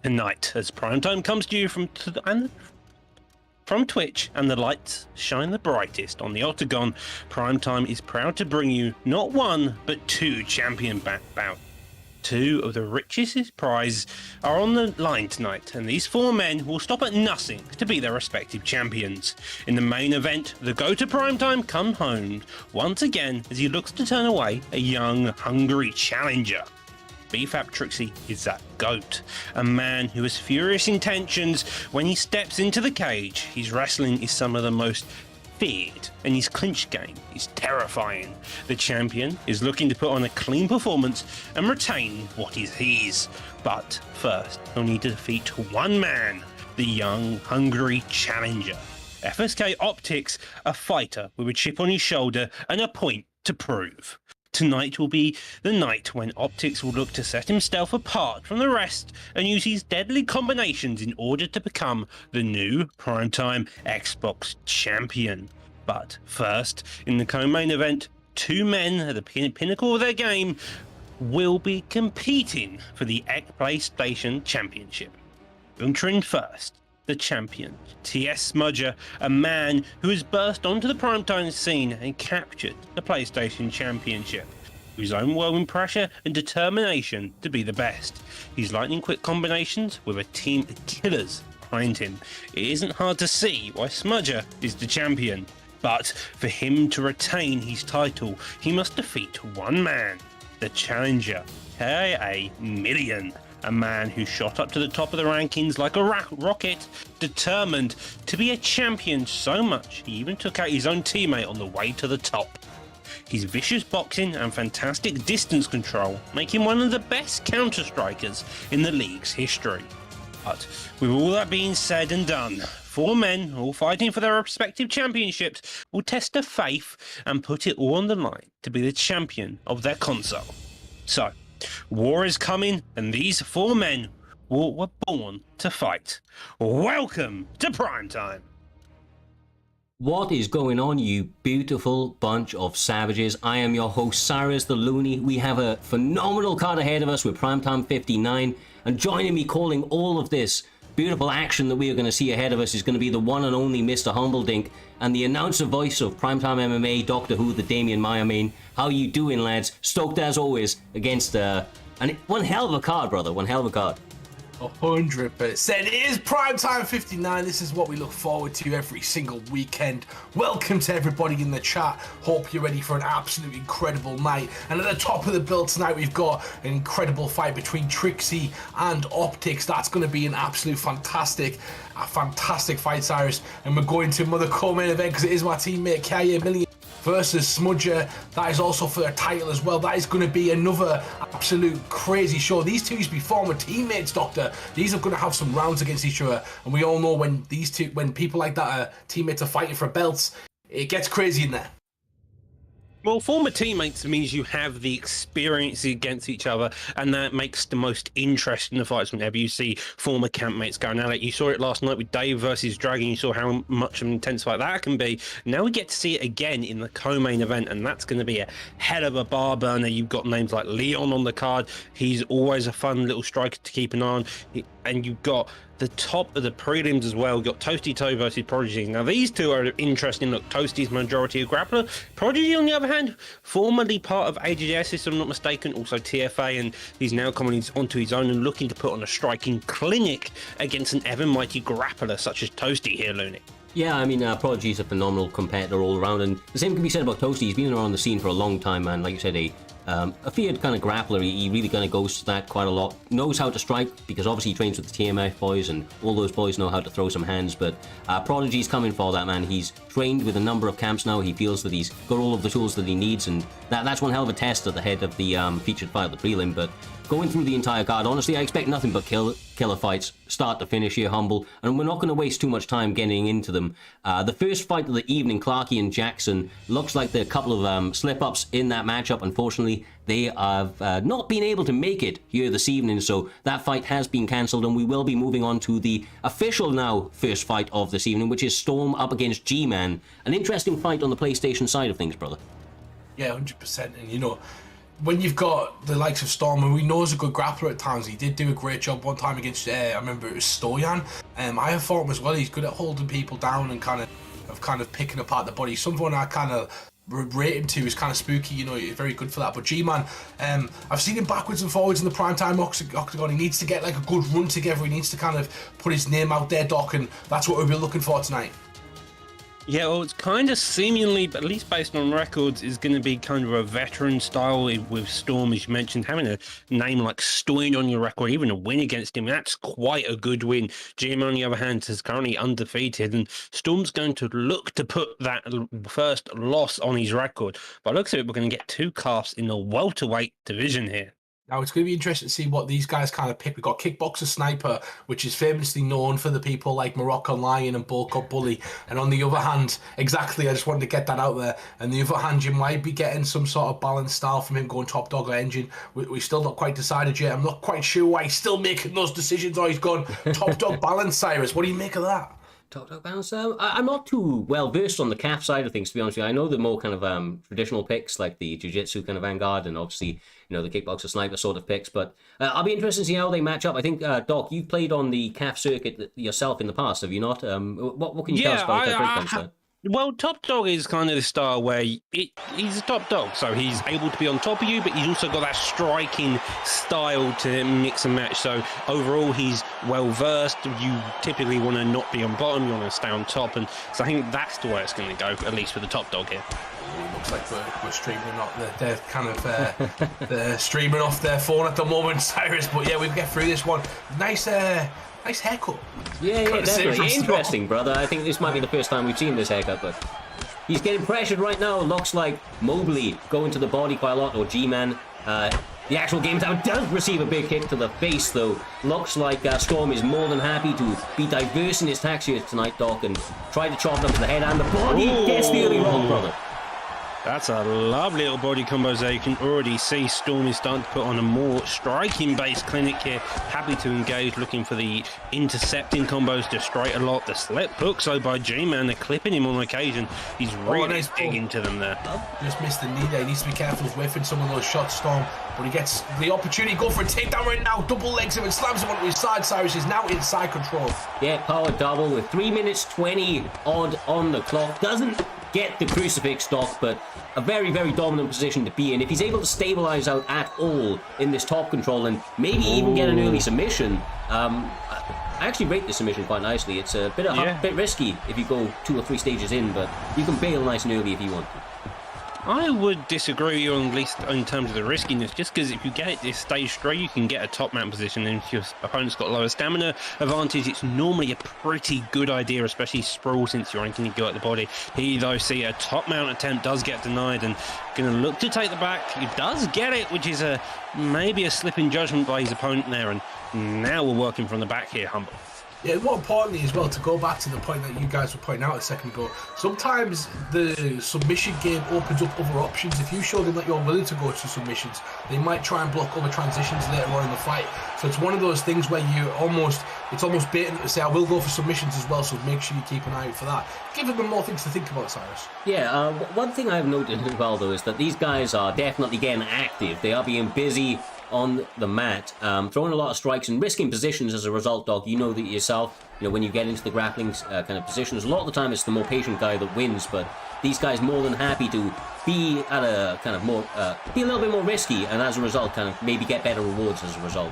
Tonight, as Primetime comes to you from Twitch, and the lights shine the brightest on the Octagon, Primetime is proud to bring you not one, but two champion bouts. Two of the richest prizes are on the line tonight, and these four men will stop at nothing to beat their respective champions. In the main event, the GOAT of Primetime come home once again as he looks to turn away a young, hungry challenger. BFAP Trixie is that GOAT, a man who has furious intentions when he steps into the cage. His wrestling is some of the most feared, and his clinch game is terrifying. The champion is looking to put on a clean performance and retain what is his. But first, he'll need to defeat one man, the young, hungry challenger. FSK Optics, a fighter with a chip on his shoulder and a point to prove. Tonight will be the night when Optics will look to set himself apart from the rest and use his deadly combinations in order to become the new Primetime Xbox champion. But first, in the co-main event, two men at the pinnacle of their game will be competing for the PlayStation Championship. Entering first, the champion, TS Smudger, a man who has burst onto the Primetime scene and captured the PlayStation Championship. With his overwhelming pressure and determination to be the best. His lightning quick combinations with a team of killers behind him. It isn't hard to see why Smudger is the champion. But for him to retain his title, he must defeat one man, the challenger, KA Million. A man who shot up to the top of the rankings like a rocket, determined to be a champion so much he even took out his own teammate on the way to the top. His vicious boxing and fantastic distance control make him one of the best counter-strikers in the league's history. But with all that being said and done, four men, all fighting for their respective championships, will test their faith and put it all on the line to be the champion of their console. So, war is coming, and these four men were born to fight. Welcome to Primetime! What is going on, you beautiful bunch of savages? I am your host, Cyrus the Looney. We have a phenomenal card ahead of us with Primetime 59, and joining me calling all of this beautiful action that we are going to see ahead of us is going to be the one and only Mr. Humbledink and the announcer voice of Primetime MMA, Doctor Who, the Damien Maya main. How you doing, lads? Stoked as always against one hell of a card, brother. One hell of a card. 100%. It is Primetime 59. This is what we look forward to every single weekend. Welcome to everybody in the chat. Hope you're ready for an absolutely incredible night. And at the top of the bill tonight, we've got an incredible fight between Trixie and Optics. That's going to be an absolute fantastic fight, Cyrus. And we're going to another co-main event because it is my teammate Kaya Million versus Smudger. That is also for a title as well. That is going to be another absolute crazy show. These two used to be former teammates, Doctor. These are going to have some rounds against each other, and we all know when people like that are teammates are fighting for belts, it gets crazy in there. Well, former teammates means you have the experience against each other, and that makes the most interesting of fights whenever you see former campmates going at it. You saw it last night with Dave versus Dragon. You saw how much of an intense fight that can be. Now we get to see it again in the co-main event, and that's going to be a hell of a bar burner. You've got names like Leon on the card. He's always a fun little striker to keep an eye on. And you've got the top of the prelims as well. You've got Toasty Toe versus Prodigy. Now these two are interesting. Look, Toasty's majority of grappler. Prodigy, on the other hand, formerly part of AJS, if I'm not mistaken, also TFA, and he's now coming onto his own and looking to put on a striking clinic against an ever mighty grappler such as Toasty here, Looney. Yeah, I mean, Prodigy's a phenomenal competitor all around, and the same can be said about Toasty. He's been around the scene for a long time, man. Like you said, a feared kind of grappler. He really kind of goes to that quite a lot. Knows how to strike because obviously he trains with the TMF boys, and all those boys know how to throw some hands. But Prodigy's coming for that, man. He's trained with a number of camps now. He feels that he's got all of the tools that he needs, and that's one hell of a test at the head of the featured fight, the prelim. But going through the entire card, honestly, I expect nothing but killer fights, start to finish here, Humble, and we're not going to waste too much time getting into them. The first fight of the evening, Clarky and Jackson, looks like there are a couple of slip-ups in that matchup. Unfortunately, they have not been able to make it here this evening, so that fight has been cancelled, and we will be moving on to the official now first fight of this evening, which is Storm up against G-Man. An interesting fight on the PlayStation side of things, brother. Yeah, 100%, and you know, when you've got the likes of Storm, and we know he's a good grappler at times, he did do a great job one time against, I remember it was Stoyan. I have thought him as well, he's good at holding people down and kind of picking apart the body. Someone I kind of rate him to is kind of spooky, you know, he's very good for that. But G-Man, I've seen him backwards and forwards in the Primetime Octagon. He needs to get like a good run together. He needs to kind of put his name out there, Doc, and that's what we'll be looking for tonight. Yeah, well, it's kind of seemingly, but at least based on records, is going to be kind of a veteran style with Storm, as you mentioned. Having a name like Stoyan on your record, even a win against him, that's quite a good win. Jim, on the other hand, is currently undefeated, and Storm's going to look to put that first loss on his record. By the looks of it, we're going to get two casts in the welterweight division here. Now, it's going to be interesting to see what these guys kind of pick. We've got Kickboxer Sniper, which is famously known for the people like Moroccan Lion and Bull Cup Bully. And on the other hand, exactly, I just wanted to get that out there. And the other hand, you might be getting some sort of balanced style from him going Top Dog or Engine. We're still not quite decided yet. I'm not quite sure why he's still making those decisions or he's gone Top Dog Balance. Cyrus, what do you make of that? Top Dog Balance. I'm not too well versed on the calf side of things, to be honest with you. I know the more kind of traditional picks, like the Jiu-Jitsu kind of Vanguard, and obviously, you know, the Kickboxer Sniper sort of picks. But I'll be interested to see how they match up. I think, Doc, you've played on the calf circuit yourself in the past, have you not? What can you tell us about the breakdown side? Well, Top Dog is kind of the style where he's a top dog, so he's able to be on top of you, but he's also got that striking style to mix and match. So overall, he's well versed. You typically want to not be on bottom, you want to stay on top, and so I think that's the way it's going to go, at least for the Top Dog here. It looks like we're streaming off. They're kind of they're streaming off their phone at the moment, Cyrus. But yeah, we'll get through this one. Nice haircut. Yeah, definitely. Interesting, brother. I think this might be the first time we've seen this haircut, but he's getting pressured right now. Looks like Mobley going to the body quite a lot, or G-Man. The actual game time does receive a big hit to the face, though. Looks like Storm is more than happy to be diverse in his attacks here tonight, Doc, and try to chop them to the head and the body. Gets the early roll, brother. That's a lovely little body combos there. You can already see Storm is starting to put on a more striking-based clinic here. Happy to engage, looking for the intercepting combos to straight a lot. The slip hooks, though, by G-Man. They're clipping him on occasion. He's really nice digging to them there. Just missed the knee there. He needs to be careful of whiffing some of those shots, Storm. But he gets the opportunity. Go for a takedown right now. Double legs him and slams him onto his side. Cyrus is now inside control. Yeah, power double with 3 minutes 20 odd on the clock. Doesn't get the crucifix, Doc, but a very, very dominant position to be in. If he's able to stabilize out at all in this top control and maybe even get an early submission, I actually rate the submission quite nicely. It's a bit risky if you go 2 or 3 stages in, but you can bail nice and early if you want to. I would disagree with you, at least in terms of the riskiness, just because if you get it this stage straight, you can get a top mount position, and if your opponent's got lower stamina advantage, it's normally a pretty good idea, especially sprawl, since you're going to go at the body. Here, though, see a top mount attempt does get denied, and going to look to take the back. He does get it, which is maybe a slip in judgment by his opponent there, and now we're working from the back here, Humble. Yeah, more importantly as well, to go back to the point that you guys were pointing out a second ago, sometimes the submission game opens up other options. If you show them that you're willing to go to submissions, they might try and block other transitions later on in the fight. So it's one of those things where it's almost baiting them to say, I will go for submissions as well, so make sure you keep an eye out for that. Giving them more things to think about, Cyrus. Yeah, one thing I've noted as well, though, is that these guys are definitely getting active. They are being busy on the mat, throwing a lot of strikes and risking positions as a result, Doc. You know that yourself, when you get into the grappling kind of positions, a lot of the time it's the more patient guy that wins, but these guys more than happy to be at a kind of more, be a little bit more risky, and as a result, kind of maybe get better rewards as a result.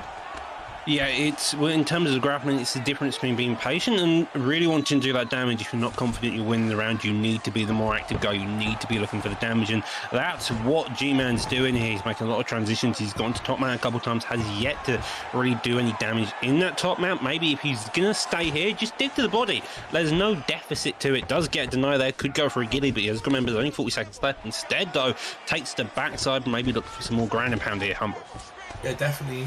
Yeah, in terms of the grappling, it's the difference between being patient and really wanting to do that damage. If you're not confident you're winning the round, you need to be the more active guy. You need to be looking for the damage, and that's what G-Man's doing here. He's making a lot of transitions. He's gone to top mount a couple of times, has yet to really do any damage in that top mount. Maybe if he's going to stay here, just dig to the body. There's no deficit to it. Does get denied there. Could go for a gilly, but he has to remember there's only 40 seconds left. Instead, though, takes the backside, maybe look for some more ground and pound here, Humble. Yeah, definitely,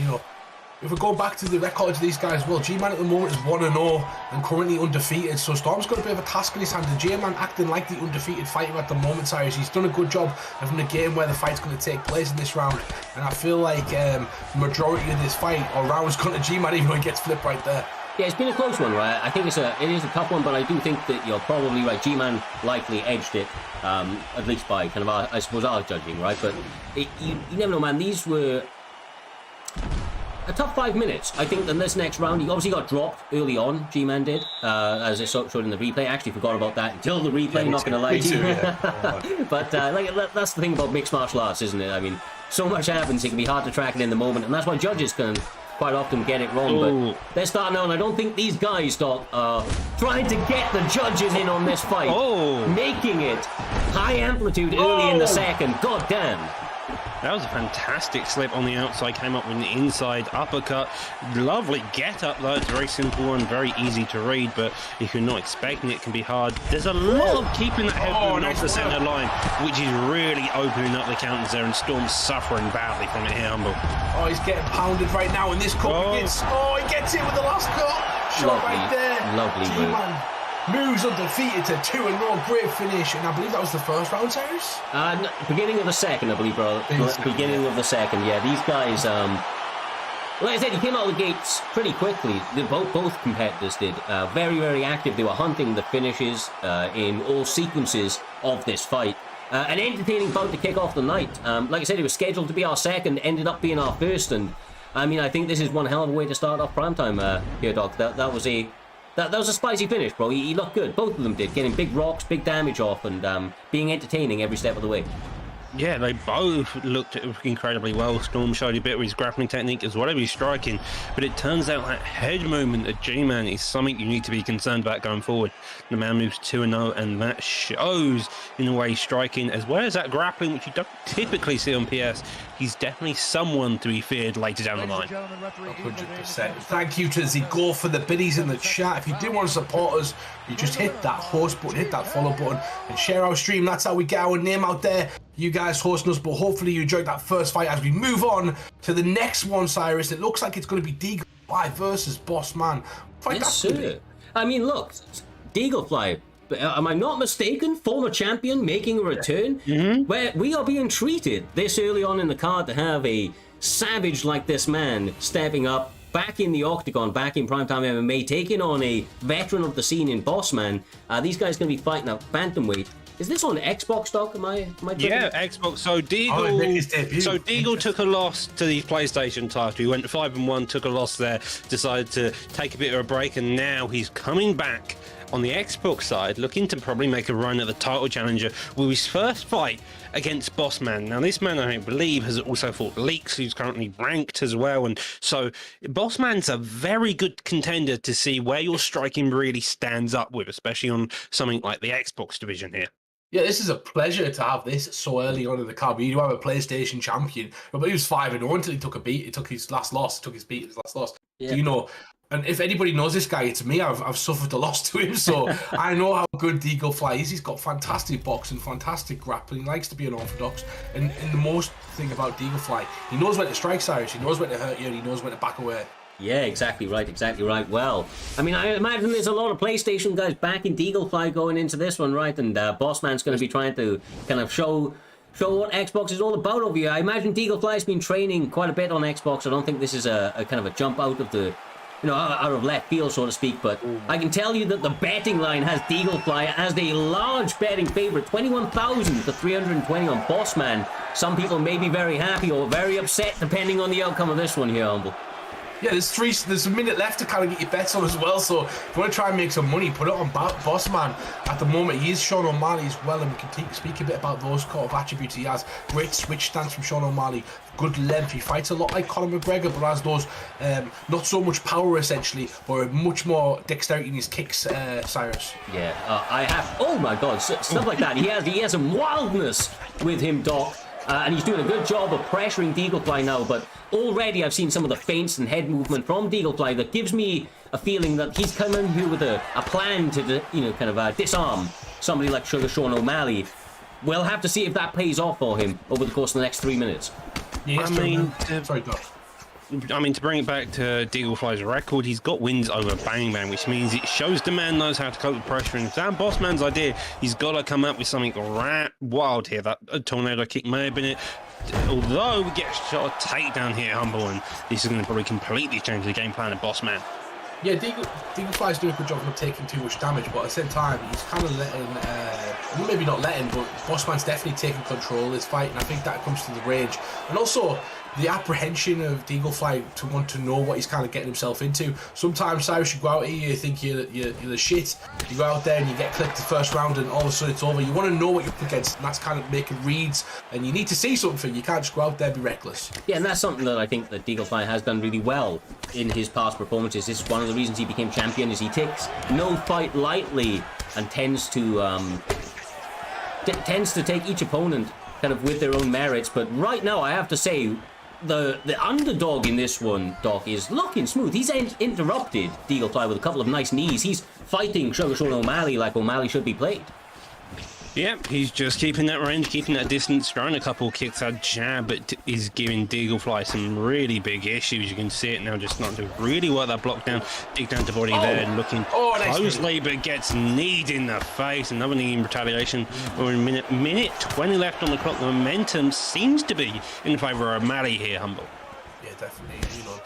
if we go back to the records of these guys, well, G-Man at the moment is 1-0 and currently undefeated, so Storm's got a bit of a task in his hand. The G-Man acting like the undefeated fighter at the moment, Cyrus. He's done a good job of the game where the fight's going to take place in this round, and I feel like the majority of this fight or round is going to G-Man, even though he gets flipped right there. Yeah, it's been a close one, right? I think it is a tough one, but I do think that you're probably right. G-Man likely edged it, at least by kind of, I suppose, our judging, right? But you never know, man. These were a tough 5 minutes. I think in this next round, he obviously got dropped early on, G-Man did, as it showed in the replay. I actually forgot about that until the replay, not going to lie to you. Yeah. But that's the thing about mixed martial arts, isn't it? I mean, so much happens, it can be hard to track it in the moment, and that's why judges can quite often get it wrong. Ooh. But they're starting out, and I don't think these guys, Doc, are trying to get the judges in on this fight. Making it high amplitude early in the second. God damn. That was a fantastic slip on the outside, came up with an inside uppercut. Lovely get up though, it's very simple and very easy to read, but if you're not expecting it, it can be hard. There's a lot of keeping that head movement off the centre line, which is really opening up the counters there, and Storm's suffering badly from it here, Humble. Oh, he's getting pounded right now in this cut. He gets it with the last cut. Shot right there. Lovely G-Man moves undefeated to 2-0, great finish, and I believe that was the first round, Cyrus? No, beginning of the second, I believe, bro. Beginning of the second, yeah. These guys, like I said, he came out of the gates pretty quickly. Both competitors did. Very, very active. They were hunting the finishes in all sequences of this fight. An entertaining bout to kick off the night. Like I said, it was scheduled to be our second, ended up being our first, and I mean, I think this is one hell of a way to start off Primetime here, Doc. That was a spicy finish, bro. He looked good. Both of them did, getting big rocks, big damage off, and being entertaining every step of the way. Yeah, they both looked incredibly well. Storm showed a bit of his grappling technique as well as his striking, but it turns out that head movement of G-Man is something you need to be concerned about going forward. The man moves 2-0, and that shows in the way he's striking, as well as that grappling, which you don't typically see on PS. He's definitely someone to be feared later down the line. 100%. Thank you to Zigo for the biddies in the chat. If you do want to support us, you just hit that host button, hit that follow button, and share our stream. That's how we get our name out there. You guys hosting us, but hopefully you enjoyed that first fight. As we move on to the next one, Cyrus, it looks like it's going to be Deaglefly versus Boss Man. Yes, sir. I mean, look, Deaglefly, am I not mistaken? Former champion making a return, where we are being treated this early on in the card to have a savage like this man stepping up back in the octagon, back in Primetime MMA, taking on a veteran of the scene in Boss Man. These guys going to be fighting at bantamweight. Is this on Xbox, Doc? Am I yeah, Xbox. So Deagle took a loss to the PlayStation title. He went 5-1, took a loss there, decided to take a bit of a break, and now he's coming back on the Xbox side, looking to probably make a run at the title challenger with his first fight against Boss Man. Now, this man, I believe, has also fought Leaks, who's currently ranked as well, and so Boss Man's a very good contender to see where your striking really stands up with, especially on something like the Xbox division here. Yeah, this is a pleasure to have this so early on in the card. You do have a PlayStation champion, but he was 5-0 until he took a beat. He took his last loss. Yeah. You know, and if anybody knows this guy, it's me. I've suffered a loss to him, so I know how good Deaglefly is. He's got fantastic boxing, fantastic grappling. He likes to be unorthodox, and the most thing about Deaglefly, he knows when to strike, Cyrus. He knows when to hurt you, and he knows when to back away. Yeah, exactly right. Well, I mean, I imagine there's a lot of PlayStation guys backing Deaglefly going into this one, right? And Boss Man's going to be trying to kind of show what Xbox is all about over here. I imagine Deaglefly's been training quite a bit on Xbox. I don't think this is a kind of a jump out of the, out of left field, so to speak. But I can tell you that the betting line has Deaglefly as a large betting favorite, 21,000 to 320 on Boss Man. Some people may be very happy or very upset, depending on the outcome of this one here, Humble. Yeah, there's a minute left to kind of get your bets on as well, so if you want to try and make some money, put it on Boss Man. At the moment, he is Sean O'Malley as well, and we can speak a bit about those sort of attributes he has. Great switch stance from Sean O'Malley, good length. He fights a lot like Conor McGregor, but has those not so much power essentially, or much more dexterity in his kicks, Cyrus. Yeah, I have. Oh my God, stuff like that. He has some wildness with him, Doc. And he's doing a good job of pressuring Deaglefly now, but already I've seen some of the feints and head movement from Deaglefly that gives me a feeling that he's coming here with a plan to, disarm somebody like Sean O'Malley. We'll have to see if that pays off for him over the course of the next 3 minutes. Yeah, sorry, go. I mean, to bring it back to Deaglefly's record, he's got wins over Bang Bang, which means it shows the man knows how to cope with pressure. And that Boss Man's idea, he's got to come up with something wild here. That tornado kick may have been it. Although we get a shot of takedown here, Humble, and this is going to probably completely change the game plan of Boss Man. Yeah, Deaglefly's doing a good job of not taking too much damage, but at the same time, he's kind of letting, maybe not letting, but Bossman's definitely taking control of this fight, and I think that comes to the range. And also, the apprehension of Deaglefly to want to know what he's kind of getting himself into. Sometimes, Cyrus, you go out here, you think you're the shit, you go out there and you get clipped the first round and all of a sudden it's over. You want to know what you're up against, and that's kind of making reads, and you need to see something. You can't just go out there and be reckless. Yeah, and that's something that I think that Deaglefly has done really well in his past performances. This is one of the reasons he became champion, is he takes no fight lightly and tends to take each opponent kind of with their own merits. But right now, I have to say, the underdog in this one, Doc, is looking smooth. He's interrupted Deaglefly with a couple of nice knees. He's fighting Sugar Sean O'Malley like O'Malley should be played. Yep, he's just keeping that range, keeping that distance, throwing a couple of kicks. That jab is giving Deaglefly some really big issues. You can see it now, just starting to really work that block down, dig down to body there, and looking closely, but gets kneed in the face. Another knee in retaliation. We're in minute 20 left on the clock. The momentum seems to be in favour of O'Malley here, Humble. Yeah, definitely. You know,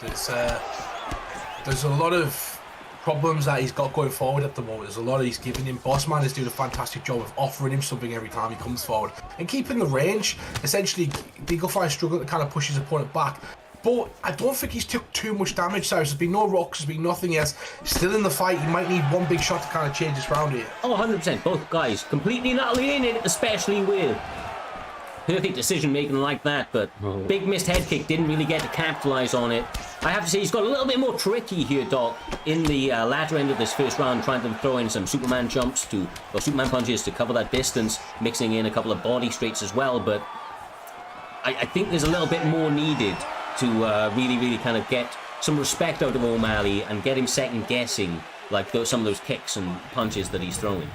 there's a lot of problems that he's got going forward at the moment. There's a lot he's giving him. Bossman is doing a fantastic job of offering him something every time he comes forward and keeping the range. Essentially, Deaglefly is struggling to kind of push his opponent back, but I don't think he's took too much damage. So there's been no rocks, there's been nothing else. Still in the fight. He might need one big shot to kind of change this round here. Oh, 100%. Both guys completely and utterly in it, especially with perfect decision making like that, but big missed head kick, didn't really get to capitalize on it. I have to say, he's got a little bit more tricky here, Doc, in the latter end of this first round, trying to throw in some Superman jumps or Superman punches to cover that distance, mixing in a couple of body straights as well, but I think there's a little bit more needed to really kind of get some respect out of O'Malley and get him second guessing like some of those kicks and punches that he's throwing.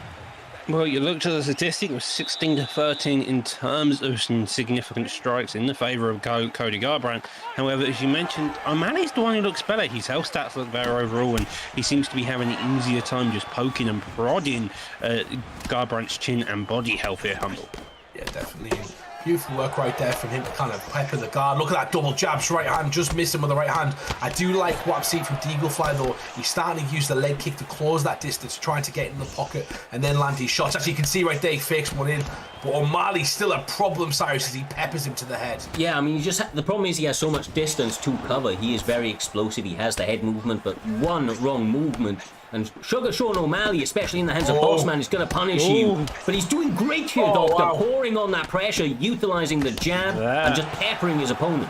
Well, you looked at the statistic, it was 16-13 in terms of some significant strikes in the favour of Cody Garbrandt. However, as you mentioned, O'Malley's the one who looks better. His health stats look better overall, and he seems to be having an easier time just poking and prodding Garbrandt's chin and body health here, Humble. Yeah, definitely. Beautiful work right there from him to kind of pepper the guard. Look at that double jabs, right hand, just missed him with the right hand. I do like what I'm seeing from Deaglefly though. He's starting to use the leg kick to close that distance, trying to get in the pocket and then land his shots. As you can see right there, he fakes one in. But O'Malley's still a problem, Cyrus, as he peppers him to the head. Yeah, I mean, the problem is he has so much distance to cover. He is very explosive. He has the head movement, but one wrong movement. And Sugar Sean O'Malley, especially in the hands of Bossman, is going to punish you. But he's doing great here, Doctor, pouring on that pressure, utilising the jab, and just peppering his opponent.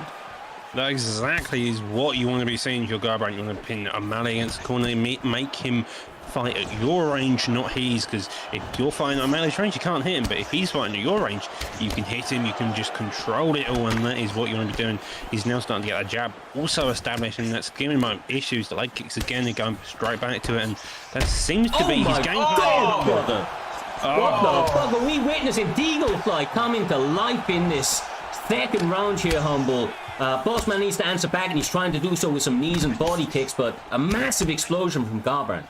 That exactly is what you want to be seeing, your Garbrandt. You want to pin O'Malley against the corner, make him fight at your range, not his, because if you're fighting at O'Malley's range, you can't hit him, but if he's fighting at your range, you can hit him, you can just control it all, and that is what you want to be doing. He's now starting to get a jab also established, and that's giving him issues. The leg kicks again, they're going straight back to it, and that seems to be his game plan. Brother. What the fuck are we witnessing? Deaglefly coming to life in this second round here, Humble. Bossman needs to answer back, and he's trying to do so with some knees and body kicks, but a massive explosion from Garbrandt.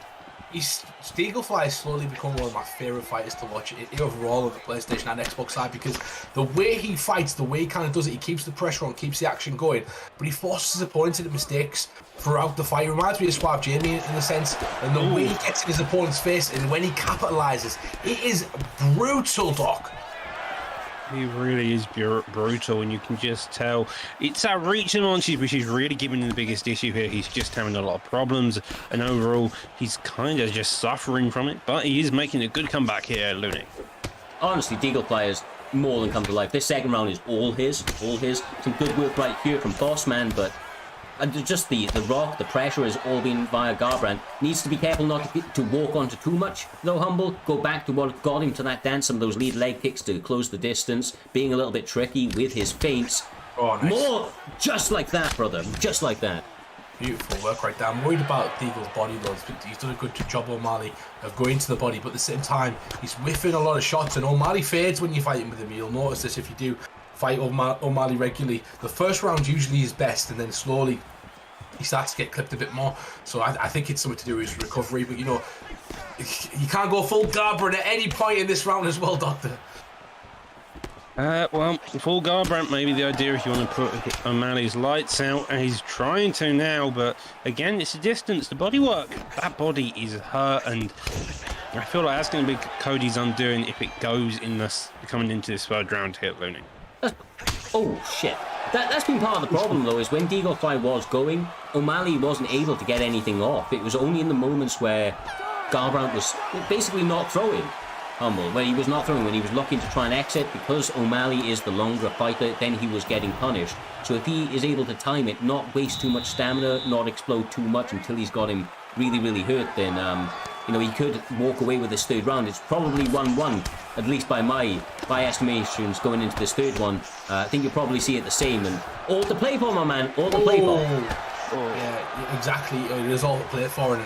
Deaglefly has slowly become one of my favourite fighters to watch overall on the PlayStation and Xbox side, because the way he fights, the way he kind of does it, he keeps the pressure on, keeps the action going, but he forces his opponents into mistakes throughout the fight. It reminds me of Suave Jamie in a sense, and the way he gets in his opponent's face and when he capitalises, it is brutal, Doc. He really is brutal, and you can just tell it's that reach and launches which is really giving him the biggest issue here. He's just having a lot of problems, and overall he's kind of just suffering from it, but he is making a good comeback here, Looney. Honestly, Deaglefly has more than come to life. This second round is all his. Some good work right here from Bossman, but just the rock, the pressure has all been via Garbrandt. Needs to be careful not to walk onto too much, though, Humble. Go back to what got him to that dance, some of those lead leg kicks to close the distance, being a little bit tricky with his feints. Oh, nice. More just like that, brother, just like that. Beautiful work right there. I'm worried about Deagle's body though. He's done a good job, O'Malley, of going to the body, but at the same time, he's whiffing a lot of shots, and O'Malley fades when you're fighting with him. You'll notice this if you do fight O'Malley regularly. The first round's usually his best, and then slowly he starts to get clipped a bit more. So I think it's something to do with his recovery, but you know, you can't go full Garbrandt at any point in this round as well, Doctor. Well, full Garbrandt may be the idea if you want to put O'Malley's lights out, and he's trying to now, but again, it's the distance, the body work. That body is hurt, and I feel like that's going to be Cody's undoing if it goes in this coming into this third round here, Looney. Oh, shit. That's been part of the problem, though, is when Deaglefly was going, O'Malley wasn't able to get anything off. It was only in the moments where Garbrandt was basically not throwing. Humble, when he was not throwing, when he was looking to try and exit, because O'Malley is the longer fighter, then he was getting punished. So if he is able to time it, not waste too much stamina, not explode too much until he's got him really, really hurt, then he could walk away with this third round. It's probably 1-1, at least by my estimations going into this third one. I think you'll probably see it the same. And all to play for, my man, all to play for. Yeah, exactly. There's all to play for, and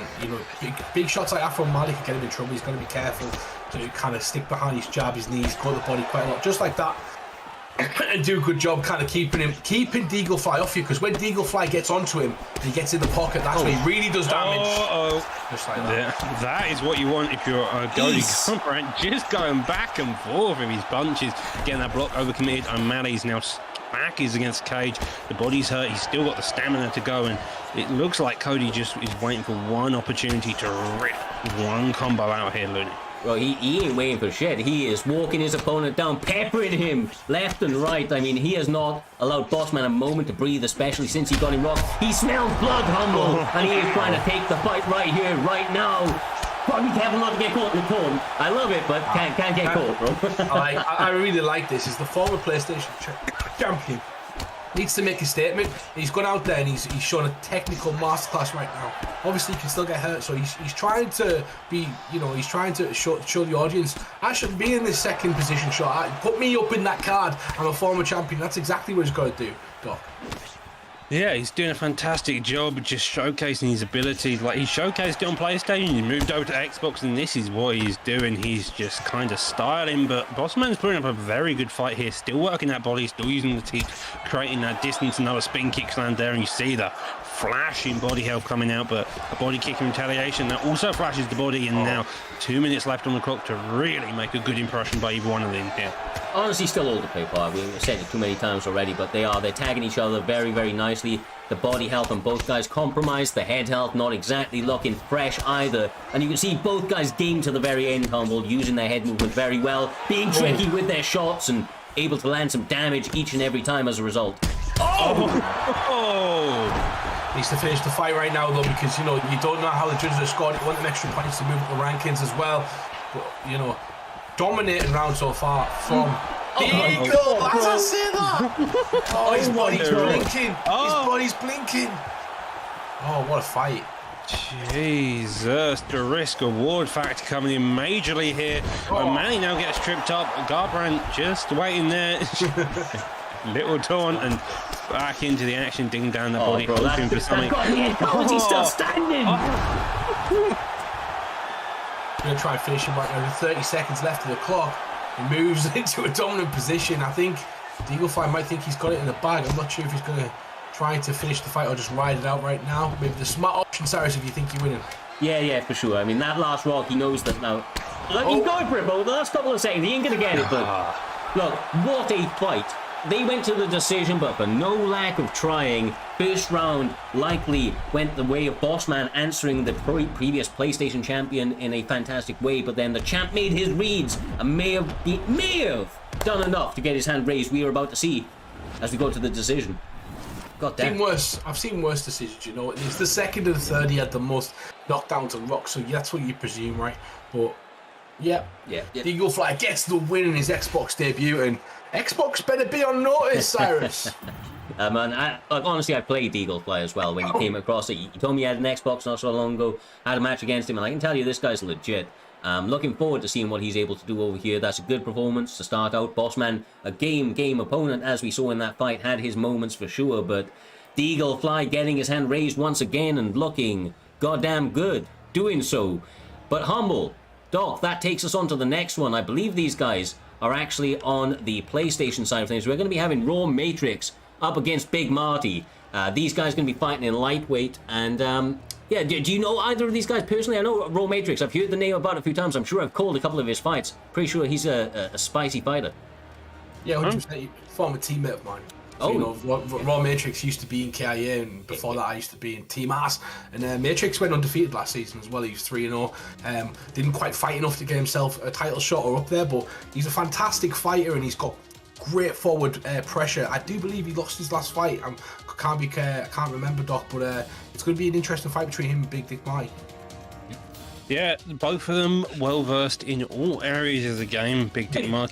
big shots like that from O'Malley can get him in trouble. He's got to be careful to kind of stick behind his jab, his knees, go the body quite a lot, just like that, and do a good job kind of keeping Deaglefly off you, because when Deaglefly gets onto him and he gets in the pocket, that's when he really does damage. Just like that. Yeah, that is what you want if you're Cody Garbrandt, just going back and forth with his punches, getting that block overcommitted. O'Malley's now back is against Cage, the body's hurt, he's still got the stamina to go, and it looks like Cody just is waiting for one opportunity to rip one combo out here, Looney. Well, he ain't waiting for shit. He is walking his opponent down, peppering him left and right. I mean, he has not allowed Bossman a moment to breathe, especially since he got him rocked. He smells blood, Humble, and he is trying to take the fight right here, right now. Gotta be careful not to get caught in the corner. I love it, but can't get caught, bro. I really like this. He's the former PlayStation champion. Needs to make a statement. He's gone out there and he's shown a technical masterclass right now. Obviously, he can still get hurt, so he's trying to be, he's trying to show the audience, I should be in this second position shot. Put me up in that card. I'm a former champion. That's exactly what he's got to do, Doc. Yeah, he's doing a fantastic job just showcasing his ability. Like, he showcased it on PlayStation, he moved over to Xbox, and this is what he's doing. He's just kind of styling, but Bossman's putting up a very good fight here, still working that body, still using the teeth, creating that distance, another spin kick land there, and you see the flashing body health coming out, but a body kick in retaliation that also flashes the body, and now 2 minutes left on the clock to really make a good impression by either one of them here. Honestly, still all to play for. We've said it too many times already, but they're tagging each other very, very nicely. The body health on both guys compromised. The head health not exactly looking fresh either. And you can see both guys game to the very end, Humble, using their head movement very well, being tricky with their shots and able to land some damage each and every time as a result. Needs to finish the fight right now, though, because, you don't know how the judges are scored. You want an extra points to move up the rankings as well. But, dominating round so far from Eagle. As I say that, his body's blinking. His body's blinking. Oh, what a fight! Jesus, the risk reward factor coming in majorly here. O'Malley now gets tripped up. Garbrandt just waiting there. Little taunt and back into the action, ding down the body, hoping for something. He's still standing. Going to try and finish him right now. 30 seconds left of the clock. He moves into a dominant position. I think Deaglefly might think he's got it in the bag. I'm not sure if he's going to try to finish the fight or just ride it out right now. Maybe the smart option, Cyrus, if you think you're winning. Yeah, for sure. I mean, that last rock, he knows that now. Look, he's going for it, but the last couple of seconds, he ain't going to get it. But look, what a fight. They went to the decision, but for no lack of trying, first round likely went the way of Bossman answering the previous PlayStation champion in a fantastic way, but then the champ made his reads and may have done enough to get his hand raised. We are about to see as we go to the decision. God damn. I've seen worse decisions, It's the second and the third he had the most knockdowns and rocks, so that's what you presume, right? But yeah. Deaglefly gets the win in his Xbox debut, and Xbox better be on notice, Cyrus. Man, honestly, I played Deaglefly as well when he came across it. He told me he had an Xbox not so long ago. I had a match against him, and I can tell you this guy's legit. Looking forward to seeing what he's able to do over here. That's a good performance to start out. Bossman, a game opponent, as we saw in that fight, had his moments for sure, but Deaglefly getting his hand raised once again and looking goddamn good doing so. But Humble, Doc, that takes us on to the next one. I believe these guys are actually on the PlayStation side of things. We're going to be having Raw Matrix up against Big Marty. These guys are going to be fighting in lightweight. And yeah, do you know either of these guys personally? I know Raw Matrix. I've heard the name about it a few times. I'm sure I've called a couple of his fights. Pretty sure he's a spicy fighter. Yeah, 100%. Former teammate of mine. So, you know, Raw Matrix used to be in KIA, and before that I used to be in Team Ass. And Matrix went undefeated last season as well. He was 3-0. Didn't quite fight enough to get himself a title shot or up there, but he's a fantastic fighter and he's got great forward pressure. I do believe he lost his last fight. I can't remember, Doc, but it's going to be an interesting fight between him and Big Dick Mike. Yeah, both of them well versed in all areas of the game. Big Dick Mark,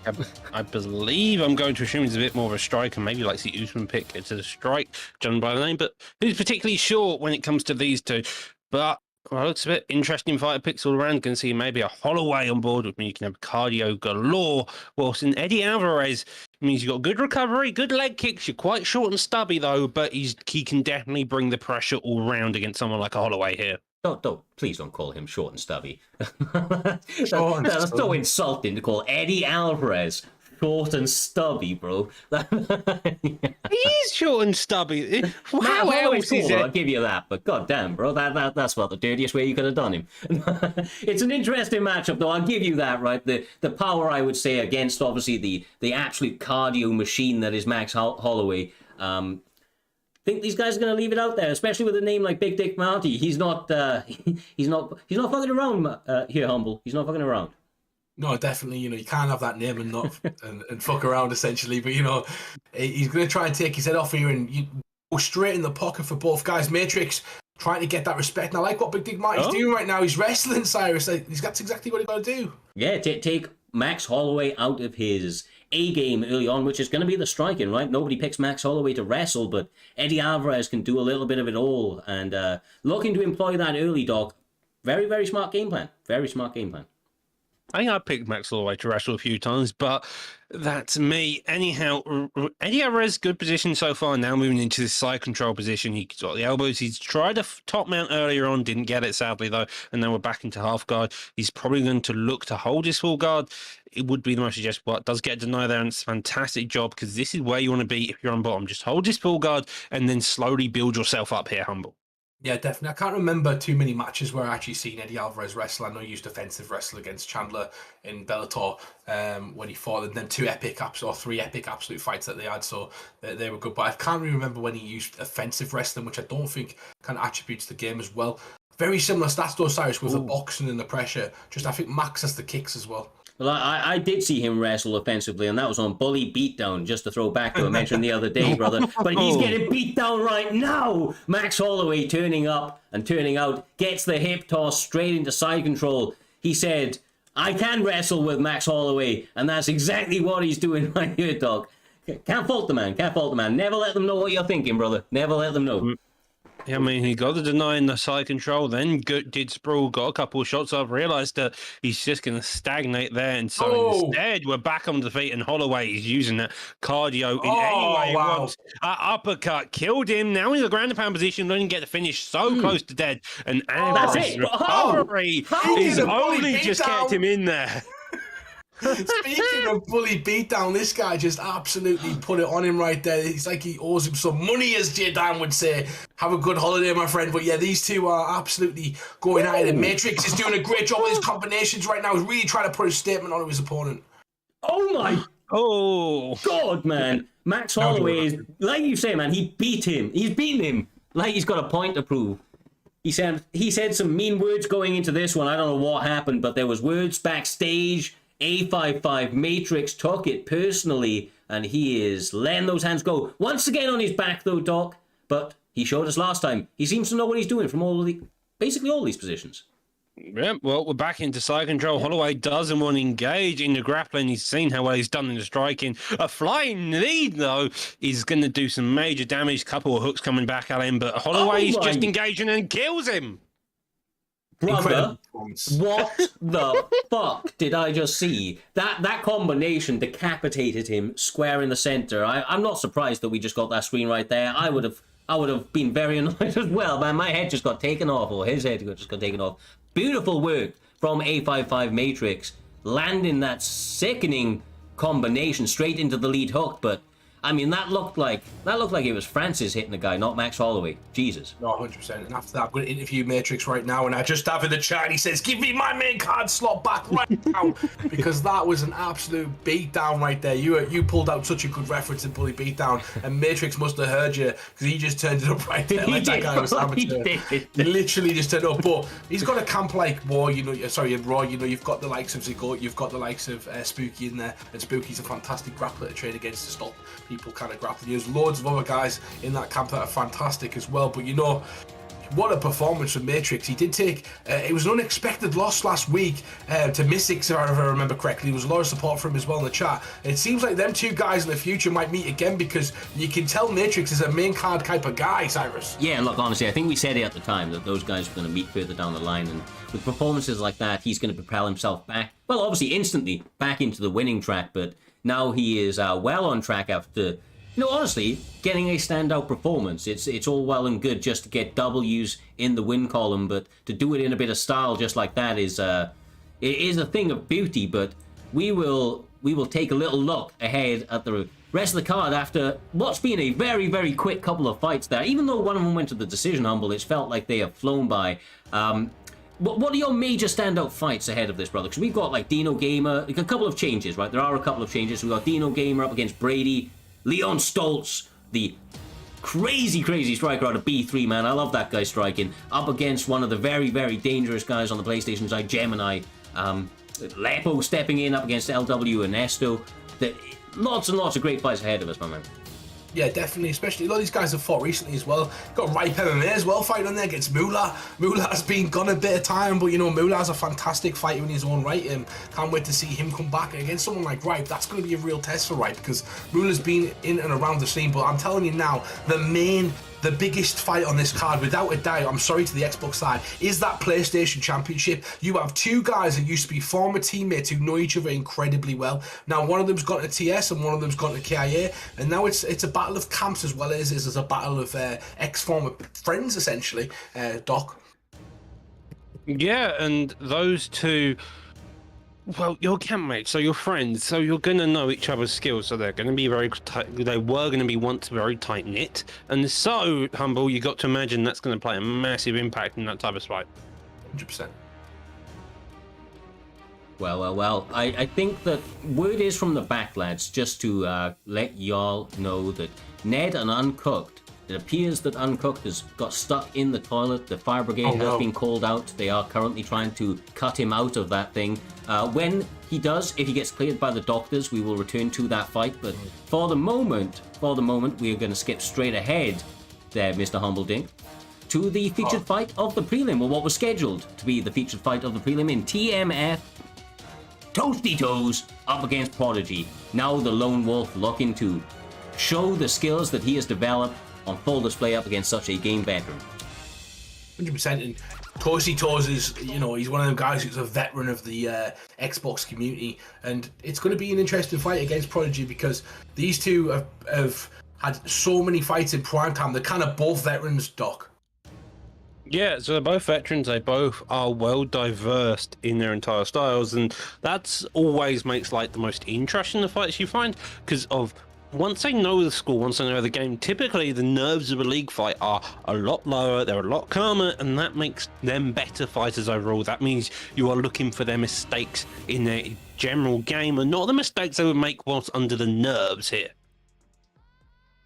I believe, I'm going to assume he's a bit more of a striker, maybe likes the Usman pick to the strike, judging by the name, but who's particularly short when it comes to these two. But well, looks a bit interesting fighter picks all around. Can see maybe a Holloway on board, which means you can have cardio galore. Whilst in Eddie Alvarez means you've got good recovery, good leg kicks. You're quite short and stubby though, but he can definitely bring the pressure all round against someone like a Holloway here. Please don't call him short and stubby. That's so insulting to call Eddie Alvarez short and stubby, bro. He is short and stubby. How else is it? I'll give you that, but goddamn, bro, that's about the dirtiest way you could have done him. It's an interesting matchup, though. I'll give you that, right? The power, I would say, against obviously the absolute cardio machine that is Max Holloway. Think these guys are going to leave it out there, especially with a name like Big Dick Marty. He's not fucking around here, Humble. He's not fucking around. No, definitely. You know, you can't have that name and not and fuck around, essentially. But you know, he's going to try and take his head off here and you go straight in the pocket for both guys. Matrix trying to get that respect. And I like what Big Dick Marty's doing right now. He's wrestling Cyrus. That's exactly what he's got to do. Yeah, take Max Holloway out of his A game early on, which is going to be the striking, right? Nobody picks Max Holloway to wrestle, but Eddie Alvarez can do a little bit of it all. And looking to employ that early, Doc. Very, very smart game plan. Very smart game plan. I think I picked Max Holloway to wrestle a few times, but that's me. Anyhow, Eddie Alvarez, good position so far. Now moving into this side control position. He's got the elbows. He's tried a top mount earlier on, didn't get it, sadly, though. And now we're back into half guard. He's probably going to look to hold his full guard. It would be the most suggested, but does get denied there, and it's a fantastic job because this is where you want to be if you're on bottom. Just hold his full guard and then slowly build yourself up here, Humble. Yeah, definitely. I can't remember too many matches where I actually seen Eddie Alvarez wrestle. I know he used defensive wrestle against Chandler in Bellator when he fought, and then three epic absolute fights that they had, so they were good. But I can't really remember when he used offensive wrestling, which I don't think kind of attributes the game as well. Very similar stats though, Cyrus, with the boxing and the pressure. Just I think Max has the kicks as well. Well, I did see him wrestle offensively, and that was on Bully Beatdown, just to throw back to a mention the other day, brother. But he's getting beat down right now. Max Holloway turning up and turning out, gets the hip toss straight into side control. He said, I can wrestle with Max Holloway, and that's exactly what he's doing right here, dog. Can't fault the man, can't fault the man. Never let them know what you're thinking, brother. Never let them know. Yeah, I mean, he got the deny in the side control, then did sprawl, got a couple of shots up, realised that he's just going to stagnate there, and so instead we're back on the feet, and Holloway is using that cardio in any way he wants. Uppercut killed him. Now he's in a ground and pound position, didn't get the finish, so close to dead, and Alvarez's recovery is only just kept him in there. Speaking of Bully Beatdown, this guy just absolutely put it on him right there. It's like he owes him some money, as J Dan would say. Have a good holiday, my friend. But yeah, these two are absolutely going at it. Matrix is doing a great job with his combinations right now. He's really trying to put a statement on his opponent. Oh my God, man. Max Holloway is, like you say, man, he beat him. He's beaten him. Like he's got a point to prove. He said some mean words going into this one. I don't know what happened, but there was words backstage. A55 Matrix took it personally, and he is letting those hands go. Once again on his back, though, Doc, but he showed us last time. He seems to know what he's doing from basically all these positions. Yeah, well, we're back into side control. Holloway doesn't want to engage in the grappling. He's seen how well he's done in the striking. A flying lead, though, is going to do some major damage. Couple of hooks coming back at him, but Holloway's just engaging and kills him. Brother, what the fuck did I just see? That combination decapitated him square in the center. I'm not surprised that we just got that screen right there. I would have been very annoyed as well, man. My head just got taken off, or his head just got taken off. Beautiful work from A55 Matrix, landing that sickening combination straight into the lead hook. But I mean, that looked like it was Francis hitting the guy, not Max Holloway. Jesus. No, 100%. And after that, I'm going to interview Matrix right now, and I just have in the chat, he says, give me my main card slot back right now, because that was an absolute beatdown right there. You pulled out such a good reference in Bully Beatdown, and Matrix must have heard you, because he just turned it up right there. Like that guy was amateur. He literally just turned it up. But he's got a camp like Raw, Raw, you've got the likes of Ziggler, you've got the likes of Spooky in there, and Spooky's a fantastic grappler to train against to stop people kind of grappling. There's loads of other guys in that camp that are fantastic as well. But what a performance from Matrix. He did take it was an unexpected loss last week to Mystics, if I remember correctly. There was a lot of support from him as well in the chat. It seems like them two guys in the future might meet again, because you can tell Matrix is a main card type of guy, Cyrus. Yeah, look, honestly, I think we said it at the time that those guys were going to meet further down the line, and with performances like that, he's going to propel himself back, well, obviously instantly back into the winning track. But now he is well on track after, honestly, getting a standout performance. It's all well and good just to get W's in the win column, but to do it in a bit of style just like that is a thing of beauty. But we will take a little look ahead at the rest of the card after what's been a very, very quick couple of fights there. Even though one of them went to the decision, Humble, it's felt like they have flown by. What are your major standout fights ahead of this, brother? Because we've got like Dino Gamer, like a couple of changes, right? There are a couple of changes. We've got Dino Gamer up against Brady, Leon Stoltz, the crazy striker out of B3, man. I love that guy striking. Up against one of the very, very dangerous guys on the PlayStation side, Gemini. Lepo stepping in up against LW and Esto. Lots and lots of great fights ahead of us, my man. Yeah, definitely. Especially a lot of these guys have fought recently as well. Got Ripe MMA as well fighting on there against Moolah. Moolah's been gone a bit of time, but Moolah's a fantastic fighter in his own right. Can't wait to see him come back against someone like Ripe. That's going to be a real test for Ripe, because Moolah's been in and around the scene. But I'm telling you now, the biggest fight on this card, without a doubt, I'm sorry to the Xbox side, is that PlayStation Championship. You have two guys that used to be former teammates who know each other incredibly well. Now, one of them's gone to TS and one of them's gone to KIA, and now it's a battle of camps as well as a battle of ex-former friends, essentially, Doc. Yeah, and those two, well, your campmates, so your friends, so you're going to know each other's skills, so they're going to be they were going to be once very tight-knit, and so, Humble, you got to imagine that's going to play a massive impact in that type of fight. 100%. Well, I think that word is from the back, lads, just to let y'all know that Ned and Uncooked, it appears that Uncooked has got stuck in the toilet. The fire brigade has been called out. They are currently trying to cut him out of that thing. When he does, if he gets cleared by the doctors, we will return to that fight. But for the moment, we are going to skip straight ahead there, Mr. Humbledink, to the featured fight of the prelim, or what was scheduled to be the featured fight of the prelim in TMF. Toasty Toes up against Prodigy. Now the Lone Wolf looking to show the skills that he has developed on full display up against such a game veteran. 100%. And Toasty Toes is, he's one of them guys who's a veteran of the Xbox community, and it's going to be an interesting fight against Prodigy, because these two have had so many fights in Primetime. They're kind of both veterans, Doc. Yeah, so they're both veterans. They both are well diverse in their entire styles, and that's always makes like the most interesting of fights you find, because of once they know the score, once they know the game, typically the nerves of a league fight are a lot lower, they're a lot calmer, and that makes them better fighters overall. That means you are looking for their mistakes in their general game, and not the mistakes they would make whilst under the nerves here.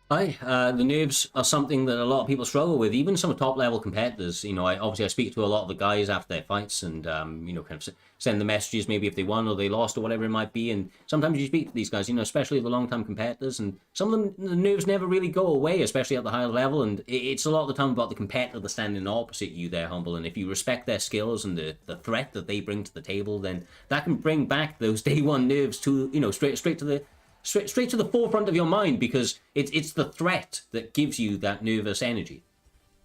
The nerves are something that a lot of people struggle with, even some top level competitors. I speak to a lot of the guys after their fights, and kind of send the messages, maybe if they won or they lost or whatever it might be. And sometimes you speak to these guys, especially the long time competitors, and some of them, the nerves never really go away, especially at the higher level. And it's a lot of the time about the competitor that's standing opposite you there, Humble. And if you respect their skills and the threat that they bring to the table, then that can bring back those day one nerves to straight to the forefront of your mind, because it's the threat that gives you that nervous energy.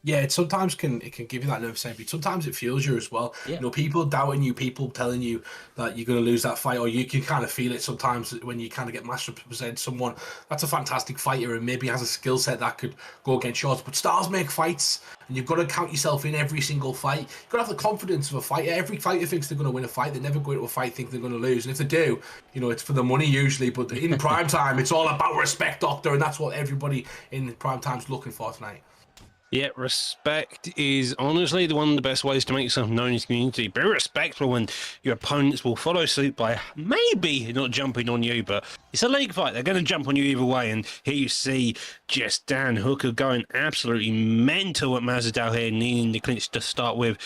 Yeah, it sometimes can give you that nervous energy. Sometimes it fuels you as well. Yeah. You know, people doubting you, people telling you that you're going to lose that fight, or you can kind of feel it sometimes when you kind of get matched up against someone that's a fantastic fighter and maybe has a skill set that could go against yours. But stars make fights, and you've got to count yourself in every single fight. You've got to have the confidence of a fighter. Every fighter thinks they're going to win a fight. They never go into a fight thinking they're going to lose, and if they do, you know, it's for the money usually. But in prime time, it's all about respect, Doctor, and that's what everybody in prime time's looking for tonight. Yeah, respect is honestly one of the best ways to make yourself known in the community. Be respectful, and your opponents will follow suit by maybe not jumping on you, but it's a league fight. They're going to jump on you either way. And here you see just Dan Hooker going absolutely mental at Masvidal here, needing the clinch to start with.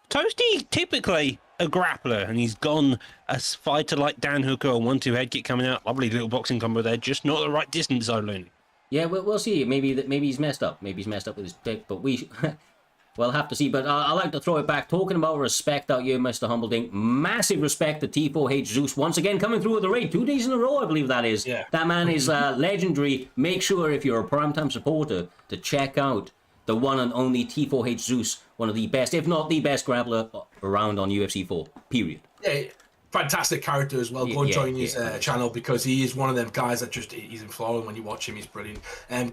Toasty, typically a grappler, and he's gone a fighter like Dan Hooker, a 1-2 head kick coming out. Lovely little boxing combo there, just not the right distance, though, Looney. Yeah, we'll see. Maybe he's messed up. Maybe he's messed up with his pick, but we'll have to see. But I like to throw it back. Talking about respect out here, Mr. Humbledink. Massive respect to T4H Zeus. Once again, coming through with the raid. 2 days in a row, I believe that is. Yeah. That man is legendary. Make sure, if you're a Primetime supporter, to check out the one and only T4H Zeus. One of the best, if not the best grappler around on UFC 4. Period. Yeah, fantastic character as well. Go and join his channel, because he is one of them guys that just, he's enthralling when you watch him. He's brilliant.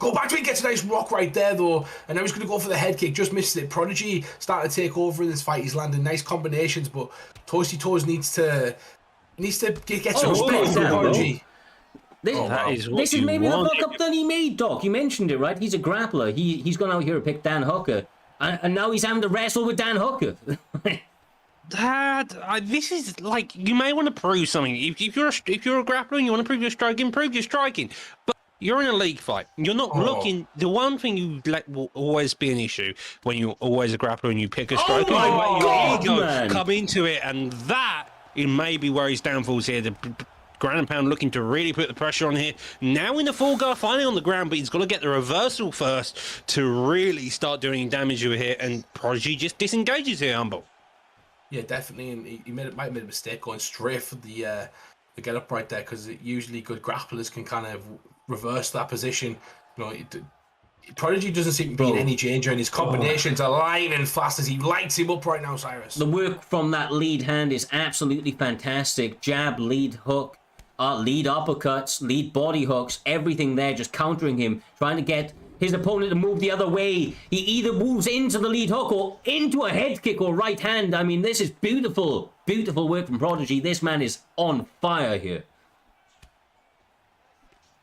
Go back to it, gets a nice rock right there though, and now he's going to go for the head kick, just missed it. Prodigy started to take over in this fight. He's landing nice combinations, but Toasty Toes needs to get some respect from Prodigy. This is maybe the fuck up that he made, Doc. You mentioned it, right? He's a grappler. He's gone out here to pick Dan Hooker, and now he's having to wrestle with Dan Hooker. Dad, this is like, you may want to prove something. If you're a grappler and you want to prove your striking. But you're in a league fight. You're not looking. The one thing you let will always be an issue when you're always a grappler and you pick a striker. God, your ego man. come into it, and that it may be where his downfall's here. The ground and pound looking to really put the pressure on here. Now in the full guard, finally on the ground, but he's got to get the reversal first to really start doing damage over here. And Prodigy just disengages here, Humble. Yeah, definitely, and he might have made a mistake going straight for the get up right there, because usually good grapplers can kind of reverse that position. You know, Prodigy doesn't seem to be in any danger, and his combinations are lightning fast as he lights him up right now, Cyrus. The work from that lead hand is absolutely fantastic. Jab, lead hook, lead uppercuts, lead body hooks, everything there, just countering him, trying to get his opponent to move the other way. He either moves into the lead hook or into a head kick or right hand. I mean, this is beautiful, beautiful work from Prodigy. This man is on fire here.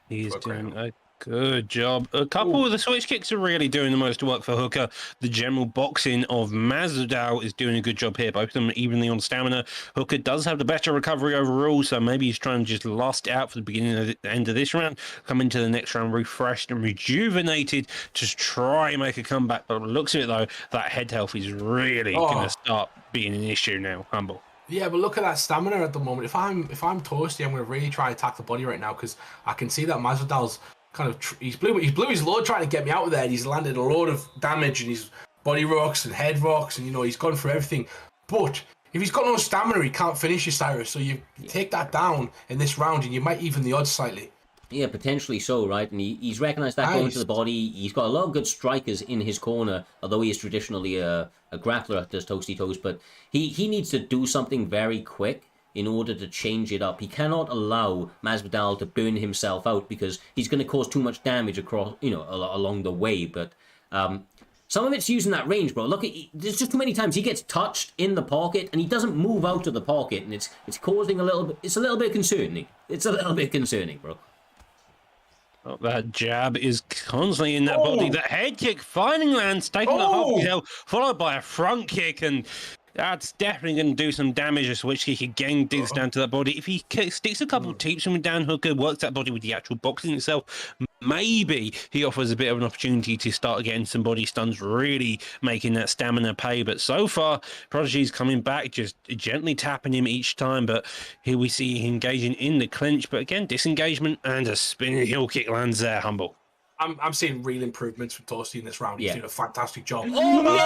He is doing a good job. A couple of the switch kicks are really doing the most work for Hooker. The general boxing of Masvidal is doing a good job here. Both of them evenly on stamina. Hooker does have the better recovery overall, so maybe he's trying to just last it out for the beginning of the end of this round, come into the next round refreshed and rejuvenated to try and make a comeback. But looks at it though, that head health is really going to start being an issue now, Humble. Yeah, but look at that stamina at the moment. If I'm Toasty, I'm going to really try and attack the body right now, because I can see that Masvidal's kind of he's blew his load trying to get me out of there, and he's landed a load of damage, and his body rocks and head rocks, and you know he's gone for everything. But if he's got no stamina, he can't finish you, Cyrus. So you take that down in this round, and you might even the odds slightly. Yeah, potentially so, right? And he's recognised that going to the body. He's got a lot of good strikers in his corner, although he is traditionally a grappler, does Toasty Toes. But he needs to do something very quick in order to change it up. He cannot allow Masvidal to burn himself out, because he's going to cause too much damage across, along the way. But some of it's using that range, bro. Look, there's just too many times he gets touched in the pocket and he doesn't move out of the pocket, and it's causing a little bit. It's a little bit concerning. It's a little bit concerning, bro. Oh, that jab is constantly in that body. That head kick finding lands, taking the half tail, followed by a front kick, and that's definitely going to do some damage. A switch kick again digs down to that body. If he sticks a couple of teeps with Dan Hooker, works that body with the actual boxing itself, maybe he offers a bit of an opportunity to start getting some body stuns, really making that stamina pay. But so far, Prodigy's coming back, just gently tapping him each time. But here we see him engaging in the clinch. But again, disengagement and a spinning heel kick lands there, Humble. I'm seeing real improvements from Toasty in this round. He's Yeah. doing a fantastic job. Oh, my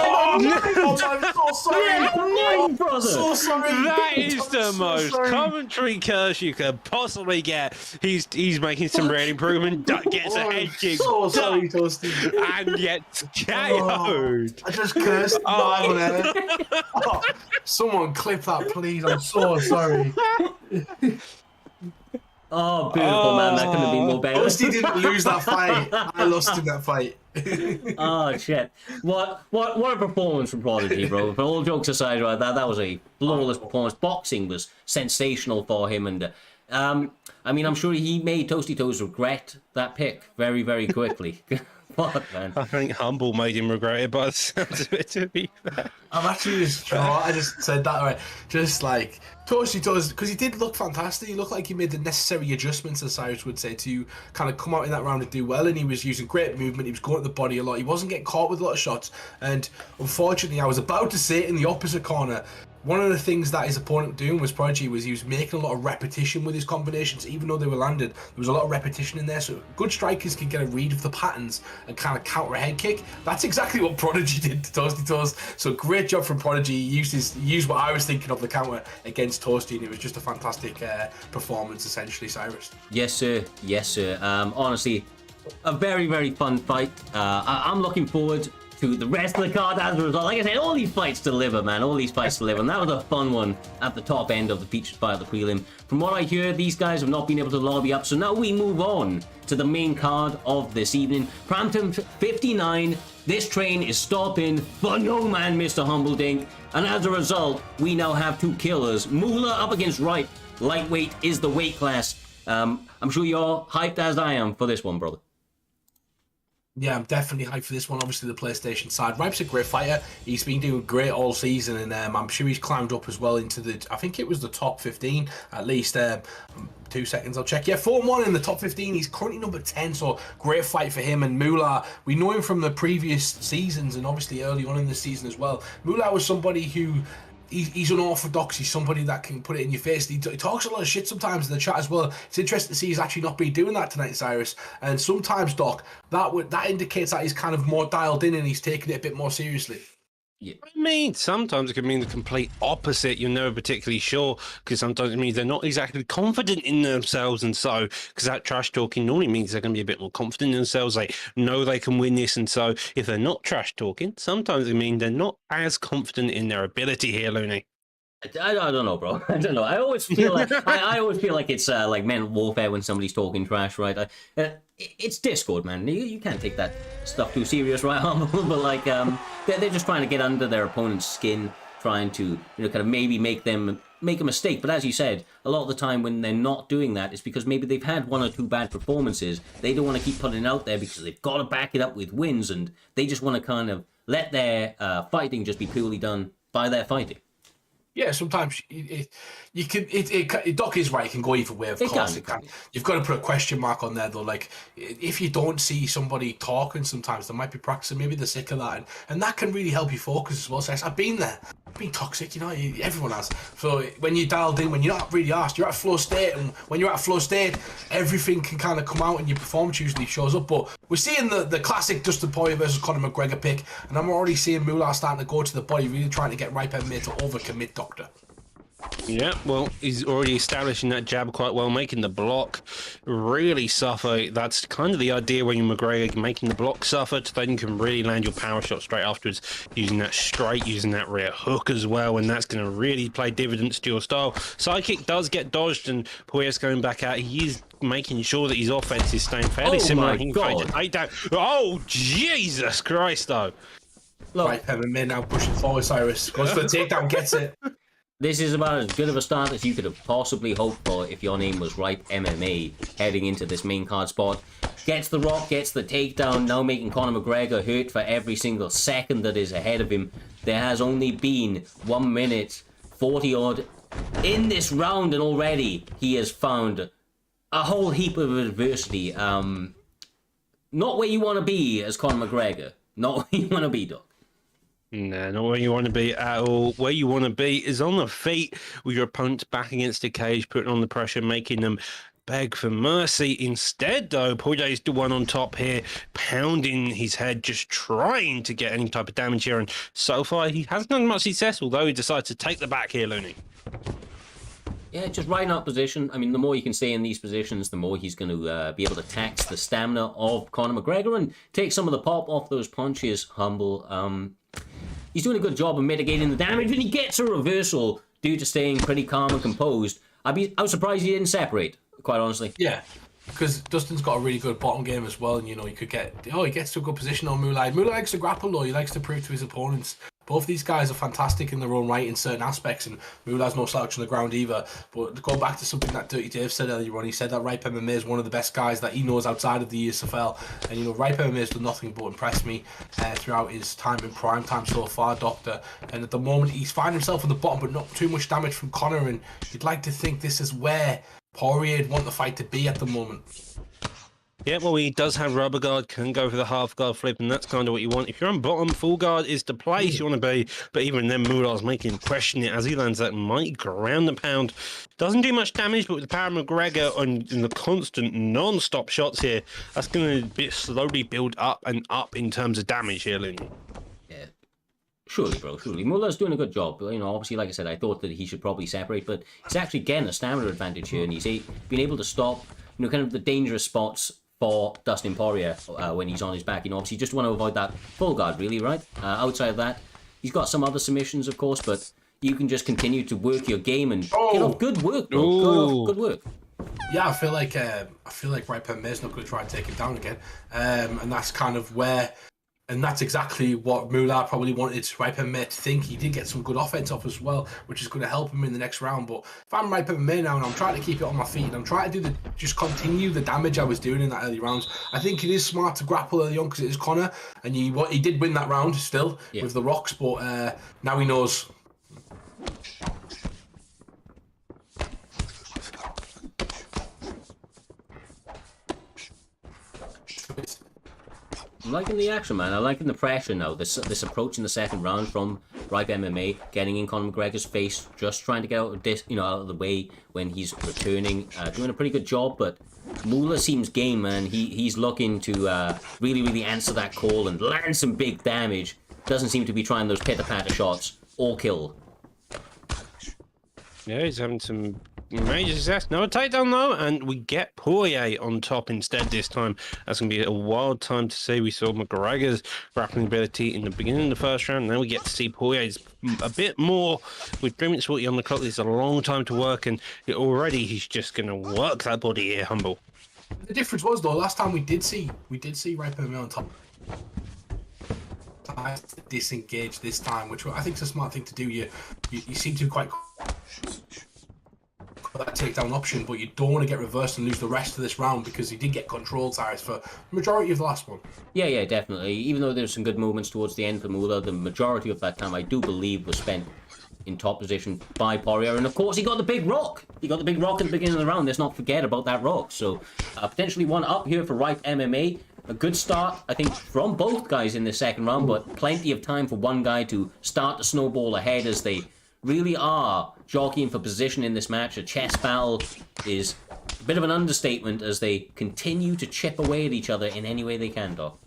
God, I'm so sorry. no, brother. I'm so sorry. That is I'm the so most sorry. commentary curse you could possibly get. He's making some real improvement. Duck gets a head kick. So sorry, Duck, Toasty. and gets Oh, KO'd. I just cursed live on air. Oh, someone clip that, please. I'm so sorry. Oh, beautiful, man. That couldn't have been more better. Toasty didn't lose that fight. I lost in that fight. Oh shit! What a performance from Prodigy, bro. For all jokes aside, right, that was a flawless performance. Boxing was sensational for him, and I mean, I'm sure he made Toasty Toes regret that pick very, very quickly. Fuck, man. I think Humble made him regret it, but it sounds a bit to be fair. I'm actually just, you know what, I just said that right. Just like Toasty Toes, because he did look fantastic. He looked like he made the necessary adjustments, as Cyrus would say, to kind of come out in that round and do well. And he was using great movement. He was going at the body a lot. He wasn't getting caught with a lot of shots. And unfortunately, I was about to say it in the opposite corner. One of the things that his opponent doing was Prodigy was he was making a lot of repetition with his combinations, even though they were landed. There was a lot of repetition in there, so good strikers can get a read of the patterns and kind of counter a head kick. That's exactly what Prodigy did to Toasty Toes. So great job from Prodigy. He used what I was thinking of the counter against Toasty, and it was just a fantastic performance, essentially, Cyrus. Yes, sir. Yes, sir. Honestly, a very, very fun fight. I'm looking forward to the rest of the card as a result. Like I said, all these fights deliver, man. All these fights deliver. And that was a fun one at the top end of the featured fight of the prelim. From what I hear, these guys have not been able to lobby up. So now we move on to the main card of this evening. Primetime 59. This train is stopping for no man, Mr. Humbledink. And as a result, we now have two killers. Moolah up against Ripe. Lightweight is the weight class. I'm sure you're hyped as I am for this one, brother. Yeah, I'm definitely hyped for this one. Obviously, the PlayStation side. Ripe's a great fighter. He's been doing great all season, and I'm sure he's climbed up as well into the. I think it was the top 15 at least. 2 seconds, I'll check. Yeah, 4-1 in the top 15. He's currently number 10, so great fight for him. And Moolah, we know him from the previous seasons, and obviously early on in the season as well. Moolah was somebody who. He's unorthodox. He's somebody that can put it in your face. He talks a lot of shit sometimes in the chat as well. It's interesting to see he's actually not been doing that tonight, Cyrus. And sometimes, Doc, that indicates that he's kind of more dialed in and he's taking it a bit more seriously. Yeah. I mean, sometimes it can mean the complete opposite. You're never particularly sure, because sometimes it means they're not exactly confident in themselves, and so because that trash talking normally means they're going to be a bit more confident in themselves. They know they can win this, and so if they're not trash talking, sometimes it means they're not as confident in their ability here, Looney. I don't know, bro. I don't know. I always feel like I always feel like it's like mental warfare when somebody's talking trash, right? It's Discord, man. You can't take that stuff too serious, right? But like, they're just trying to get under their opponent's skin, trying to kind of maybe make a mistake. But as you said, a lot of the time when they're not doing that, it's because maybe they've had one or two bad performances. They don't want to keep putting it out there because they've got to back it up with wins, and they just want to kind of let their fighting just be purely done by their fighting. Yeah, sometimes Doc is right. It can go either way, of course. It can. You've got to put a question mark on there, though. Like, if you don't see somebody talking, sometimes they might be practicing. Maybe they're sick of that, and that can really help you focus as well. So I've been there. I've been toxic, everyone has. So when you're dialed in, when you're not really asked, you're at flow state, and when you're at flow state, everything can kind of come out, and your performance usually shows up. But we're seeing the classic Dustin Poirier versus Conor McGregor pick, and I'm already seeing Moolah starting to go to the body, really trying to get Ripe Mma to overcommit Doctor. Yeah, well, he's already establishing that jab quite well, making the block really suffer. That's kind of the idea when you're McGregor, making the block suffer, so then you can really land your power shot straight afterwards, using that straight, using that rear hook as well, and that's going to really play dividends to your style. Side kick does get dodged, and Poirier's going back out. He is making sure that his offense is staying fairly similar. My God. Oh, Jesus Christ, though. Look. Ripe Mma now pushing forward, Cyrus. Goes for the takedown, gets it. This is about as good of a start as you could have possibly hoped for if your name was Ripe MMA heading into this main card spot. Gets the rock, gets the takedown, now making Conor McGregor hurt for every single second that is ahead of him. There has only been 1 minute 40 odd in this round, and already he has found a whole heap of adversity. Not where you want to be as Conor McGregor. Not where you want to be, Doc. No, not where you want to be at all. Where you want to be is on the feet with your opponents back against the cage, putting on the pressure, making them beg for mercy. Instead, though, Poirier is the one on top here, pounding his head, just trying to get any type of damage here. And so far, he hasn't done much success, although he decides to take the back here, Looney. Yeah, just riding out position. I mean, the more you can stay in these positions, the more he's going to be able to tax the stamina of Conor McGregor and take some of the pop off those punches. Humble. He's doing a good job of mitigating the damage, and he gets a reversal due to staying pretty calm and composed. I was surprised he didn't separate, quite honestly. Yeah, because Dustin's got a really good bottom game as well, and you know he gets to a good position on Moulay. Moulay likes to grapple though. He likes to prove to his opponents. Both these guys are fantastic in their own right in certain aspects, and Moulay's no slouch on the ground either. But to go back to something that Dirty Dave said earlier on, he said that Ripe MMA is one of the best guys that he knows outside of the USFL. And you know, Ripe MMA has done nothing but impress me throughout his time in Primetime so far, Doctor. And at the moment, he's finding himself at the bottom, but not too much damage from Conor. And you'd like to think this is where Poirier'd want the fight to be at the moment. Yeah, well, he does have rubber guard, can go for the half guard flip, and that's kind of what you want. If you're on bottom, full guard is the place you want to be. But even then, Moulah's making him question it as he lands that mighty ground and pound. Doesn't do much damage, but with the power of McGregor and the constant non-stop shots here, that's going to slowly build up and up in terms of damage here, Looney. Yeah. Surely, bro, surely. Mullah's doing a good job. You know, obviously, like I said, I thought that he should probably separate, but he's actually getting a stamina advantage here, and he's been able to stop, you know, kind of the dangerous spots for Dustin Poirier when he's on his back. You know, obviously, you just want to avoid that full guard, really, right? Outside of that, he's got some other submissions, of course, but you can just continue to work your game and get off good work, bro. Good work. Yeah, I feel like Ripe MMA's not going to try and take him down again, and that's kind of where. And that's exactly what Moulay probably wanted Ripe MMA to think. He did get some good offense off as well, which is going to help him in the next round. But if I'm Ripe MMA now and I'm trying to keep it on my feet and I'm trying to just continue the damage I was doing in that early rounds, I think it is smart to grapple early on because it is Conor, and he did win that round still with the rocks, but now he knows. I'm liking the action, man. I'm liking the pressure now. This approach in the second round from Ripe MMA, getting in Conor McGregor's face, just trying to get out of this, out of the way when he's returning, doing a pretty good job. But Moulay seems game, man. He's looking to really answer that call and land some big damage. Doesn't seem to be trying those pitter-patter shots or kill. Yeah, he's having some major success. No takedown though, and we get Poirier on top instead this time. That's going to be a wild time to see. We saw McGregor's grappling ability in the beginning of the first round. Now we get to see Poirier's a bit more. With 3 minutes 40 on the clock, there's a long time to work, and already he's just going to work that body here, Humble. The difference was though, last time we did see Ripe MMA on top. Disengage this time, which I think is a smart thing to do. You seem to be quite that takedown option, but you don't want to get reversed and lose the rest of this round because he did get control tires for the majority of the last one. Yeah, definitely. Even though there's some good moments towards the end for Moulay, the majority of that time I do believe was spent in top position by Poirier, and of course he got the big rock. He got the big rock at the beginning of the round. Let's not forget about that rock. So potentially one up here for Ripe MMA. A good start, I think, from both guys in the second round, but plenty of time for one guy to start to snowball ahead as they really are jockeying for position in this match. A chess battle is a bit of an understatement as they continue to chip away at each other in any way they can, Doc.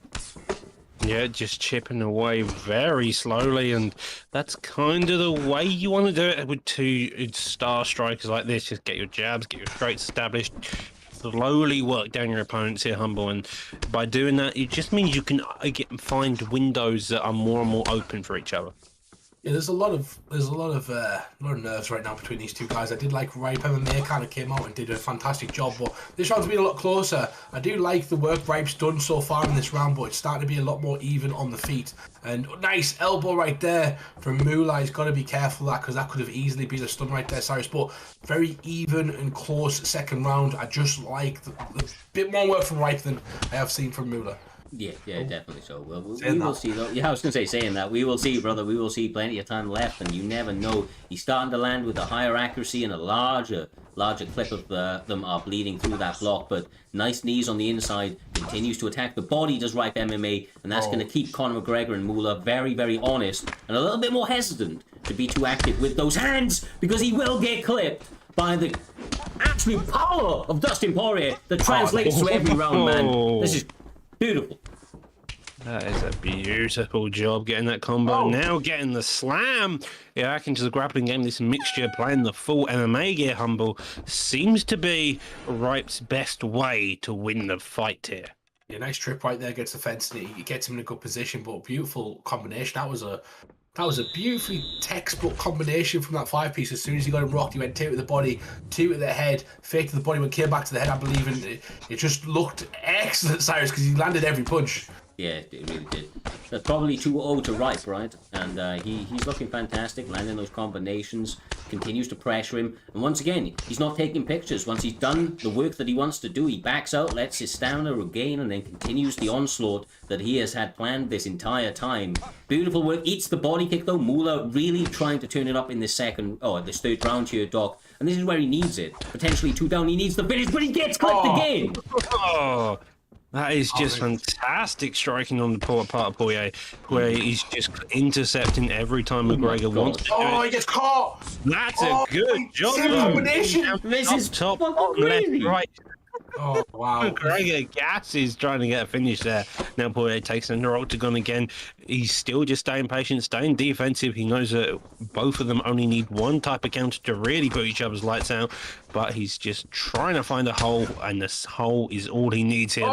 Yeah, just chipping away very slowly, and that's kind of the way you want to do it with two star strikers like this. Just get your jabs, get your straights established, slowly work down your opponents here, Humble, and by doing that, it just means you can find windows that are more and more open for each other. Yeah, there's a lot of nerves right now between these two guys. I did like Ripe MMA kind of came out and did a fantastic job, but this round's been a lot closer. I do like the work Ripe's done so far in this round, but it's starting to be a lot more even on the feet. And nice elbow right there from Moulay. He's got to be careful of that because that could have easily been a stun right there, Cyrus. But very even and close second round. I just like the bit more work from Ripe than I have seen from Moulay. Yeah, definitely so. Well, we will see, though. Yeah, I was going to say, saying that. We will see, brother. We will see plenty of time left, and you never know. He's starting to land with a higher accuracy and a larger clip of them are bleeding through that block, but nice knees on the inside, continues to attack the body, does Ripe MMA, and that's going to keep Conor McGregor and Moulay very, very honest and a little bit more hesitant to be too active with those hands, because he will get clipped by the absolute absolute power of Dustin Poirier that translates to every round, man. This is beautiful. That is a beautiful job getting that combo. Now getting the slam. Yeah, back into the grappling game. This mixture, playing the full MMA gear, Humble, seems to be Ripe's best way to win the fight here. Yeah, nice trip right there, gets the fence, and it gets him in a good position, but beautiful combination. That was a beautifully textbook combination from that 5-piece. As soon as he got him rocked, he went 2 to the body, 2 to the head, fake to the body, when came back to the head, I believe, and it just looked excellent, Cyrus, because he landed every punch. Yeah, it really did. That's probably 2-0 to Ripe, right? And he's looking fantastic, landing those combinations, continues to pressure him. And once again, he's not taking pictures. Once he's done the work that he wants to do, he backs out, lets his stamina regain, and then continues the onslaught that he has had planned this entire time. Beautiful work. Eats the body kick, though. Mula really trying to turn it up in this this third round here, Doc. And this is where he needs it. Potentially 2 down. He needs the finish, but he gets clipped again. Oh. That is just fantastic striking on the part of Poirier, where he's just intercepting every time McGregor wants to do it. Oh, he gets caught! That's a good job. Combination! This is top, fucking left, crazy. right. Oh, wow. McGregor gasses trying to get a finish there. Now Poirier takes another octagon again. He's still just staying patient, staying defensive. He knows that both of them only need one type of counter to really put each other's lights out, but he's just trying to find a hole, and this hole is all he needs here.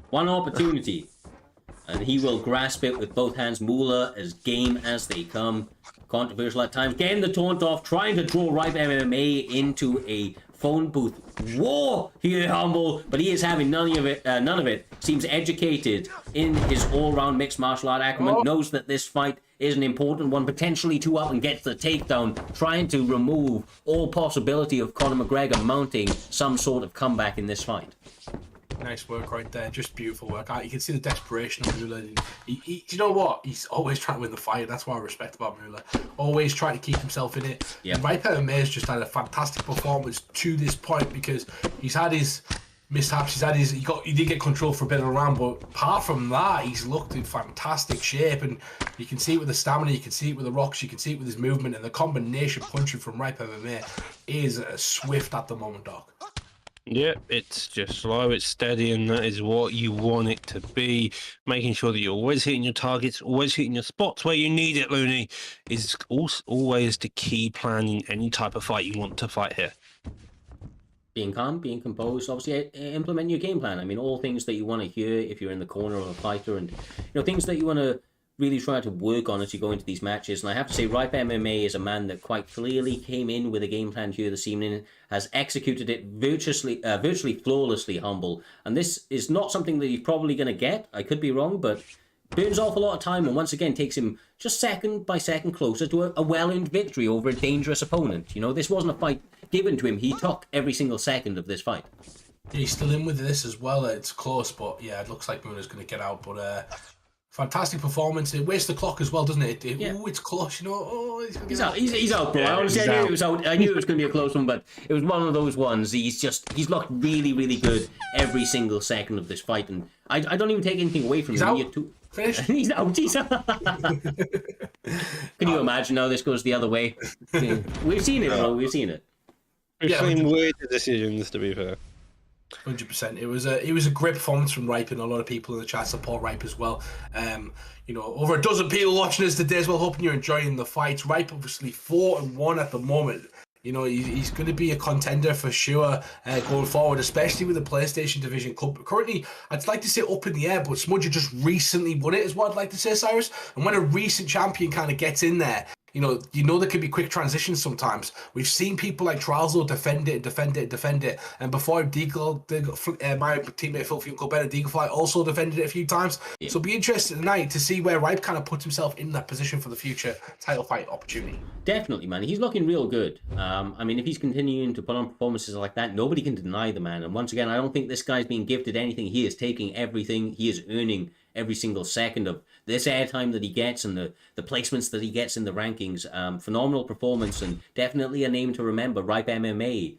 One opportunity, and he will grasp it with both hands. Mula as game as they come. Controversial at times, getting the taunt off, trying to draw Ripe MMA into a phone booth war here, Humble, but he is having none of it. Seems educated in his all-round mixed martial art acumen, knows that this fight is an important one, potentially 2 up, and gets the takedown, trying to remove all possibility of Conor McGregor mounting some sort of comeback in this fight. Nice work right there, just beautiful work. You can see the desperation of Mula. You know what? He's always trying to win the fight. That's what I respect about Mula. Always trying to keep himself in it. Yep. Ripe MMA has just had a fantastic performance to this point, because he's had his mishaps. He did get control for a bit of a round, but apart from that, he's looked in fantastic shape, and you can see it with the stamina, you can see it with the rocks, you can see it with his movement, and the combination punching from Ripe MMA is swift at the moment, Doc. Yeah, it's just slow, it's steady, and that is what you want it to be. Making sure that you're always hitting your targets, always hitting your spots where you need it, Looney, is always the key plan in any type of fight you want to fight here. Being calm, being composed, obviously implement your game plan. I mean, all things that you want to hear if you're in the corner of a fighter, and things that you want to really try to work on as you go into these matches. And I have to say, Ripe MMA is a man that quite clearly came in with a game plan here this evening, has executed it virtually flawlessly, Humble. And this is not something that he's probably going to get. I could be wrong, but burns off a lot of time, and once again takes him just second by second closer to a well-earned victory over a dangerous opponent. This wasn't a fight given to him. He took every single second of this fight. He's still in with this as well. It's close, but yeah, it looks like Mula's going to get out. But fantastic performance. It wastes the clock as well, doesn't it? Yeah. Oh, it's close, Oh, he's out. He's out, bro. Yeah, Honestly, I knew it was out. I knew it was going to be a close one, but it was one of those ones. He's looked really, really good every single second of this fight, and I don't even take anything away from him. Finished. He's out. He's out. Can you imagine now this goes the other way? We've seen it, bro. We've seen it. We've seen weird decisions, to be fair. 100%. It was a great performance from Ripe, and a lot of people in the chat support Ripe as well. Over a dozen people watching us today as well. Hoping you're enjoying the fights. Ripe obviously 4-1 at the moment. He's going to be a contender for sure going forward, especially with the PlayStation Division Cup. Currently, I'd like to say up in the air, but Smudger just recently won it, is what I'd like to say, Cyrus. And when a recent champion kind of gets in there, there can be quick transitions sometimes. We've seen people like Tralzo defend it. And before my teammate Filthy Uncle Ben and Deaglefly also defended it a few times. Yeah. So it'll be interesting tonight to see where Ripe kind of puts himself in that position for the future title fight opportunity. Definitely, man. He's looking real good. If he's continuing to put on performances like that, nobody can deny the man. And once again, I don't think this guy's being gifted anything. He is taking everything. He is earning every single second of this airtime that he gets and the placements that he gets in the rankings. Phenomenal performance, and definitely a name to remember. Ripe MMA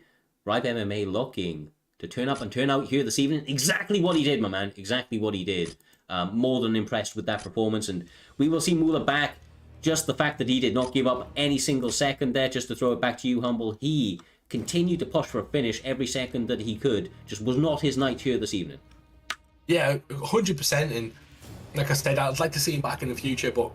looking to turn up and turn out here this evening. Exactly what he did, my man. Exactly what he did. More than impressed with that performance, and we will see Mula back. Just the fact that he did not give up any single second there, just to throw it back to you, Humble, he continued to push for a finish every second that he could. Just was not his night here this evening. Yeah, 100%. And like I said, I'd like to see him back in the future, but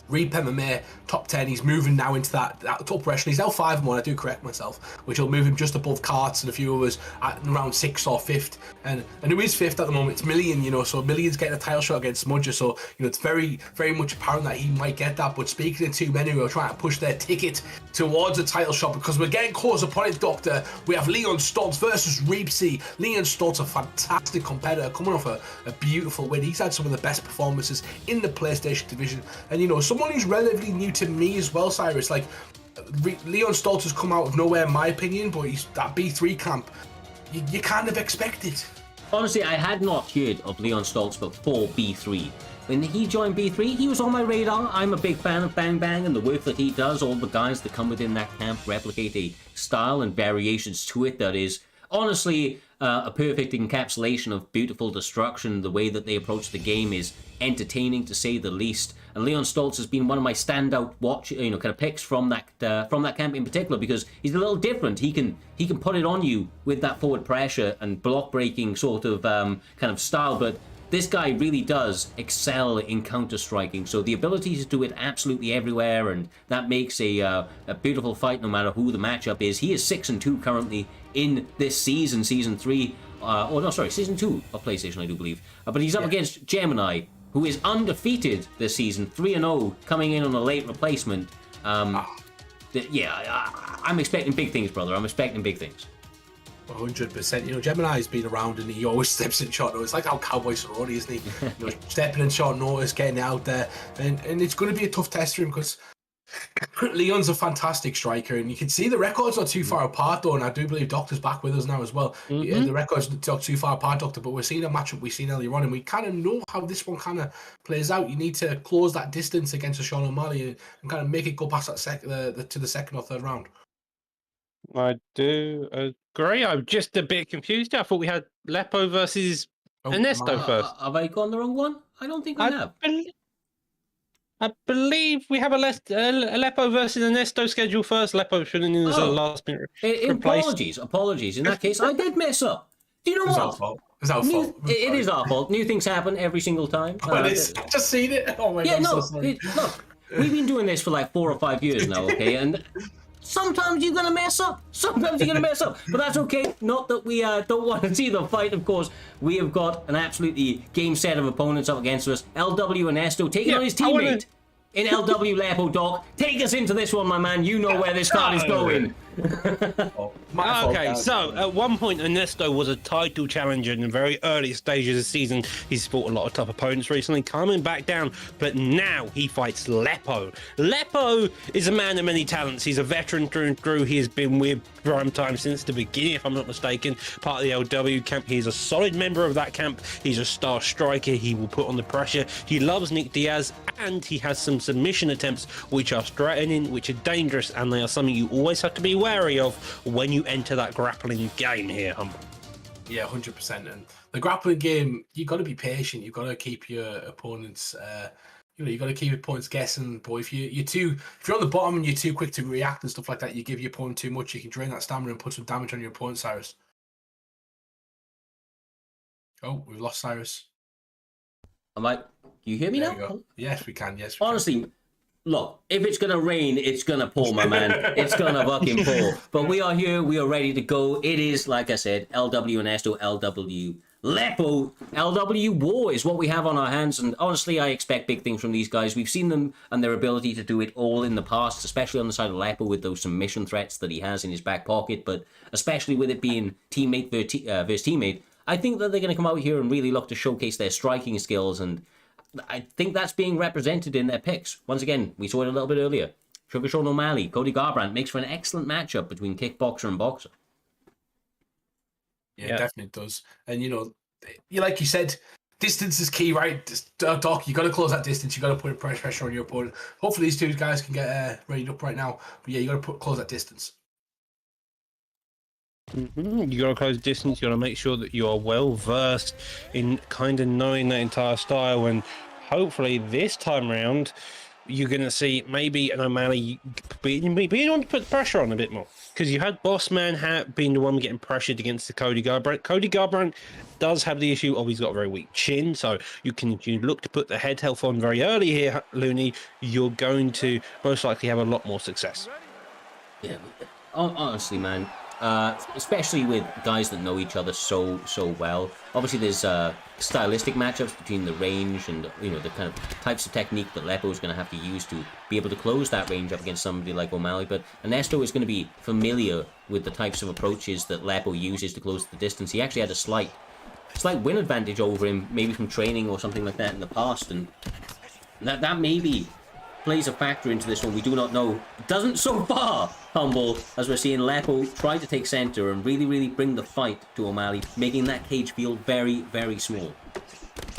Primetime Mma, top 10, he's moving now into that upper echelon. He's now 5-1, I do correct myself, which will move him just above Carts and a few others at around 6th or 5th. And who is 5th at the moment? It's Million, so Million's getting a title shot against Smudger, so it's very, very much apparent that he might get that. But speaking of too many who are trying to push their ticket towards a title shot, because we're getting close upon it, Doctor, we have Leon Stoltz versus Reepsy. Leon Stoltz, a fantastic competitor, coming off a beautiful win. He's had some of the best performances in the PlayStation division. And someone who's relatively new to me as well, Cyrus, like Leon Stoltz has come out of nowhere in my opinion, but he's that B3 camp, you kind of expect it. Honestly, I had not heard of Leon Stoltz before B3. When he joined B3, he was on my radar. I'm a big fan of Bang Bang and the work that he does. All the guys that come within that camp replicate a style and variations to it that is honestly a perfect encapsulation of beautiful destruction. The way that they approach the game is entertaining, to say the least. And Leon Stoltz has been one of my standout kind of picks from that camp in particular, because he's a little different. He can put it on you with that forward pressure and block breaking sort of kind of style, but this guy really does excel in counter striking. So the ability to do it absolutely everywhere, and that makes a beautiful fight no matter who the matchup is. He is 6-2 currently in this season 3. Season 2 of PlayStation, I do believe. But he's up against Gemini, who is undefeated this season, 3-0, coming in on a late replacement. I'm expecting big things, brother. I'm expecting big things. 100%. Gemini's been around and he always steps in short notice. It's like how Cowboys are already, isn't he? Stepping in short notice, getting out there. And it's going to be a tough test for him, because Leon's a fantastic striker, and you can see the records are too far apart, though, and I do believe Doctor's back with us now as well. Yeah, the records are too far apart, Doctor, but we're seeing a matchup we've seen earlier on, and we kind of know how this one kind of plays out. You need to close that distance against a Sean O'Malley and kind of make it go past that to the second or third round. I do agree. I'm just a bit confused. I thought we had Lepo versus Ernesto first. Have I gone the wrong one? I don't think I have. I believe we have a Aleppo versus Ernesto scheduled first. Aleppo shouldn't in as a last minute. Apologies. In that case, I did mess up. Do you know what? Our fault. It's our fault. It is our fault. New things happen every single time. I've just seen it. Oh my God. Look, we've been doing this for like 4 or 5 years now, okay? And sometimes you're going to mess up. But that's okay. Not that we don't want to see the fight, of course. We have got an absolutely game set of opponents up against us. LW Ernesto taking on his teammate in LW Lepo. Doc, take us into this one, my man. You know where this card is going. Okay, so at one point Ernesto was a title challenger in the very early stages of the season. He's fought a lot of tough opponents recently, coming back down, but now he fights Lepo. Lepo is a man of many talents. He's a veteran through and through. He has been with Primetime since the beginning, if I'm not mistaken, part of the LW camp. He's a solid member of that camp. He's a star striker. He will put on the pressure. He loves Nick Diaz, and he has some submission attempts which are threatening, which are dangerous, and they are something you always have to be wary of when you enter that grappling game here, Humble. Yeah, 100%. And the grappling game, you got to be patient. You got to keep your opponents, you got to keep your opponents guessing. But if you're on the bottom and you're too quick to react and stuff like that, you give your opponent too much. You can drain that stamina and put some damage on your opponent, Cyrus. Oh, we've lost Cyrus. You hear me now? Go. Yes, we can. Yes. Honestly. Look, if it's going to rain, it's going to pour, my man. It's going to fucking pour. But we are here. We are ready to go. It is, like I said, LW Ernesto, LW Lepo. LW War is what we have on our hands. And honestly, I expect big things from these guys. We've seen them and their ability to do it all in the past, especially on the side of Lepo with those submission threats that he has in his back pocket. But especially with it being teammate versus teammate, I think that they're going to come out here and really look to showcase their striking skills, and I think that's being represented in their picks. Once again, we saw it a little bit earlier. Sugar Sean O'Malley, Cody Garbrandt makes for an excellent matchup between kickboxer and boxer. Yeah, it definitely does. And, like you said, distance is key, right? Doc, you got to close that distance. You got to put pressure on your opponent. Hopefully these two guys can get readied up right now. But yeah, you got to close that distance. You got to close distance. You got to make sure that you are well versed in kind of knowing that entire style, and hopefully this time round you're going to see maybe an O'Malley being able to put pressure on a bit more. Because you had Bossman being the one getting pressured against the Cody Garbrandt. Cody Garbrandt does have the issue of he's got a very weak chin, so you look to put the head health on very early here, Looney. You're going to most likely have a lot more success. Yeah, honestly, man. Especially with guys that know each other so well. Obviously, there's stylistic matchups between the range and the kind of types of technique that Lepo is going to have to use to be able to close that range up against somebody like O'Malley. But Ernesto is going to be familiar with the types of approaches that Lepo uses to close the distance. He actually had a slight win advantage over him, maybe from training or something like that in the past, and that maybe plays a factor into this one. We do not know. It doesn't so far, Humble, as we're seeing Lepo try to take center and really bring the fight to O'Malley, making that cage feel very, very small.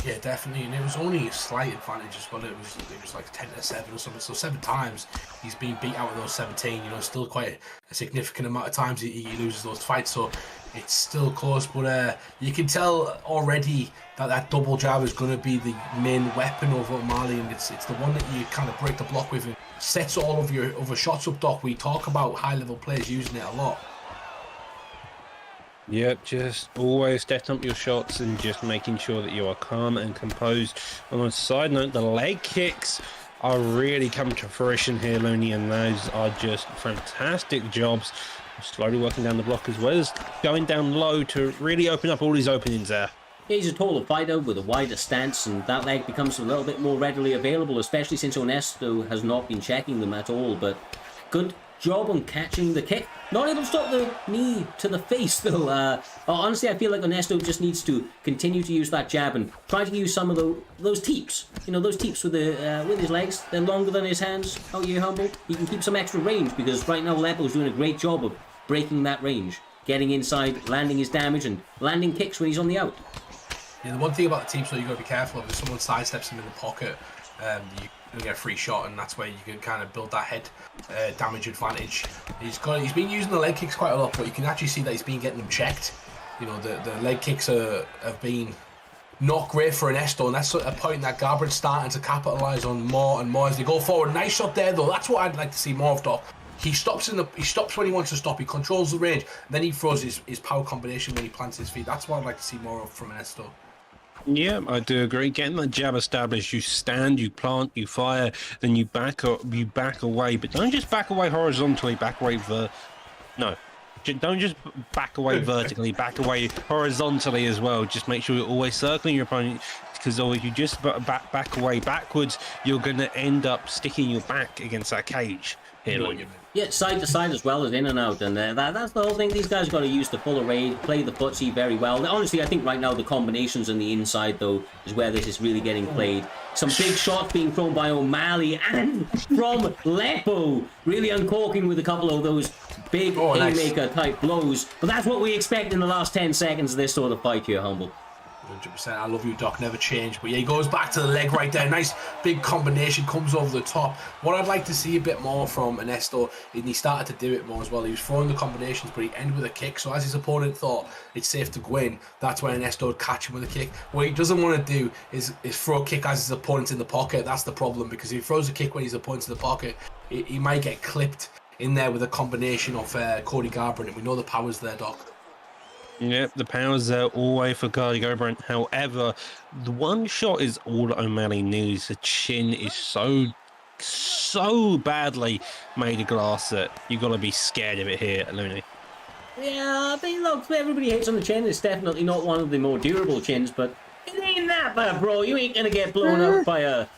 Yeah, definitely, and it was only a slight advantage as well. It was like 10-7 or something. So 7 times he's been beat out of those 17. Still quite a significant amount of times he loses those fights. So it's still close, but you can tell already that double jab is going to be the main weapon of O'Malley, and it's the one that you kind of break the block with and sets all of your other shots up. Doc, we talk about high-level players using it a lot. Yep, just always set up your shots and just making sure that you are calm and composed. On a side note, the leg kicks are really coming to fruition here, Looney, and those are just fantastic jobs. Slowly working down the block as well as going down low to really open up all these openings there. He's a taller fighter with a wider stance, and that leg becomes a little bit more readily available, especially since Ernesto has not been checking them at all. But good job on catching the kick. Not able to stop the knee to the face, though. Honestly, I feel like Ernesto just needs to continue to use that jab and try to use some of those teeps. Those teeps with his legs. They're longer than his hands. Out here, Humble. He can keep some extra range, because right now Lepo's doing a great job of breaking that range, getting inside, landing his damage, and landing kicks when he's on the out. Yeah, the one thing about the team, so you got to be careful of, if someone sidesteps him in the pocket, you can get a free shot, and that's where you can kind of build that head damage advantage. He's been using the leg kicks quite a lot, but you can actually see that he's been getting them checked. The leg kicks have been not great for Ernesto, and that's a point that Garbrandt's starting to capitalise on more and more as they go forward. Nice shot there, though. That's what I'd like to see more of, Doc. He stops when he wants to stop. He controls the range. Then he throws his power combination when he plants his feet. That's what I'd like to see more of from Ernesto. Yeah, I do agree. Getting that jab established, you stand, you plant, you fire, then you back away. But don't just back away horizontally. Back away don't just back away vertically. Back away horizontally as well. Just make sure you're always circling your opponent, because if you just back away backwards, you're going to end up sticking your back against that cage. Yeah, side to side as well as in and out, and that's the whole thing. These guys got to use the full array, play the footsie very well. Honestly, I think right now the combinations on the inside, though, is where this is really getting played. Some big shots being thrown by O'Malley and from Lepo, really uncorking with a couple of those big haymaker type blows. But that's what we expect in the last 10 seconds of this sort of fight here, Humble. 100%. I love you, Doc. Never change. But yeah, he goes back to the leg right there. Nice big combination, comes over the top. What I'd like to see a bit more from Ernesto, and he started to do it more as well. He was throwing the combinations, but he ended with a kick. So as his opponent thought it's safe to go in, that's when Ernesto would catch him with a kick. What he doesn't want to do is throw a kick as his opponent's in the pocket. That's the problem, because if he throws a kick when his opponent's in the pocket, he might get clipped in there with a combination of Cody Garbrandt, and we know the power's there, Doc. Yep, the power's there always for Cody Garbrandt. However, the one shot is all O'Malley needs. The chin is so badly made of glass that you got to be scared of it here, Looney. Yeah, I mean, look, everybody hates on the chin. It's definitely not one of the more durable chins, but it ain't that bad, bro. You ain't gonna get blown up by a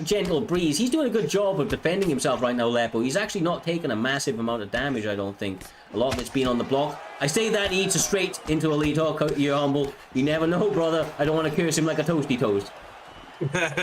gentle breeze. He's doing a good job of defending himself right now, Lepo. He's actually not taking a massive amount of damage, I don't think. A lot of it's been on the block. I say that he eats straight into a lead hook. You're Humble. You never know, brother. I don't want to curse him like a toasty toast.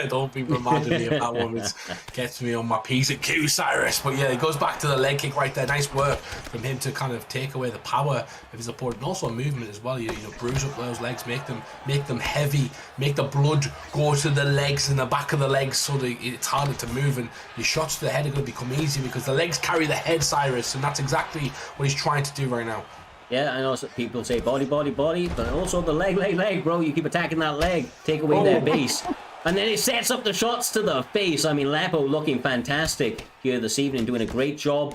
Don't be reminding me of that one. It gets me on my P's and Q's, Cyrus. But yeah, it goes back to the leg kick right there. Nice work from him to kind of take away the power of his opponent, and also movement as well. You bruise up those legs, make them heavy, make the blood go to the legs and the back of the legs, so that it's harder to move. And your shots to the head are going to become easier because the legs carry the head, Cyrus, and that's exactly what he's trying to do right now. Yeah, I know people say body, but also the leg, bro. You keep attacking that leg, take away their base. And then he sets up the shots to the face. I mean, Lepo looking fantastic here this evening, doing a great job.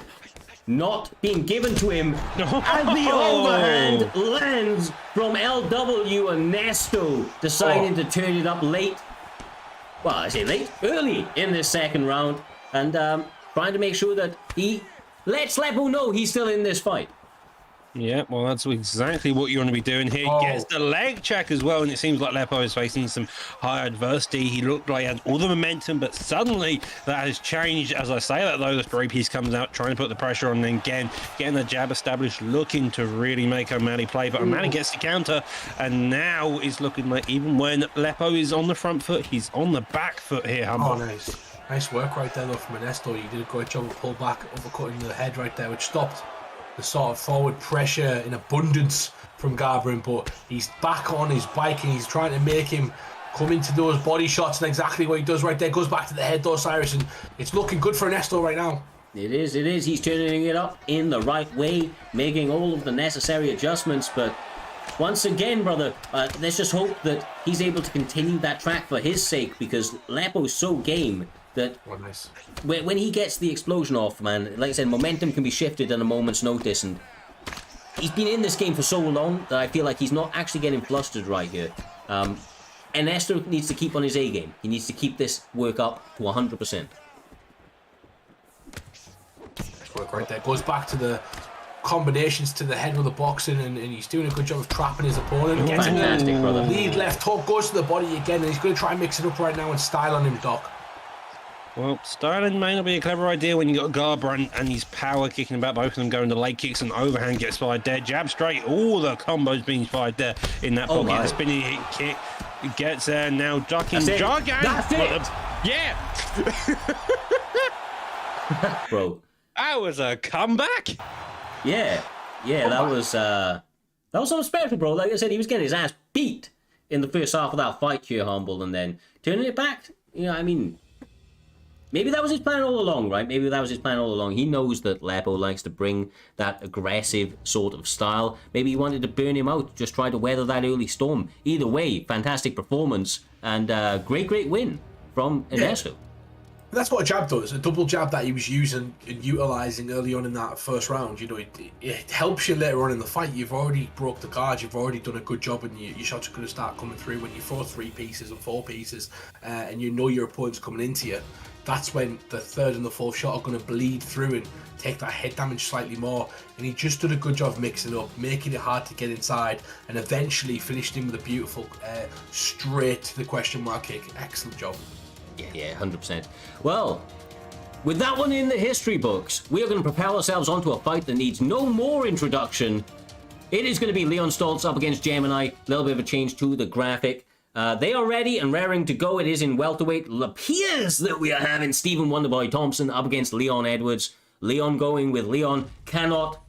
Not being given to him. And the overhand lands from LW, and Nesto deciding to turn it up late. Well, I say late, early in this second round. And trying to make sure that he lets Lepo know he's still in this fight. Yeah, well, that's exactly what you want to be doing here. Gets the leg check as well, and it seems like Lepo is facing some high adversity. He looked like he had all the momentum, but suddenly that has changed. As I say that, though, the three-piece comes out, trying to put the pressure on, and then again, getting the jab established, looking to really make O'Malley play. But O'Malley gets the counter, and now it's looking like even when Lepo is on the front foot, he's on the back foot here, Humble. Oh, nice. Nice work right there, though, from Ernesto. You did a great job of pull back, uppercutting the head right there, which stopped the sort of forward pressure in abundance from Garbrandt, but he's back on his bike and he's trying to make him come into those body shots, and exactly what he does right there. Goes back to the head though, Cyrus, and it's looking good for Ernesto right now. It is. He's turning it up in the right way, making all of the necessary adjustments, but once again, brother, let's just hope that he's able to continue that track for his sake, because Lepo's so game that nice. when he gets the explosion off, man, like I said, momentum can be shifted at a moment's notice, and he's been in this game for so long that I feel like he's not actually getting flustered right here. And Esther needs to keep on his A game. He needs to keep this work up to 100%. Nice work right there. Goes back to the combinations to the head with the boxing, and he's doing a good job of trapping his opponent. Gets fantastic, brother. Lead left hook, goes to the body again, and he's going to try and mix it up right now and style on him, Doc. Well, styling may not be a clever idea when you got Garbrandt and his power kicking about, both of them going to leg kicks, and overhand gets fired there. Jab straight, all the combos being fired there in that pocket. The spinning hit kick gets there, now ducking. That's it. Yeah. Bro. That was a comeback. Yeah, that was something special, bro. Like I said, he was getting his ass beat in the first half of that fight here, Humble, and then turning it back. You know, I mean, maybe that was his plan all along, right? Maybe that was his plan all along. He knows that Lepo likes to bring that aggressive sort of style. Maybe he wanted to burn him out, just try to weather that early storm. Either way, fantastic performance and great win from Ernesto. Yeah. That's what a jab does. A double jab that he was using and utilising early on in that first round. You know, it helps you later on in the fight. You've already broke the guard. You've already done a good job, and your shots are going to start coming through when you throw 3 pieces and 4 pieces, and you know your opponent's coming into you. That's when the third and the fourth shot are going to bleed through and take that head damage slightly more. And he just did a good job of mixing it up, making it hard to get inside, and eventually finished him with a beautiful straight to the question mark kick. Excellent job. Yeah, 100%. Well, with that one in the history books, we are going to propel ourselves onto a fight that needs no more introduction. It is going to be Leon Stoltz up against Gemini. A little bit of a change to the graphic. They are ready and raring to go. It is in welterweight. It appears that we are having Stephen Wonderboy Thompson up against Leon Edwards. Leon going with Leon. Cannot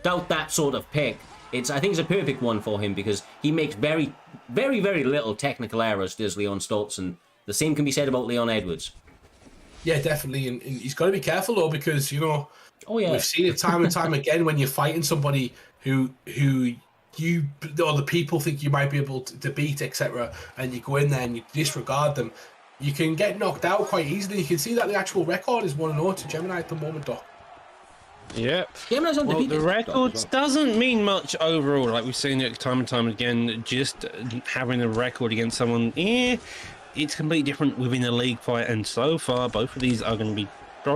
doubt that sort of pick. I think it's a perfect one for him because he makes very little technical errors, does Leon Stoltz, and the same can be said about Leon Edwards. Yeah, definitely, and he's got to be careful though, because we've seen it time and time again when you're fighting somebody who you or the people think you might be able to beat, etc., and you go in there and you disregard them, you can get knocked out quite easily. You can see that the actual record is 1-0 to Gemini at the moment, Doc. Yeah. Well, the records doesn't mean much overall. Like we've seen it time and time again, just having a record against someone, it's completely different within a league fight. And so far, both of these are going to be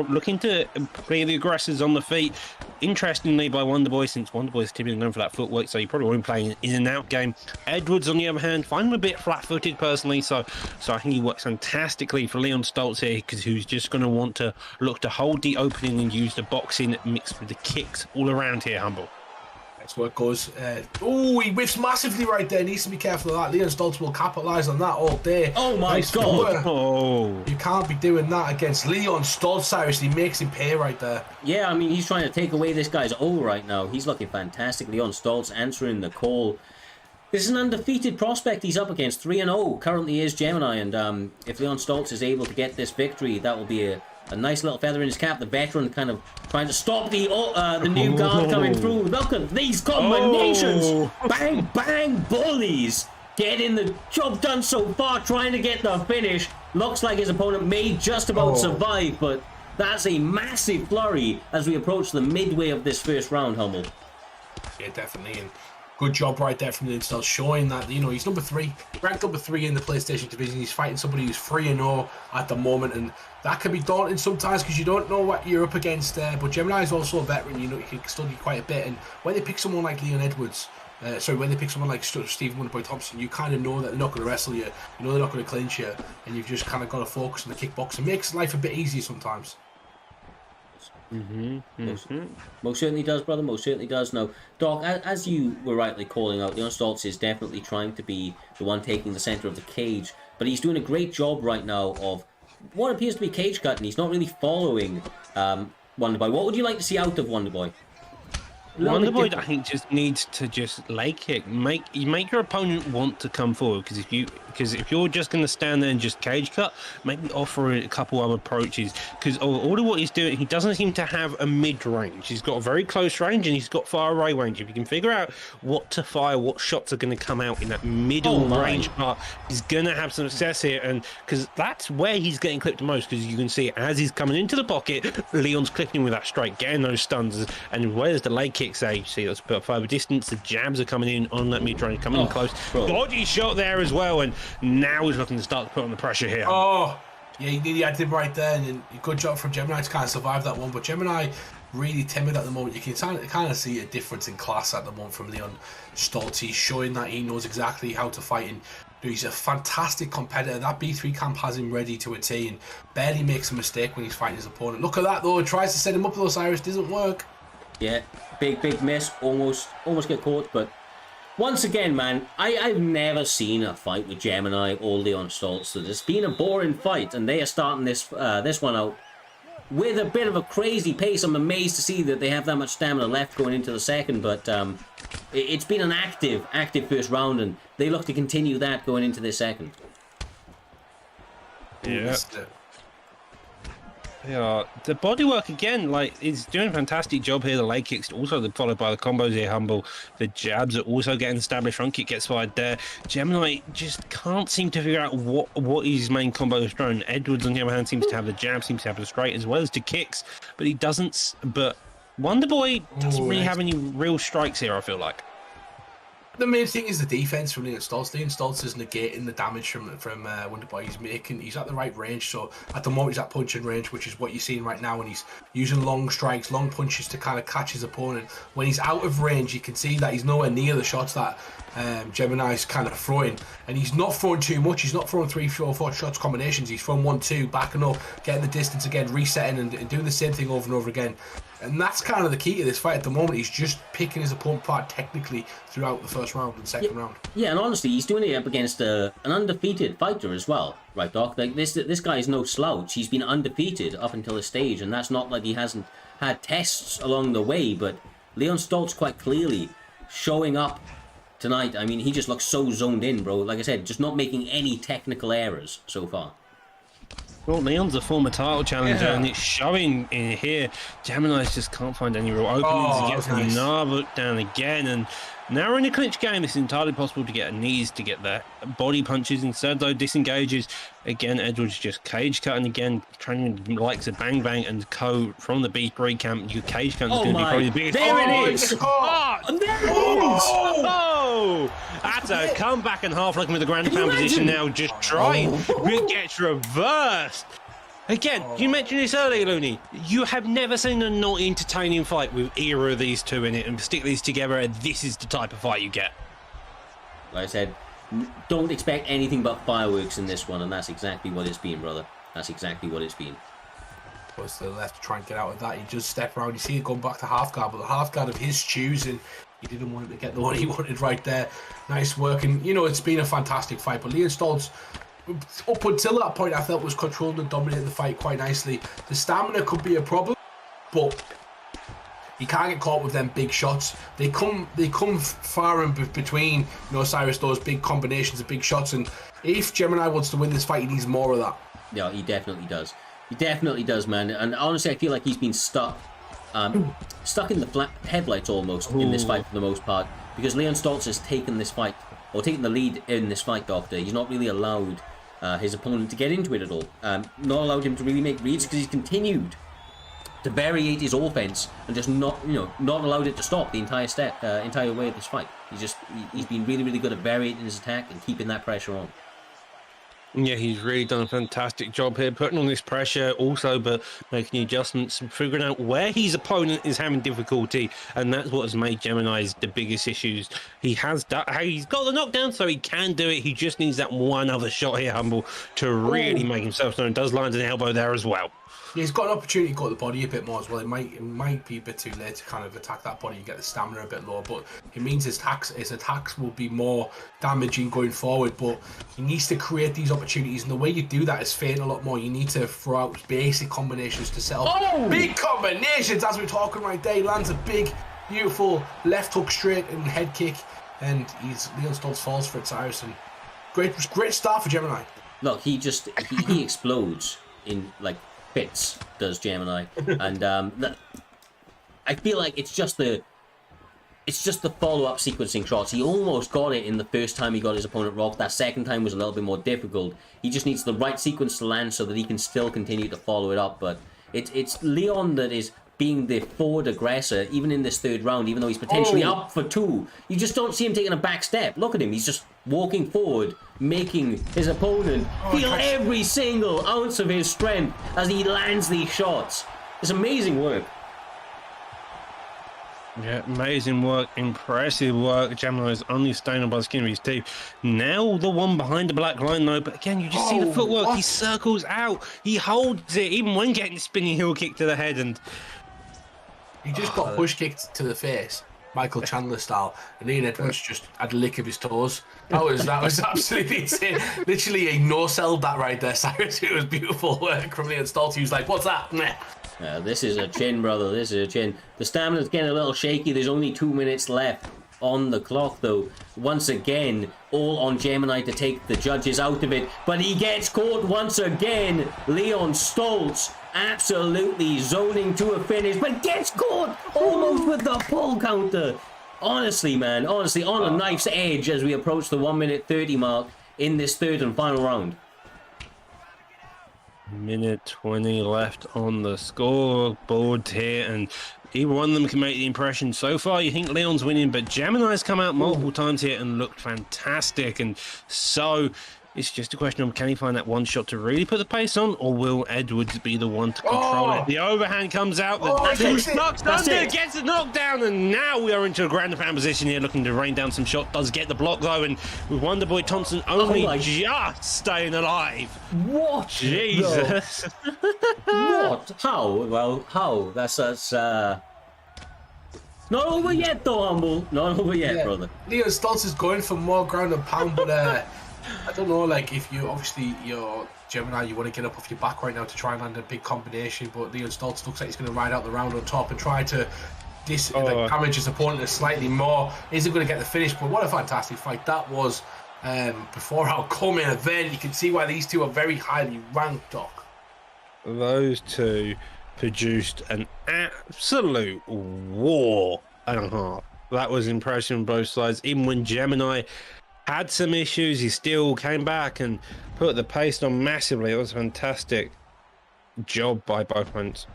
looking to play the aggressors on the feet. Interestingly, by Wonderboy, since Wonderboy's typically known for that footwork, so you probably won't play an in and out game. Edwards, on the other hand, find him a bit flat-footed personally, so I think he works fantastically for Leon Stoltz here, because who's just going to want to look to hold the opening and use the boxing mixed with the kicks all around here, Humble. That's where it goes. He whiffs massively right there. Needs to be careful of that. Leon Stoltz will capitalise on that all day. Oh my God! You can't be doing that against Leon Stoltz, Cyrus. He makes him pay right there. Yeah, I mean, he's trying to take away this guy's O right now. He's looking fantastic. Leon Stoltz answering the call. This is an undefeated prospect he's up against. 3-0 currently is Gemini, and if Leon Stoltz is able to get this victory, that will be a nice little feather in his cap. The veteran kind of trying to stop the new guard coming through. Look at these combinations. Bang, bang, bullies. getting the job done so far, trying to get the finish. Looks like his opponent may just about survive, but that's a massive flurry as we approach the midway of this first round, Humble. Yeah, definitely. And good job right there from the install, showing that, you know, he's number 3, ranked number 3 in the PlayStation division. He's fighting somebody who's 3-0 at the moment, and that can be daunting sometimes because you don't know what you're up against. But Gemini is also a veteran, you know, he can study quite a bit. And when they pick someone like Leon Edwards, when they pick someone like Stephen Wonderboy Thompson, you kind of know that they're not going to wrestle you, you know they're not going to clinch you, and you've just kind of got to focus on the kickbox. It makes life a bit easier sometimes. Most certainly does, brother. Most certainly does. Now, Doc, as you were rightly calling out, Leon Stoltz is definitely trying to be the one taking the center of the cage, but he's doing a great job right now of what appears to be cage cutting. He's not really following Wonderboy. What would you like to see out of Wonderboy? Wonderboy, I think, just needs to just leg kick. Make your opponent want to come forward, because if you're just going to stand there and just cage cut, maybe offer a couple other approaches. Because all of what he's doing, he doesn't seem to have a mid range. He's got a very close range and he's got far away range. If you can figure out what to fire, what shots are going to come out in that middle range part, he's going to have some success here. And because that's where he's getting clipped the most, because you can see as he's coming into the pocket, Leon's clipping with that straight, getting those stuns. And where's the leg kick? You see, let's put further distance. The jabs are coming in on that mid range, coming in close. Body shot there as well, and now he's looking to start to put on the pressure here. Oh, yeah, he had him right there, and good job from Gemini to kind of survive that one. But Gemini really timid at the moment. You can kind of see a difference in class at the moment from Leon Stoltz. He's showing that he knows exactly how to fight, and he's a fantastic competitor. That B3 camp has him ready to a T, and barely makes a mistake when he's fighting his opponent. Look at that though, he tries to set him up with Osiris, doesn't work. Yeah, big miss, almost get caught. But once again, man, I've never seen a fight with Gemini or Leon Stoltz that has been a boring fight, and they are starting this one out with a bit of a crazy pace. I'm amazed to see that they have that much stamina left going into the second, but it's been an active first round, and they look to continue that going into this second. Yeah. Yeah, the bodywork again, like, is doing a fantastic job here. The leg kicks also followed by the combos here, Humble. The jabs are also getting established. Front kick gets fired there. Gemini just can't seem to figure out what his main combo is thrown. Edwards, on the other hand, seems to have the jab, seems to have the straight as well as the kicks, but he doesn't. But Wonderboy doesn't really have any real strikes here, I feel like. The main thing is the defense from Leon Stoltz. Leon Stoltz is negating the damage from Wonderboy. He's at the right range. So at the moment he's at punching range, which is what you're seeing right now. And he's using long strikes, long punches to kind of catch his opponent. When he's out of range, you can see that he's nowhere near the shots that Gemini's kind of throwing. And he's not throwing too much. He's not throwing 3, 4, 4 shots combinations. He's throwing 1, 2, backing up, getting the distance again, resetting, and doing the same thing over and over again. And that's kind of the key to this fight at the moment. He's just picking his opponent apart technically throughout the first round and second round. Yeah, and honestly, he's doing it up against an undefeated fighter as well, right, Doc? Like this guy is no slouch. He's been undefeated up until this stage, and that's not like he hasn't had tests along the way. But Leon Stoltz quite clearly showing up tonight. I mean, he just looks so zoned in, bro. Like I said, just not making any technical errors so far. Well, Leon's a former title challenger, and it's showing in here. Gemini's just can't find any real openings. He gets another down again, and now we're in a clinch game. It's entirely possible to get a knees, to get the body punches. Instead, though, disengages. Again, Edwards just cage cutting again, training the likes of Bang Bang and Co. from the B3 camp. Your cage cutting is going to be probably the biggest. There it is! And there it is! Oh! That's a comeback and half, looking with the ground and pound position now. Just trying. It gets reversed. Again, you mentioned this earlier, Looney. You have never seen a not entertaining fight with either of these two in it, and stick these together, and this is the type of fight you get. Like I said, don't expect anything but fireworks in this one, and that's exactly what it's been, brother. That's exactly what it's been. Goes to the left to try and get out of that. He just step around. You see it going back to half guard, but the half guard of his choosing, he didn't want to get the one he wanted right there. Nice work, and you know, it's been a fantastic fight. But Leon Stoltz, up until that point, I felt was controlled and dominated the fight quite nicely. The stamina could be a problem, but you can't get caught with them big shots. They come far in between, you know, Cyrus, those big combinations of big shots. And if Gemini wants to win this fight, he needs more of that. Yeah, he definitely does. He definitely does, man. And honestly, I feel like he's been stuck in the headlights almost in this fight for the most part, because Leon Stoltz has taken this fight or taking the lead in this fight, Doctor. He's not really allowed his opponent to get into it at all. Not allowed him to really make reads because he's continued to variate his offense and just not allowed it to stop the entire way of this fight. He's been really, really good at varying his attack and keeping that pressure on. Yeah, he's really done a fantastic job here, putting on this pressure also, but making adjustments and figuring out where his opponent is having difficulty, and that's what has made Gemini's the biggest issues. He's got the knockdown, so he can do it. He just needs that one other shot here, Humble, to really make himself known. Does land an elbow there as well. He's got an opportunity to go to the body a bit more as well. It might be a bit too late to kind of attack that body and get the stamina a bit lower, but it means his attacks will be more damaging going forward. But he needs to create these opportunities, and the way you do that is feint a lot more. You need to throw out basic combinations to set up big combinations. As we're talking right there, he lands a big, beautiful left hook straight and head kick, and Leon Stoltz falls for it, Cyrus. And great start for Gemini. Look, he explodes in like bits, does Gemini, and I feel like it's just the follow-up sequencing shots. He almost got it in the first time he got his opponent rocked. That second time was a little bit more difficult. He just needs the right sequence to land so that he can still continue to follow it up. But it's Leon that is being the forward aggressor, even in this third round, even though he's potentially up for two. You just don't see him taking a back step. Look at him. He's just walking forward, making his opponent feel every single ounce of his strength as he lands these shots. It's amazing work. Yeah, amazing work, impressive work. Gemini is only staying on by the skin of his teeth. Now the one behind the black line though, but again, you just see the footwork. What? He circles out, he holds it, even when getting the spinning heel kick to the head, and he just got push kicked to the face, Michael Chandler style, and Ian Edwards just had a lick of his toes. That was absolutely insane. Literally, he no-selled that right there, Cyrus. It was beautiful work from Leon Stoltz. He was like, "What's that?" This is a chin, brother. This is a chin. The stamina's getting a little shaky. There's only 2 minutes left on the clock, though. Once again, all on Gemini to take the judges out of it. But he gets caught once again. Leon Stoltz absolutely zoning to a finish, but gets caught almost with the pull counter. Honestly, man. Honestly, on a knife's edge as we approach the 1 minute 30 mark in this third and final round. Minute 20 left on the scoreboard here, and either one of them can make the impression. So far, you think Leon's winning, but Gemini's come out multiple times here and looked fantastic, and so it's just a question of can he find that one shot to really put the pace on, or will Edwards be the one to control it? The overhand comes out, the knocks under, gets the knockdown, and now we are into a grand pound position here, looking to rain down some shot. Does get the block though, and with Wonderboy Thompson only just staying alive. What? Jesus. What? How? Well, how? That's not over yet, though, Humble. Not over yet, brother. Leon Stoltz is going for more ground and pound, but I don't know, like, if you're Gemini, you want to get up off your back right now to try and land a big combination, but Leon Stoltz looks like he's going to ride out the round on top and try to damage his opponent slightly more. Is he going to get the finish? But what a fantastic fight that was. Before our co-main event, you can see why these two are very highly ranked, Doc. Those two produced an absolute war and a half. That was impressive on both sides. Even when Gemini had some issues, he still came back and put the pace on massively. It was a fantastic job by both opponents.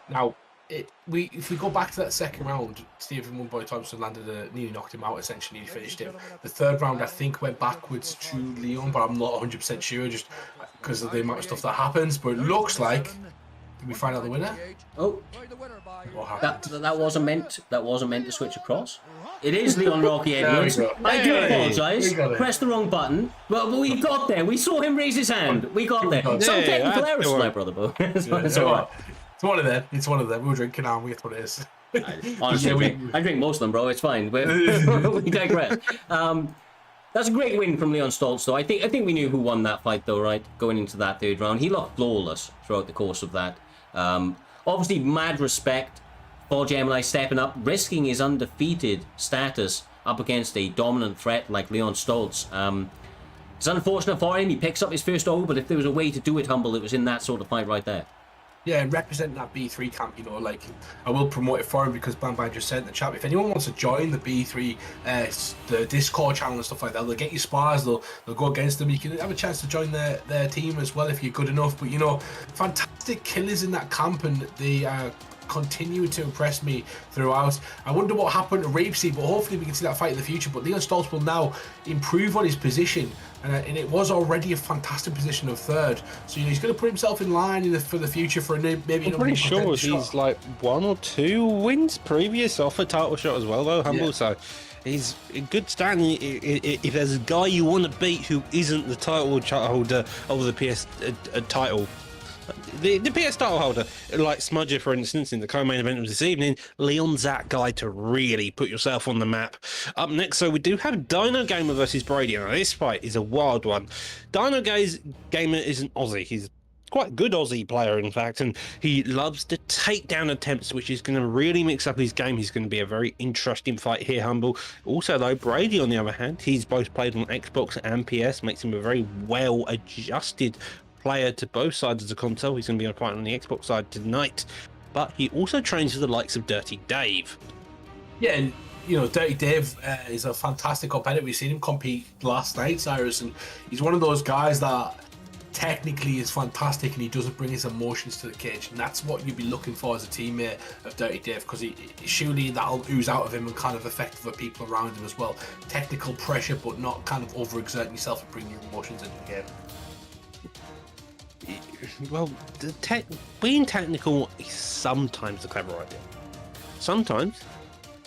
Now, if we go back to that second round, Stephen Wonderboy Thompson nearly knocked him out, essentially. He finished him. The third round, I think, went backwards to Leon, but I'm not 100% sure, just because of the amount of stuff that happens. But it looks like, did we find out the winner? Oh, what happened? that wasn't meant to switch across. It is Leon Rocky Edwards. I do apologise. Pressed the wrong button. But we got there. We saw him raise his hand. We got there. Some technical errors, my brother, Bo. It's all right. It's one of them. It's one of them. We were drinking now. We get what it is. Honestly, I drink most of them, bro. It's fine. We digress. That's a great win from Leon Stoltz, though. I think we knew who won that fight, though, right? Going into that third round, he looked flawless throughout the course of that. Obviously, mad respect for Gemini stepping up, risking his undefeated status up against a dominant threat like Leon Stoltz. It's unfortunate for him. He picks up his first O, but if there was a way to do it, Humble, it was in that sort of fight right there. Yeah, and representing that B3 camp, you know, like, I will promote it for him because Bam Bam just said in the chat, if anyone wants to join the B3, the Discord channel and stuff like that, they'll get you spars, they'll go against them. You can have a chance to join their team as well if you're good enough. But, you know, fantastic killers in that camp, and they continue to impress me throughout. I wonder what happened to Rapesy, but hopefully we can see that fight in the future. But Leon Stoltz will now improve on his position, and it was already a fantastic position of third. So, you know, he's going to put himself in line for the future for maybe. I'm pretty sure he's like 1 or 2 wins previous off a title shot as well, though, Humble. Yeah. So he's in good standing. If there's a guy you want to beat who isn't the title holder of the PS title, the PS title holder, like Smudger, for instance, in the co-main event of this evening, Leon's that guy to really put yourself on the map. Up next, so we do have Dino Gamer versus Brady. Now, this fight is a wild one. Dino Gamer is an Aussie. He's quite a good Aussie player, in fact, and he loves the takedown attempts, which is going to really mix up his game. He's going to be a very interesting fight here, Humble. Also, though, Brady, on the other hand, he's both played on Xbox and PS, makes him a very well-adjusted player to both sides of the console. He's going to be on a fight on the Xbox side tonight, but he also trains with the likes of Dirty Dave. Yeah, and you know, Dirty Dave is a fantastic competitor. We've seen him compete last night, Cyrus, and he's one of those guys that technically is fantastic, and he doesn't bring his emotions to the cage, and that's what you'd be looking for as a teammate of Dirty Dave, because surely that'll ooze out of him and kind of affect other people around him as well. Technical pressure, but not kind of overexerting yourself and bringing your emotions into the game. Well, being technical is sometimes a clever idea. Sometimes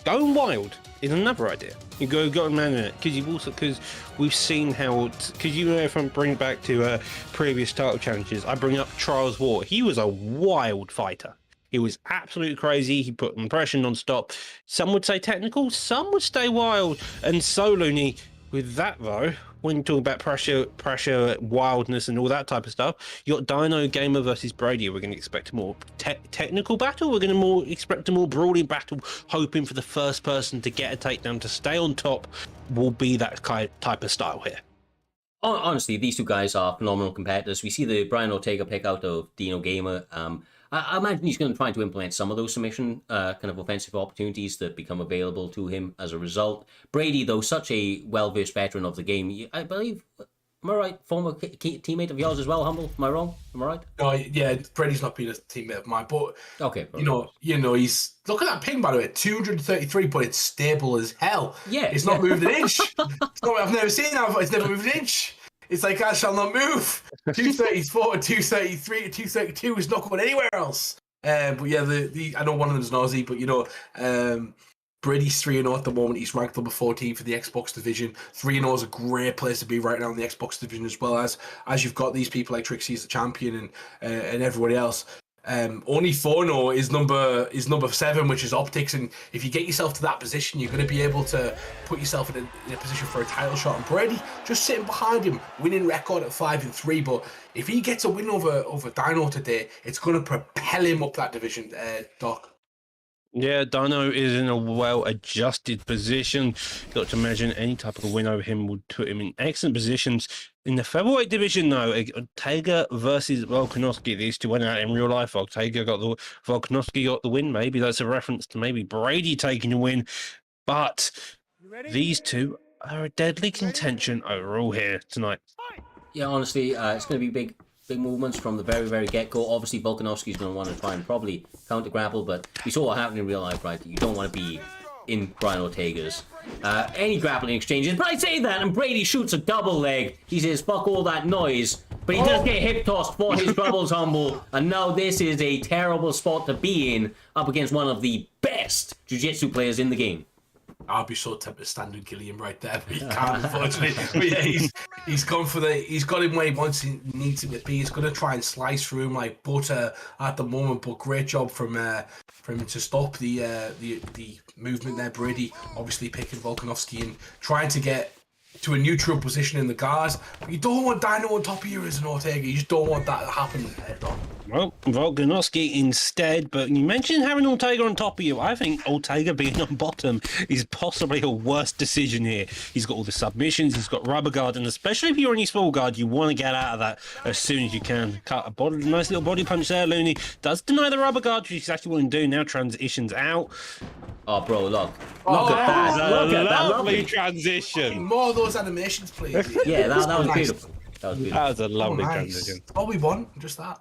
going wild is another idea. You got a man in it, because we've seen how, because you know, if I bring back to previous title challenges, I bring up Trials War. He was a wild fighter. He was absolutely crazy. He put impression non-stop. Some would say technical, some would stay wild and so loony. With that, though, when you talk about pressure, wildness, and all that type of stuff, you got Dino Gamer versus Brady. We're going to expect a more technical battle. We're going to expect a more brawling battle, hoping for the first person to get a takedown to stay on top will be that type of style here. Honestly, these two guys are phenomenal competitors. We see the Brian Ortega pick out of Dino Gamer. I imagine he's going to try to implement some of those submission kind of offensive opportunities that become available to him as a result. Brady, though, such a well-versed veteran of the game, I believe, am I right, former teammate of yours as well, Humble? Am I wrong? Am I right? Oh, yeah, Brady's not been a teammate of mine, but okay, you know, he's, look at that ping, by the way, 233, but it's stable as hell. Yeah, it's not moved an inch. I've never seen that. It's never moved an inch. It's like, I shall not move. 234, 233, 232 is not going anywhere else. But yeah, I know one of them is an Aussie, but you know, Brady's 3-0 at the moment. He's ranked number 14 for the Xbox division. 3-0 is a great place to be right now in the Xbox division, as well as you've got these people like Trixie as the champion and everybody else. Only 4-0 is number 7, which is Optics, and if you get yourself to that position, you're going to be able to put yourself in a position for a title shot. And Brady just sitting behind him, winning record at 5-3. But if he gets a win over Dino today, it's going to propel him up that division, Doc. Yeah, Dino is in a well-adjusted position. Got to imagine any type of win over him would put him in excellent positions. In the featherweight division, though, Ortega versus Volkanovski. These two went out in real life. Volkanovski got the win. Maybe that's a reference to maybe Brady taking the win. But these two are a deadly contention overall here tonight. Yeah, honestly, it's going to be big movements from the very, very get-go. Obviously, Volkanovski's going to want to try and probably counter-grapple, but we saw what happened in real life, right? You don't want to be in Brian Ortega's any grappling exchanges. But I say that, and Brady shoots a double leg. He says, fuck all that noise. But he does get hip-tossed for his troubles, Humble. And now this is a terrible spot to be in, up against one of the best jiu-jitsu players in the game. I'll be so tempted to stand and kill him right there, but he can't, unfortunately. But yeah, he's gone for he's got him where he wants, he needs him to be. He's going to try and slice through him like butter at the moment, but great job from him to stop the movement there. Brady obviously picking Volkanovski and trying to get to a neutral position in the guards. But you don't want Dino on top of you as an Ortega. You just don't want that to happen head on. Well, Volkanovski instead, but you mentioned having Ortega on top of you. I think Ortega being on bottom is possibly a worse decision here. He's got all the submissions, he's got rubber guard, and especially if you're on your small guard, you want to get out of that as soon as you can. Cut a body, nice little body punch there. Looney does deny the rubber guard, which he's actually wanting to do now, transitions out. Oh, bro, look Oh, at that. Look at that. Lovely Lovely. transition. More of those animations, please. Yeah, that was Nice. beautiful. That was beautiful. That was a lovely Nice. transition. All we want, just that,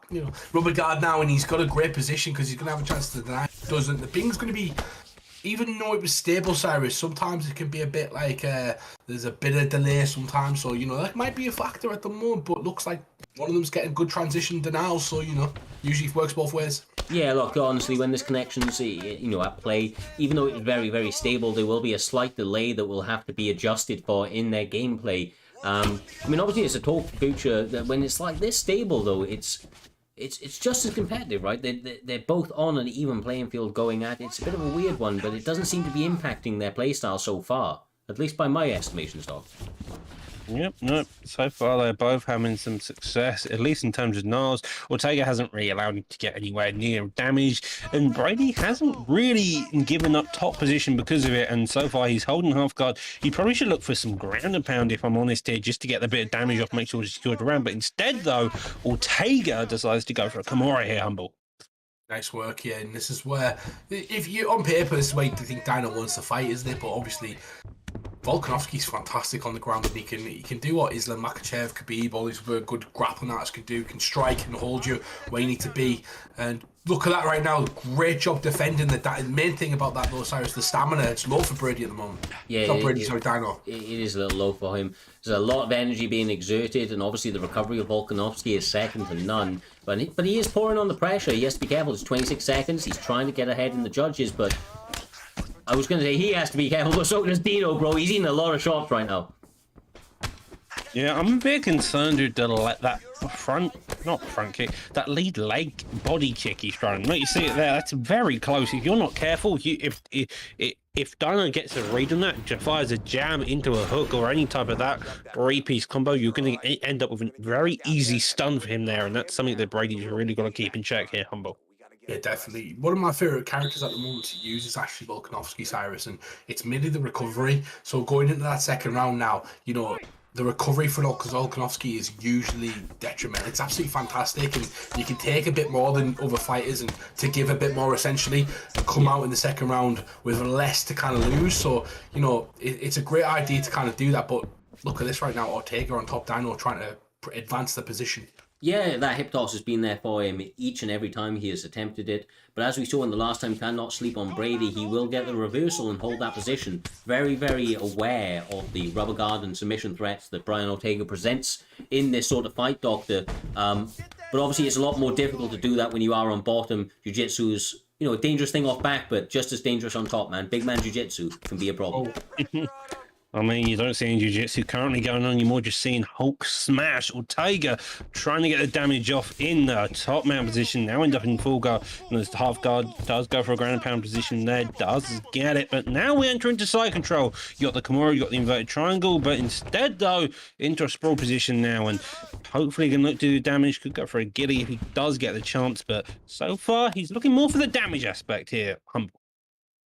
Rubber guard now, and he's got a great position because he's going to have a chance to deny. Doesn't the Bing's going to be, even though it was stable, Cyrus, sometimes it can be a bit like there's a bit of delay sometimes. So that might be a factor at the moment, but looks like one of them's getting good transition denials. So usually it works both ways. Yeah, look, honestly, when this connection's at play, even though it's very, very stable, there will be a slight delay that will have to be adjusted for in their gameplay. Obviously, it's a talk future that when it's like this stable, though, it's just as competitive, right? They're both on an even playing field going at it. It's a bit of a weird one, but it doesn't seem to be impacting their playstyle so far, at least by my estimations, Doc. Yep, no. So far, they're both having some success, at least in terms of Niles. Ortega hasn't really allowed him to get anywhere near damage, and Brady hasn't really given up top position because of it. And so far, he's holding half guard. He probably should look for some ground and pound, if I'm honest here, just to get the bit of damage off, make sure he's secured around. But instead, though, Ortega decides to go for a Kimura here, Humble. Nice work, yeah. And this is where, if you on paper, this is where you think Dino wants to fight, isn't it? But obviously, Volkanovski's fantastic on the ground, and he can do what Islam Makhachev, Khabib, all these good grappling artists can do. Can strike and hold you where you need to be. And look at that right now. Great job defending the main thing about that though, Cyrus, the stamina. It's low for Brady at the moment. Yeah, not Brady, sorry, Dino. It is a little low for him. There's a lot of energy being exerted, and obviously the recovery of Volkanovski is second to none. But he is pouring on the pressure. He has to be careful. It's 26 seconds. He's trying to get ahead in the judges, but I was going to say he has to be careful, but so does Dino, bro. He's eating a lot of shots right now. Yeah, I'm a bit concerned with that front kick, that lead leg body kick he's throwing. Look, you see it there. That's very close. If you're not careful, if Dino gets a read on that, fires a jab into a hook or any type of that three-piece combo, you're going to end up with a very easy stun for him there, and that's something that Brady's really got to keep in check here, Humble. Yeah, definitely. One of my favourite characters at the moment to use is actually Volkanovski, Cyrus, and it's mainly the recovery. So going into that second round now, the recovery for Volkanovski is usually detrimental. It's absolutely fantastic, and you can take a bit more than other fighters and to give a bit more essentially and come out in the second round with less to kind of lose. So, it's a great idea to kind of do that. But look at this right now, Ortega on top, Dino trying to advance the position. Yeah, that hip toss has been there for him each and every time he has attempted it. But as we saw in the last time, cannot sleep on Brady. He will get the reversal and hold that position. Very, very aware of the rubber guard and submission threats that Brian Ortega presents in this sort of fight, Doctor. But obviously it's a lot more difficult to do that when you are on bottom. Jiu-Jitsu's, a dangerous thing off back, but just as dangerous on top, man. Big man Jiu-Jitsu can be a problem. I mean, you don't see any jiu-jitsu currently going on. You're more just seeing Hulk smash Ortega trying to get the damage off in the top mount position. Now end up in full guard. And this half guard does go for a ground and pound position there. Does get it. But now we enter into side control. You got the Kimura, you got the inverted triangle. But instead, though, into a sprawl position now. And hopefully he can look to do damage. Could go for a giddy if he does get the chance. But so far, he's looking more for the damage aspect here. Humble.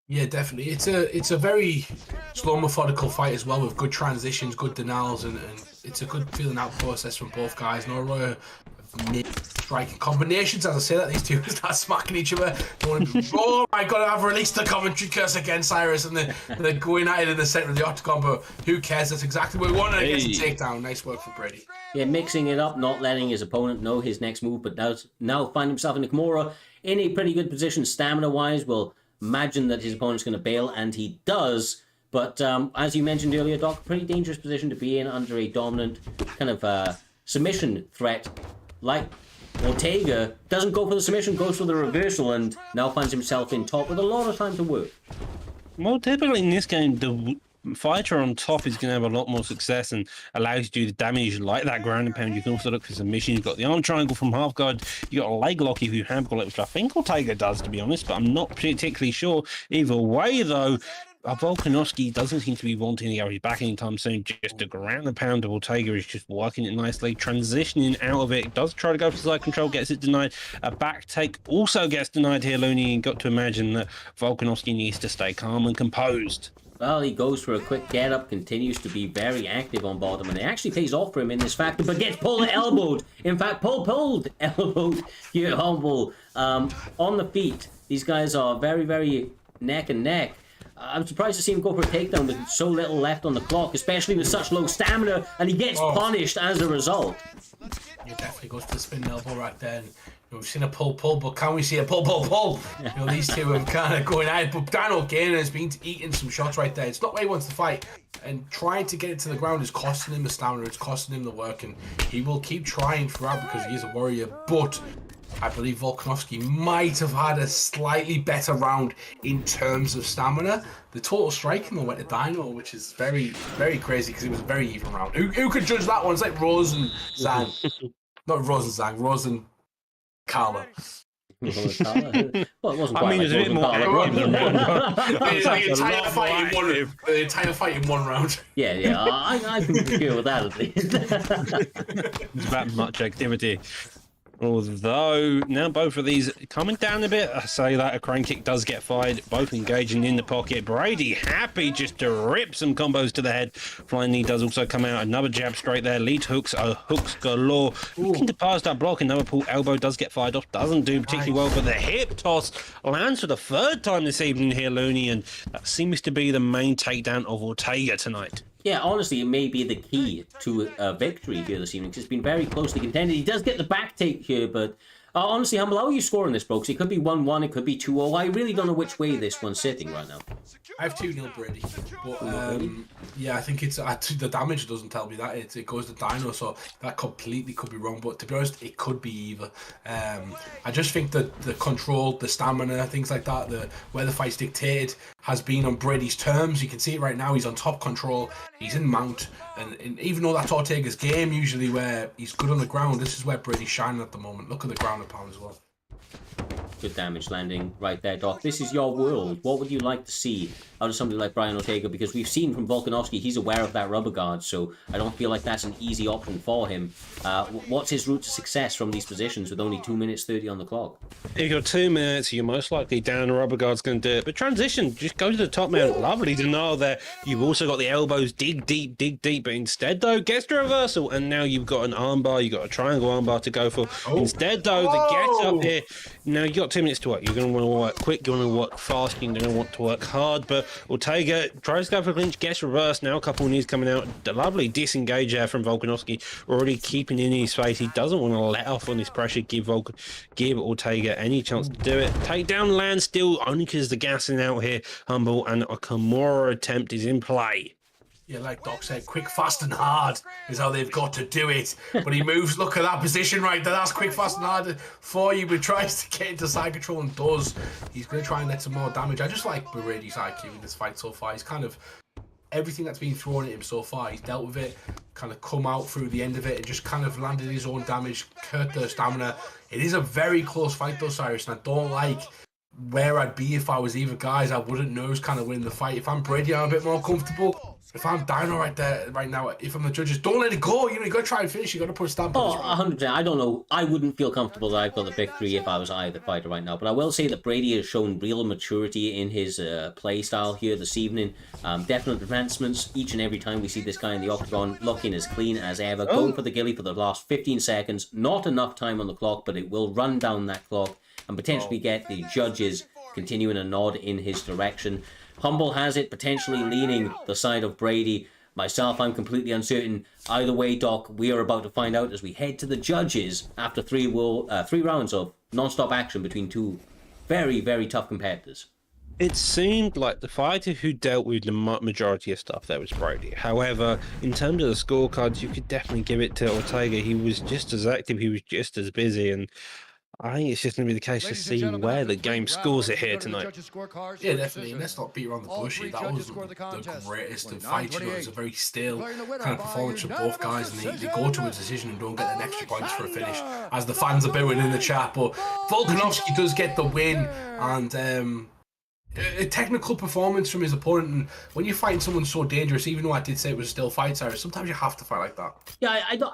Yeah, definitely. It's a very slow, methodical fight as well, with good transitions, good denials, and it's a good feeling out process from both guys. No striking combinations. As I say that, these two start smacking each other. Oh my God, I've released the commentary curse again, Cyrus, and they're going at it in the center of the octagon, but who cares? That's exactly what we wanted against the takedown. Nice work for Brady. Yeah, mixing it up, not letting his opponent know his next move, but does now find himself in the Kimura in a pretty good position stamina-wise. Will imagine that his opponent's going to bail, and he does. But as you mentioned earlier, Doc, pretty dangerous position to be in under a dominant kind of submission threat. Like Ortega doesn't go for the submission, goes for the reversal, and now finds himself in top with a lot of time to work. Well, typically in this game, the fighter on top is going to have a lot more success and allows you to do the damage like that ground and pound. You can also look for submission. You've got the arm triangle from half guard. You got a leg lock if you have got it, which I think Ortega does, to be honest, but I'm not particularly sure. Either way, though, Volkanovski doesn't seem to be wanting to get his back anytime soon. Just a ground and pound of Ortega is just working it nicely, transitioning out of it. Does try to go for side control, gets it denied. A back take also gets denied here, Looney. And got to imagine that Volkanovski needs to stay calm and composed. Well, he goes for a quick get up, continues to be very active on bottom, and it actually pays off for him in this factor, but gets pulled elbowed. In fact, pulled elbowed here, Humble on the feet. These guys are very, very neck and neck. I'm surprised to see him go for a takedown with so little left on the clock, especially with such low stamina, and he gets punished as a result. He definitely goes to the spin elbow right there. And, we've seen a pull, but can we see a pull? These two are kind of going at it, but Daniel Gainer has been eating some shots right there. It's not where he wants to fight, and trying to get it to the ground is costing him the stamina, it's costing him the work, and he will keep trying throughout because he is a warrior, but I believe Volkanovski might have had a slightly better round in terms of stamina. The total striking though went to Dino, which is very, very crazy because it was a very even round. Who could judge that one? It's like Rose and Zhang. Not Rose and Zhang, Rose and Carla. Well, it wasn't I mean, there's a bit more active than one. The entire fight in one round. Yeah, I can agree with that at least. It's that much activity. Although, now both of these coming down a bit. I say that a crane kick does get fired. Both engaging in the pocket. Brady happy just to rip some combos to the head. Flying knee does also come out. Another jab straight there. Lead hooks, hooks galore. Looking to pass that block. Another pull elbow does get fired off. Doesn't do particularly well, but the hip toss lands for the third time this evening here, Looney. And that seems to be the main takedown of Ortega tonight. Yeah, honestly, it may be the key to a victory here this evening because it's been very closely contended. He does get the back take here, but honestly, Humble, how are you scoring this, bro? Because it could be 1-1, it could be 2-0. I really don't know which way this one's sitting right now. I have 2-0 Brady, but yeah, I think it's the damage doesn't tell me that it goes to Dino, so that completely could be wrong. But to be honest, it could be either. I just think that the control, the stamina, things like that, where the fight's dictated has been on Brady's terms. You can see it right now. He's on top control. He's in mount, and even though that's Ortega's game, usually where he's good on the ground, this is where Brady's shining at the moment. Look at the ground and pound as well. Good damage landing right there, Doc. This is your world. What would you like to see out of somebody like Brian Ortega? Because we've seen from Volkanovski, he's aware of that rubber guard, so I don't feel like that's an easy option for him. What's his route to success from these positions with only 2 minutes 30 on the clock? If you've got 2 minutes, you're most likely down. The rubber guard's going to do it. But transition, just go to the top, man. Lovely to know there. You've also got the elbows, dig deep. But instead, though, gets the reversal. And now you've got an armbar. You've got a triangle armbar to go for. Instead, though, the get up here. Now, you've got 2 minutes to work. You're going to want to work quick. You're going to work fast. You're going to want to work hard. But Ortega tries to go for a clinch, gets reversed. Now a couple of knees coming out. The lovely disengage there from Volkanovski. Already keeping in his face. He doesn't want to let off on this pressure. Give Ortega any chance to do it. Takedown land still only because the gassing out here, Humble, and a Kimura attempt is in play. Yeah, like Doc said, quick, fast, and hard is how they've got to do it. But he moves, look at that position right there. That's quick, fast, and hard for you, but tries to get into side control and does. He's going to try and let some more damage. I just like Brady's IQ in this fight so far. He's kind of, everything that's been thrown at him so far, he's dealt with it, kind of come out through the end of it and just kind of landed his own damage, hurt the stamina. It is a very close fight though, Cyrus, and I don't like where I'd be if I was either guys. I wouldn't know who's kind of winning the fight. If I'm Brady, I'm a bit more comfortable. If I'm Dino right now, if I'm the judges, don't let it go. You got to try and finish. You got to put a stamp on it. 100%. I don't know. I wouldn't feel comfortable that I've got the victory if I was either fighter right now. But I will say that Brady has shown real maturity in his play style here this evening. Definite advancements each and every time we see this guy in the octagon, looking as clean as ever, going for the gilly for the last 15 seconds. Not enough time on the clock, but it will run down that clock and potentially get the judges continuing a nod in his direction. Humble has it potentially leaning the side of Brady. Myself, I'm completely uncertain. Either way, Doc, we are about to find out as we head to the judges after three rounds of non-stop action between two very, very tough competitors. It seemed like the fighter who dealt with the majority of stuff there was Brady. However, in terms of the scorecards, you could definitely give it to Ortega. He was just as active, he was just as busy, and I think it's just going to be the case to see where the game scores it here tonight. Yeah, definitely. And let's not beat around the bush. That wasn't the greatest of fights. It was a very still kind of performance from both guys, and they go to a decision and don't get an extra points for a finish, as the fans are booing in the chat. But Volkanovski does get the win, and a technical performance from his opponent. And when you're fighting someone so dangerous, even though I did say it was a still fight, Cyrus, sometimes you have to fight like that. Yeah, I don't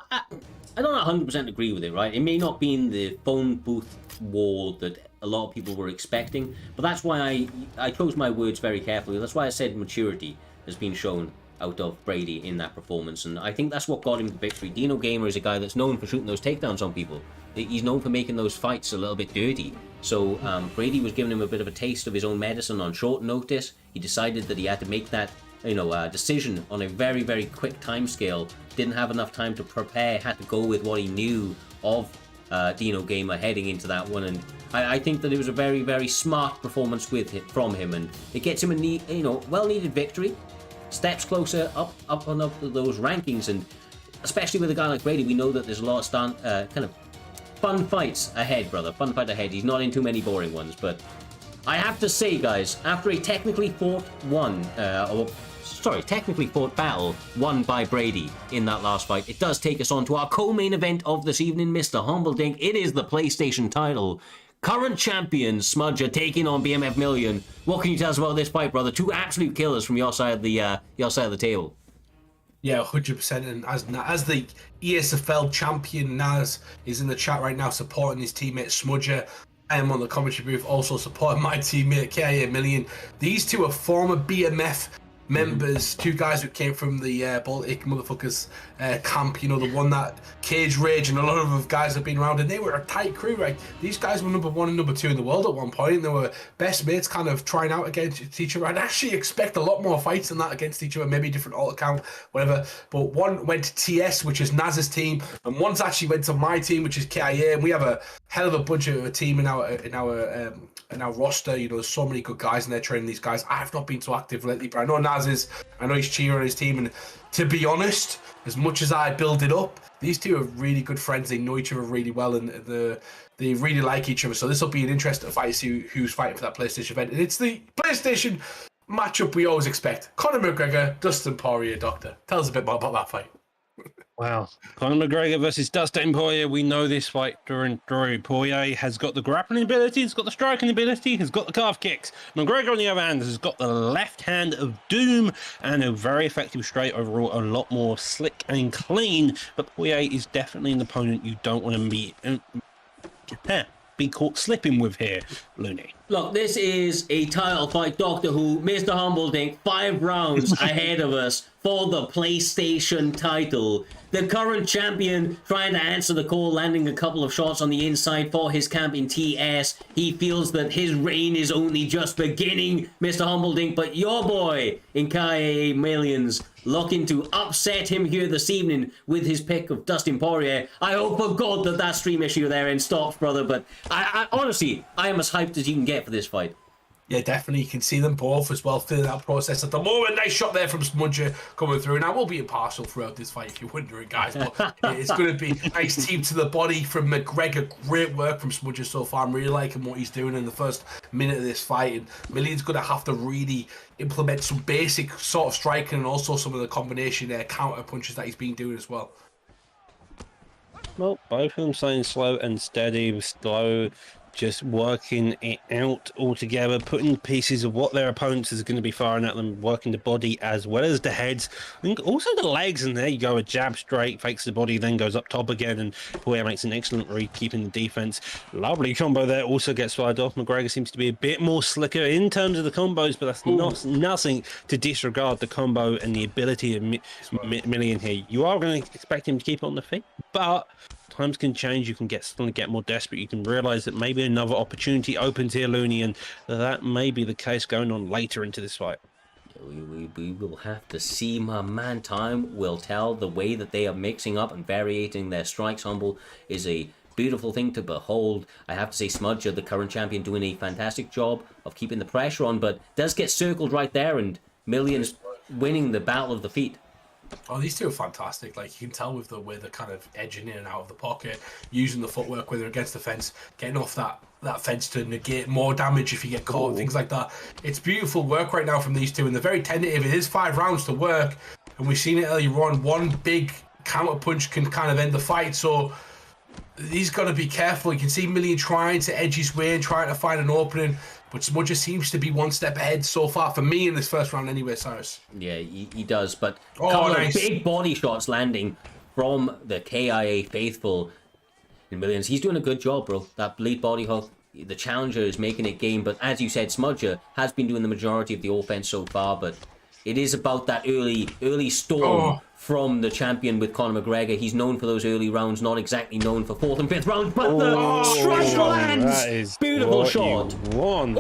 100% agree with it, right? It may not be in the phone booth war that a lot of people were expecting, but that's why I chose my words very carefully. That's why I said maturity has been shown out of Brady in that performance, and I think that's what got him the victory. Dino Gamer is a guy that's known for shooting those takedowns on people. He's known for making those fights a little bit dirty. So Brady was giving him a bit of a taste of his own medicine on short notice. He decided that he had to make that decision on a very, very quick time scale. Didn't have enough time to prepare, had to go with what he knew of Dino Gamer heading into that one, and I think that it was a very, very smart performance from him, and it gets him a well-needed victory. Steps closer up those rankings, and especially with a guy like Brady, we know that there's a lot of kind of fun fights ahead, brother. Fun fight ahead. He's not in too many boring ones, but I have to say, guys, after a technically fought battle won by Brady in that last fight, it does take us on to our co-main event of this evening, Mr. Humbledink. It is the PlayStation title. Current champion Smudger taking on BMF Million. What can you tell us about this fight, brother? Two absolute killers from your side of the table. Yeah, 100%. And as the ESFL champion, Naz is in the chat right now supporting his teammate Smudger. I am on the commentary booth also supporting my teammate KIA Million. These two are former BMF members, two guys who came from the Baltic motherfuckers camp, the one that Cage Rage and a lot of guys have been around, and they were a tight crew, right? These guys were number 1 and number 2 in the world at one point, and they were best mates kind of trying out against each other. I'd actually expect a lot more fights than that against each other, maybe different alt account, whatever, but one went to TS, which is Naz's team, and one's actually went to my team, which is KIA, and we have a hell of a bunch of a team in our roster. There's so many good guys in there training these guys. I have not been so active lately, but I know Naz is. I know he's cheering on his team, and to be honest, as much as I build it up, these two are really good friends. They know each other really well, and they really like each other. So this will be an interesting fight to see who's fighting for that PlayStation event. And it's the PlayStation matchup we always expect. Conor McGregor, Dustin Poirier, Doctor. Tell us a bit more about that fight. Wow. Conor McGregor versus Dustin Poirier. We know this fight through and through. Poirier has got the grappling ability, he's got the striking ability, he's got the calf kicks. McGregor, on the other hand, has got the left hand of doom and a very effective straight overall, a lot more slick and clean. But Poirier is definitely an opponent you don't want to be caught slipping with here, Looney. Look, this is a title fight, Doctor Who. Mr. Humbledink, 5 rounds ahead of us for the PlayStation title. The current champion trying to answer the call, landing a couple of shots on the inside for his camp in TS. He feels that his reign is only just beginning, Mr. Humbledink, but your boy in KIA Millions looking to upset him here this evening with his pick of Dustin Poirier. I hope for God that stream issue there and stops, brother, but I honestly, I am as hyped as you can get for this fight. Yeah, definitely. You can see them both as well through that process at the moment. Nice shot there from Smudger coming through. And I will be impartial throughout this fight if you're wondering, guys. But it's going to be a nice team to the body from McGregor. Great work from Smudger so far. I'm really liking what he's doing in the first minute of this fight. And Million's going to have to really implement some basic sort of striking and also some of the combination counter punches that he's been doing as well. Well, both of them saying slow and steady, slow, just working it out all together, putting pieces of what their opponents is going to be firing at them, working the body as well as the heads. I think also the legs, and there you go, a jab straight, fakes the body, then goes up top again, and Poirier makes an excellent read, keeping the defense. Lovely combo there, also gets fired off. McGregor seems to be a bit more slicker in terms of the combos, but that's nothing to disregard the combo and the ability of Million here. You are going to expect him to keep it on the feet, but times can change. You can suddenly get more desperate. You can realize that maybe another opportunity opens here, Looney, and that may be the case going on later into this fight. We will have to see, my man. Time will tell. The way that they are mixing up and variating their strikes, Humble, is a beautiful thing to behold. I have to say, Smudger, the current champion, doing a fantastic job of keeping the pressure on, but does get circled right there, and Millions winning the battle of the feet. Oh, these two are fantastic. Like, you can tell with the way they're kind of edging in and out of the pocket, using the footwork when they're against the fence, getting off that fence to negate more damage if you get caught, things like that. It's beautiful work right now from these two, and they're very tentative. It is 5 rounds to work, and we've seen it earlier on. One big counter punch can kind of end the fight, so he's got to be careful. You can see Million trying to edge his way and trying to find an opening. but Smudger seems to be one step ahead so far for me in this first round anyway, Cyrus. Yeah, he does, but Oh, couple nice. of big body shots landing from the KIA faithful in Millions. He's doing a good job, bro. That lead body hook, the challenger is making it game, but as you said, Smudger has been doing the majority of the offense so far, but it is about that early storm from the champion with Conor McGregor. He's known for those early rounds, not exactly known for 4th and 5th rounds, but the strike lands! That is Beautiful shot. You want.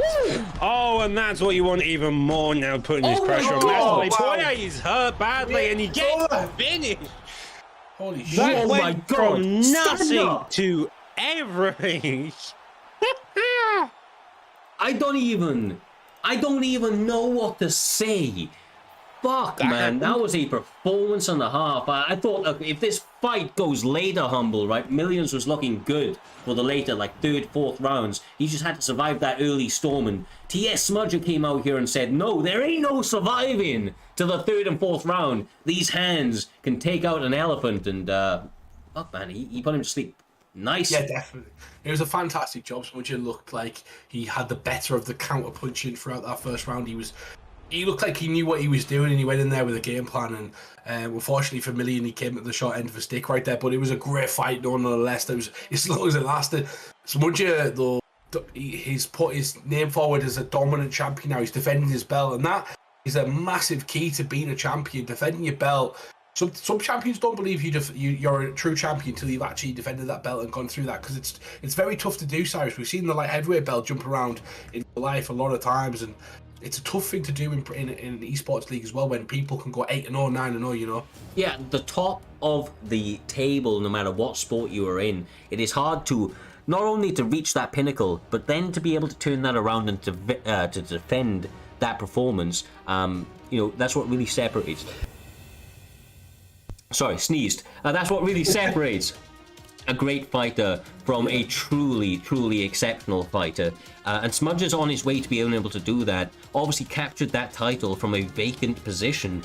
Oh, and that's what you want even more now, putting his pressure on. God. That's why Wow. Poirier is hurt badly, and he gets finished. Holy shit. That Oh went my God. from Stand nothing up. to everything. I don't even know what to say. Fuck, man, that was a performance and a half. I thought, look, if this fight goes later, Humble, right, Millions was looking good for the later, like, 3rd, 4th rounds. He just had to survive that early storm, and T.S. Smudger came out here and said, no, there ain't no surviving to the 3rd and 4th round. These hands can take out an elephant, and, fuck, man, he put him to sleep. Nice. Yeah, definitely. It was a fantastic job. Smudger looked like he had the better of the counter punching throughout that first round. He looked like he knew what he was doing, and he went in there with a game plan. And unfortunately for Million, he came at the short end of the stick right there. But it was a great fight, nonetheless. It was as long as it lasted. Smudger, though, he's put his name forward as a dominant champion now. He's defending his belt, and that is a massive key to being a champion. Defending your belt. Some champions don't believe you're a true champion until you've actually defended that belt and gone through that, because it's very tough to do, Cyrus. We've seen the light heavyweight belt jump around in life a lot of times, and it's a tough thing to do in an esports league as well, when people can go 8-0, 9-0, you know. Yeah, the top of the table, no matter what sport you are in, it is hard to not only to reach that pinnacle, but then to be able to turn that around and to defend that performance. That's what really separates. Sorry, sneezed. That's what really separates a great fighter from a truly exceptional fighter. And Smudger's on his way to being able to do that. Obviously captured that title from a vacant position,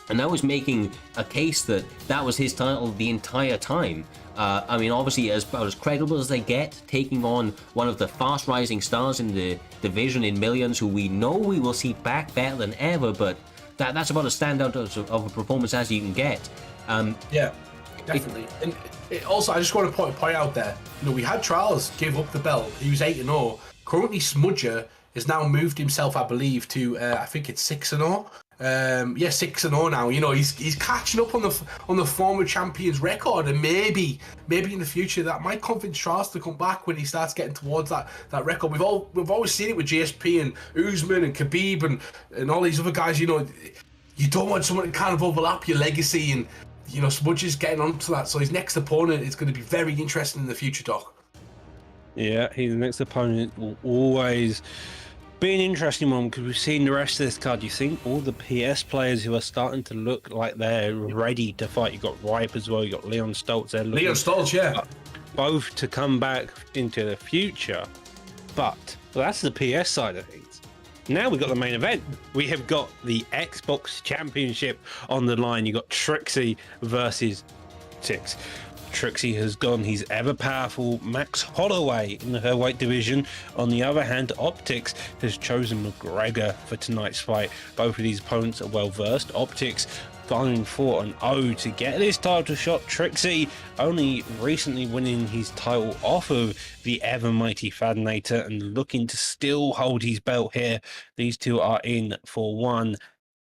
and now is making a case that was his title the entire time. Obviously about as credible as they get, taking on one of the fast rising stars in the division in Millions, who we know we will see back better than ever, but that's about as standout of a performance as you can get. Yeah, definitely. And also, I just want to point out there, we had Trials give up the belt. He was 8-0. Currently, Smudger has now moved himself, I believe, to I think it's 6-0. 6-0 now. He's catching up on the former champion's record, and maybe in the future that might convince Trials to come back when he starts getting towards that record. We've always seen it with GSP and Usman and Khabib and all these other guys. You don't want someone to kind of overlap your legacy, and Smudger's getting onto that. So his next opponent is going to be very interesting in the future, Doc. Yeah, his next opponent will always be an interesting one, because we've seen the rest of this card. You think all the PS players who are starting to look like they're ready to fight. You got Ripe as well. You got Leon Stoltz. They're looking Leon Stoltz, yeah, both to come back into the future. But that's the PS side of things. Now we've got the main event. We have got the Xbox Championship on the line. You got Trixie versus Tix. Trixie has gone his ever-powerful Max Holloway in her weight division. On the other hand, Optics has chosen McGregor for tonight's fight. Both of these opponents are well-versed. Optics going for an O to get this title shot. Trixie only recently winning his title off of the ever-mighty Fadnator and looking to still hold his belt here. These two are in for one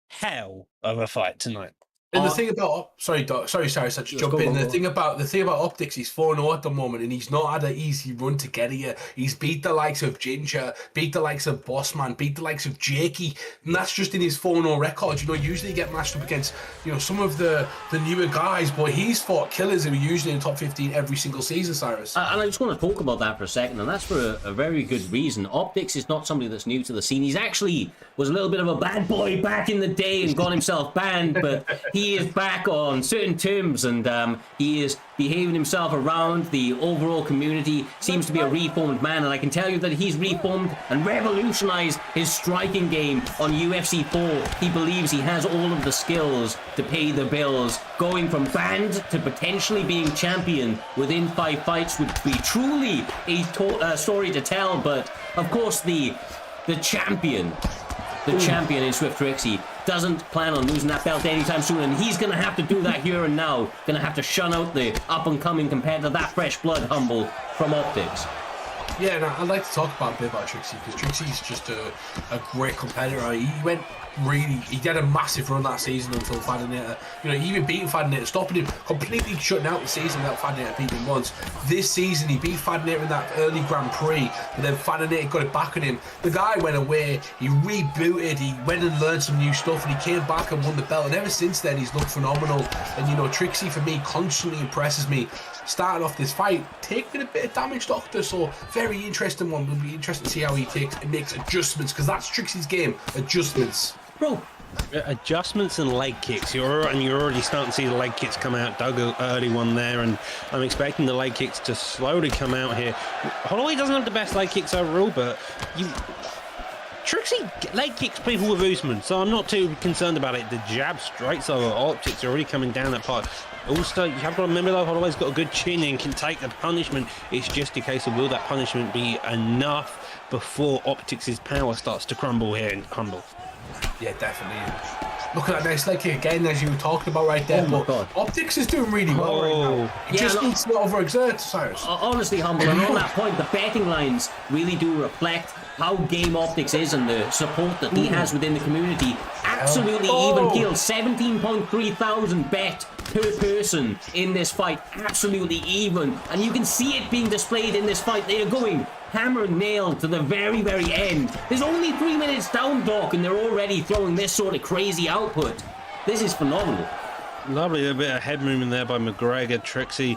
hell of a fight tonight. And the thing about sorry, I just jump in. The thing about Optics, he's 4-0 at the moment, and he's not had an easy run to get here. He's beat the likes of Ginger, beat the likes of Bossman, beat the likes of Jakey, and that's just in his 4-0 record. Usually you get matched up against some of the newer guys, but he's fought killers who are usually in the top 15 every single season, Cyrus. And I just want to talk about that for a second, and that's for a very good reason. Optics is not somebody that's new to the scene. He's actually was a little bit of a bad boy back in the day and got himself banned, but he is back on certain terms, and he is behaving himself around the overall community. Seems to be a reformed man, and I can tell you that he's reformed and revolutionized his striking game on UFC 4. He believes he has all of the skills to pay the bills. Going from banned to potentially being champion within 5 fights would be truly a story to tell, but of course the the champion in Swift Trixie, doesn't plan on losing that belt anytime soon, and he's going to have to do that here and now. Going to have to shun out the up-and-coming competitor, that fresh blood, Humble, from Optics. Yeah, and I'd like to talk about a bit about Trixie, because Trixie's just a great competitor. He had a massive run that season until Fadinator. He even beat Fadinator, stopping him, completely shutting out the season without Fadinator beating him once. This season, he beat Fadinator in that early Grand Prix, but then Fadinator got it back on him. The guy went away, he rebooted, he went and learned some new stuff, and he came back and won the belt. And ever since then, he's looked phenomenal. And, Trixie, for me, constantly impresses me. Starting off this fight, taking a bit of damage, Doctor, so very interesting one. It'll be interesting to see how he makes adjustments, because that's Trixie's game, adjustments. Bro, adjustments and leg kicks. You're already starting to see the leg kicks come out. Dug an early one there, and I'm expecting the leg kicks to slowly come out here. Holloway doesn't have the best leg kicks overall, but Trixie leg kicks people with Usman, so I'm not too concerned about it. The jab straights over Optics are already coming down that part. Also, you have to remember though, Holloway's got a good chin and can take the punishment. It's just a case of will that punishment be enough before Optics' power starts to crumble here in Humble. Yeah, definitely. Look at that nice leg kick again, as you were talking about right there. Oh my God. Optics is doing really well right now. He just needs to overexert, Cyrus. Honestly, Humble, and on that point, the betting lines really do reflect how game Optics is and the support that he has within the community. Absolutely even killed. 17.3 thousand bet per person in this fight. Absolutely even. And you can see it being displayed in this fight. They are going hammer and nail to the very, very end. There's only 3 minutes down, Doc, and they're already throwing this sort of crazy output. This is phenomenal. Lovely, a bit of head movement there by McGregor. Trixie,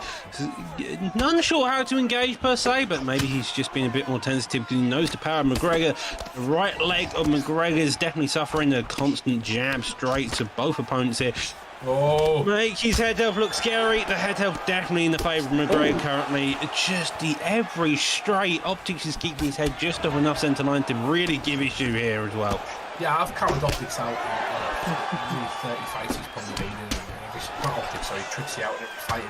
not sure how to engage per se, but maybe he's just been a bit more tentative because he knows the power of McGregor. The right leg of McGregor is definitely suffering a constant jab straight to both opponents here. Make his head health look scary. The head health definitely in the favour of McGregor currently. Just every straight, Optics is keeping his head just off enough centre line to really give issue here as well. Yeah, I've counted Optics out. 30 fights he's probably been in. Not Optics, sorry, Trixie out in every fight.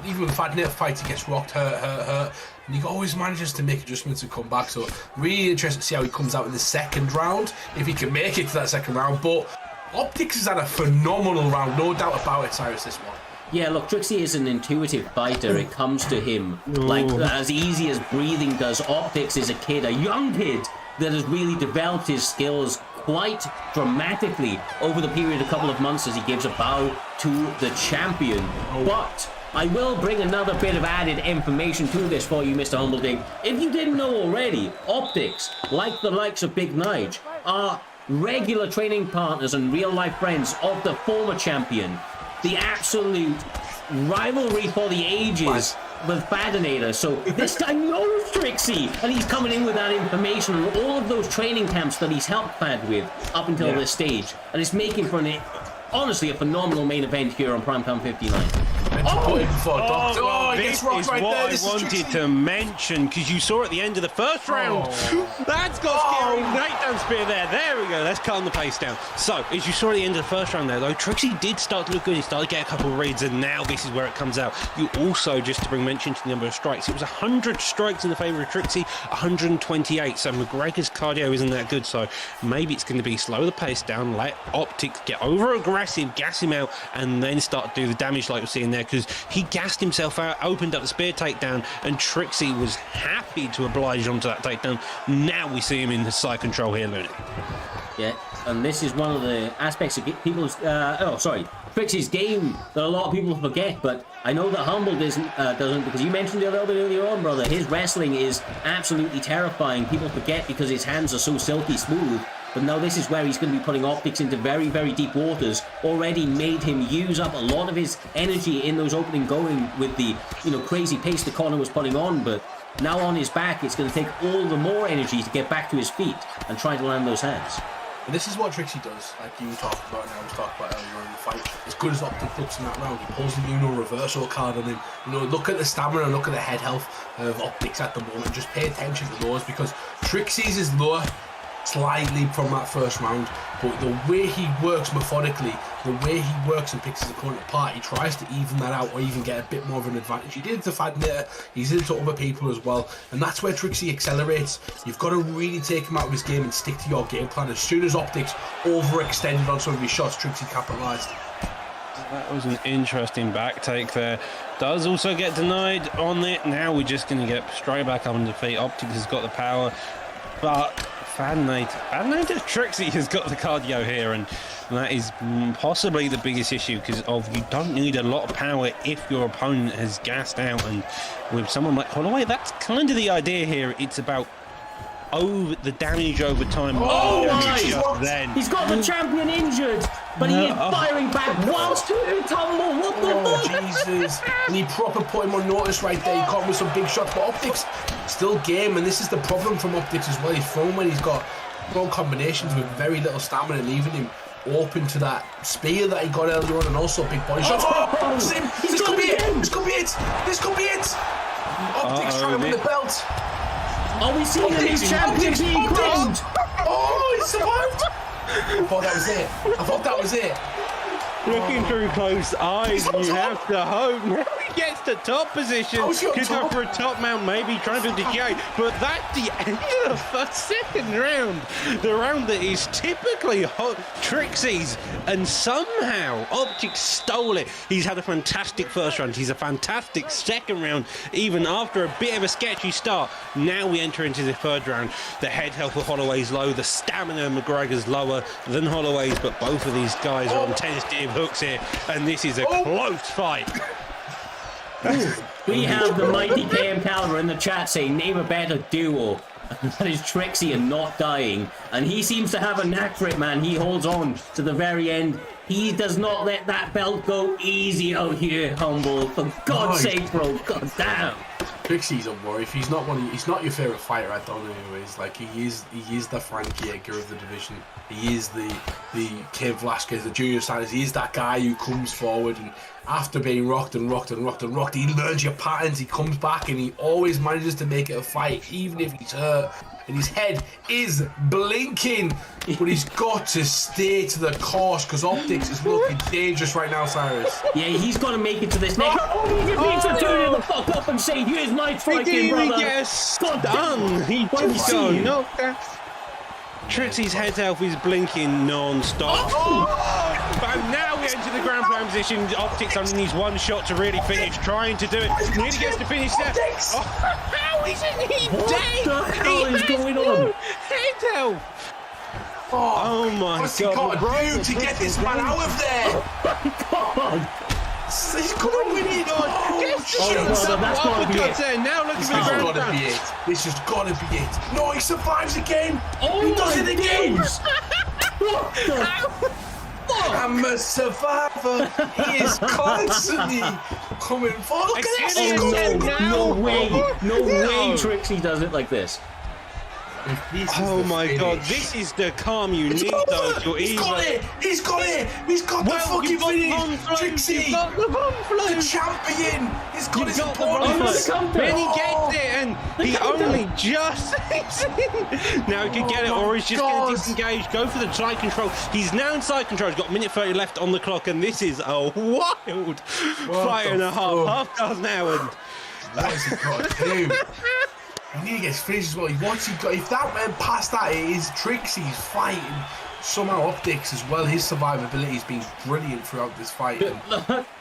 Even with the Fadinator fight, he gets rocked, hurt. And he always manages to make adjustments and come back. So really interesting to see how he comes out in the second round, if he can make it to that second round. But Optics has had a phenomenal round, no doubt about it, Cyrus, this one. Yeah, look, Trixie is an intuitive fighter. It comes to him like as easy as breathing does. Optics is a kid, a young kid, that has really developed his skills quite dramatically over the period of a couple of months as he gives a bow to the champion. But I will bring another bit of added information to this for you, Mr. Humbleding. If you didn't know already, Optics, like the likes of Big Nige, are regular training partners and real-life friends of the former champion. The absolute rivalry for the ages with Fadinator. So this guy knows Trixie, and he's coming in with that information and all of those training camps that he's helped Fad with up until this stage, and it's making for honestly a phenomenal main event here on Primetime 59. This is what I wanted to mention, because you saw at the end of the first round. That's got scary. Nate spear there. There we go. Let's cut on the pace down. So, as you saw at the end of the first round there, though, Trixie did start to look good. He started to get a couple of reads, and now this is where it comes out. You also, just to bring mention to the number of strikes, it was 100 strikes in the favour of Trixie, 128. So McGregor's cardio isn't that good. So maybe it's going to be slow the pace down, let Optics get over aggressive, gas him out, and then start to do the damage like we're seeing there, because he gassed himself out, opened up the spear takedown, and Trixie was happy to oblige onto that takedown. Now we see him in the side control here, Looney. Yeah, and this is one of the aspects of people's Trixie's game that a lot of people forget, but I know that Humble doesn't, because you mentioned it a little bit earlier on, brother. His wrestling is absolutely terrifying. People forget because his hands are so silky smooth. But now this is where he's going to be putting Optics into very, very deep waters. Already made him use up a lot of his energy in those opening going with the, crazy pace the Connor was putting on. But now on his back, it's going to take all the more energy to get back to his feet and try to land those hands. And this is what Trixie does, like you were talking about and I was talking about earlier in the fight. As good as Optics looks in that round, he pulls the Uno reversal card on him. Look at the stamina, look at the head health of Optics at the moment. Just pay attention to those, because Trixie's is lower. slight leap from that first round, but the way he works methodically, the way he works and picks his opponent apart, he tries to even that out or even get a bit more of an advantage. He did it to Fadner, he's into other people as well, and that's where Trixie accelerates. You've got to really take him out of his game and stick to your game plan. As soon as Optics overextended on some of his shots, Trixie capitalised. That was an interesting back take there. Does also get denied on it. Now we're just going to get straight back up on defeat. Optics has got the power, but Fadner Trixie has got the cardio here, and that is possibly the biggest issue because you don't need a lot of power if your opponent has gassed out. And with someone like Holloway, that's kind of the idea here. It's about the damage over time. Then he's got the champion injured, but he is firing back whilst doing a tumble. What the fuck? Jesus. And he proper put him on notice right there. He caught him with some big shots, but Optics still game, and this is the problem from Optics as well. He's thrown when he's got strong combinations with very little stamina, leaving him open to that spear that he got earlier on, and also big body shots. This could be it. This could be it. This could be it. Optics trying to win the belt. Are we seeing a new champion being crowned? Oh, he survived! I thought that was it. Looking through closed eyes, you have to hope. Now he gets to top position. Could go for a top mount, maybe trying to decay. But that's the end of the second round. The round that is typically Trixie's, and somehow Optics stole it. He's had a fantastic first round. He's a fantastic second round, even after a bit of a sketchy start. Now we enter into the third round. The head health of Holloway's low. The stamina of McGregor's lower than Holloway's, but both of these guys are on tentative hooks here, and this is a close fight. We have the mighty KM Caliber in the chat saying name a better duo. That is Trixie and not dying, and he seems to have a knack for it, man. He holds on to the very end. He does not let that belt go easy out here, Humble. For God's sake, bro. God damn. Trixie's a worry. If he's not he's not your favourite fighter, I don't know who is. Like he is the Frankie Edgar of the division. He is the Cain Velasquez, the junior stylist. He is that guy who comes forward and after being rocked, he learns your patterns, he comes back and he always manages to make it a fight, even if he's hurt. And his head is blinking, but he's got to stay to the course because Optics is looking dangerous right now, Cyrus. Yeah, he's got to make it to this next. Turn the fuck up and say, "Here's my striking, brother." Yes, done. He just got knocked out. Trixie's head health is blinking non-stop. But now we enter the ground pound position. Optics only needs one shot to really finish. Trying to do it. Nearly gets to finish there. How isn't he dead? What the hell is going on? Head health. Oh my What's God! He got to do to get this man out of there? God. He's going to win it. That's got to be it. Now looking for the ground pound. This has got to be it. No, he survives again. Oh, he does it again. What the? I'm a survivor. He is constantly coming forward. Look at this. No way Trixie does it like this. Oh my God, this is the calm you need though. He's got it! He's got the fucking finish! Trixie! The champion! He's got his opponents! Then he gets it and he only just hits it. Now he can get it or he's just going to disengage, go for the side control. He's now in side control. He's got a minute 30 left on the clock and this is a wild fight and a half past now. And what has he got to do? He nearly gets finished as well. If that went past that, it is Trixie's fight. And somehow Optics as well, his survivability has been brilliant throughout this fight. And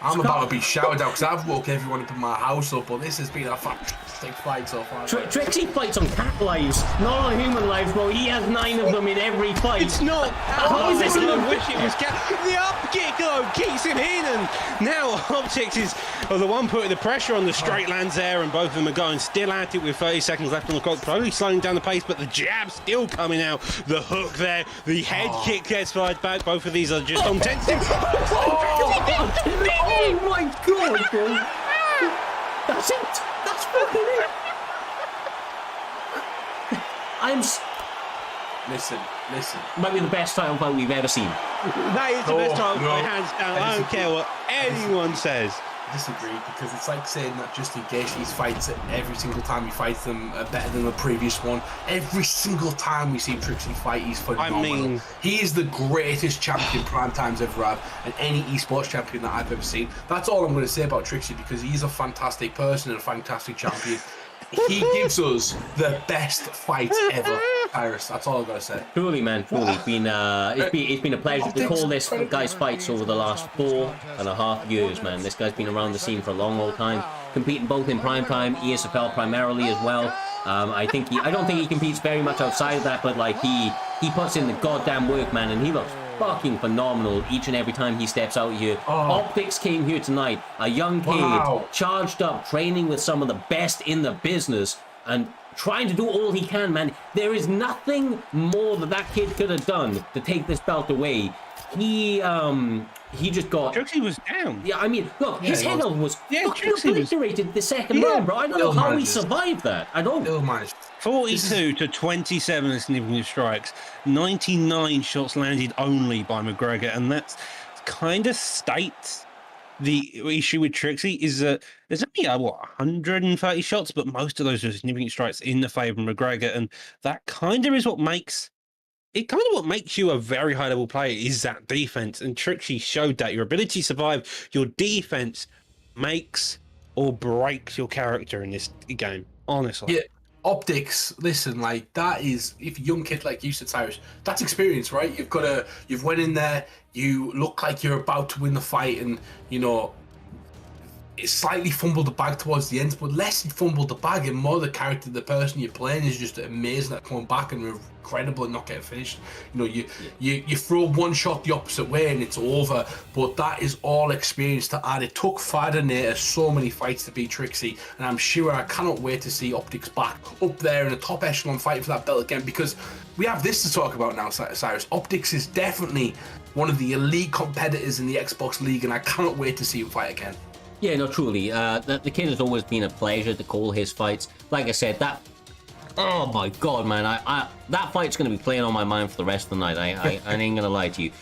I'm about to be shouted out because I've woke everyone up in my house up, but this has been a fantastic fight so far. Trixie fights on cat lives, not on human lives, bro. He has 9 of them in every fight. It's not. How is this? I wish it was cat. The up kick though keeps him in, and now Optics is the one putting the pressure on the straight lands there, and both of them are going still at it with 30 seconds left on the clock, probably slowing down the pace, but the jab still coming out. The hook there, the head kick gets fired back. Both of these are just on tensive. Oh my God, bro. That's it. That's fucking it. Listen. Might be the best title fight we've ever seen. That is the best title fight, hands down. I don't care what anyone says. disagree because it's like saying that Justin Gaethje's fights every single time he fights them are better than the previous one. Every single time we see Trixie fight, he's phenomenal. I mean, he is the greatest champion Primetime's ever had, and any esports champion that I've ever seen. That's all I'm going to say about Trixie because he's a fantastic person and a fantastic champion. He gives us the best fights ever, Iris. That's all I've got to say. Truly, man, truly. It's been a pleasure to call this guy's fights over the last 4.5 years, man. This guy's been around the scene for a long old time, competing both in Primetime, ESFL primarily as well. I don't think he competes very much outside of that, but like he puts in the goddamn work, man, and he looks fucking phenomenal each and every time he steps out here. Optics came here tonight, a young kid, charged up, training with some of the best in the business, and trying to do all he can, man. There is nothing more that kid could have done to take this belt away. He just got... Trixie was down. Yeah, I mean, look, his head was fucking Trixie obliterated the second round, bro. I don't know how he survived that. I don't. 42 to 27 significant strikes, 99 shots landed only by McGregor, and that's kind of states the issue with Trixie is that there's only 130 shots, but most of those are significant strikes in the favour of McGregor, and that kind of is what makes you a very high level player is that defense. And Trixie showed that your ability to survive, your defense makes or breaks your character in this game. Honestly, yeah. Optics, listen, like that is, if a young kid like you said, Cyrus, that's experience, right? You've went in there, you look like you're about to win the fight, and you know, it slightly fumbled the bag towards the end, but less you fumbled the bag and more the character, the person you're playing is just amazing at coming back and incredible and not getting finished. You know, you throw one shot the opposite way and it's over, but that is all experience to add. It took Fadanator so many fights to beat Trixie, and I'm sure I cannot wait to see Optics back up there in a top echelon fighting for that belt again, because we have this to talk about now, Cyrus. Optics is definitely one of the elite competitors in the Xbox League, and I cannot wait to see him fight again. Yeah, no, truly. The kid has always been a pleasure to call his fights. Like I said, oh my god, man, that fight's going to be playing on my mind for the rest of the night. I ain't going to lie to you.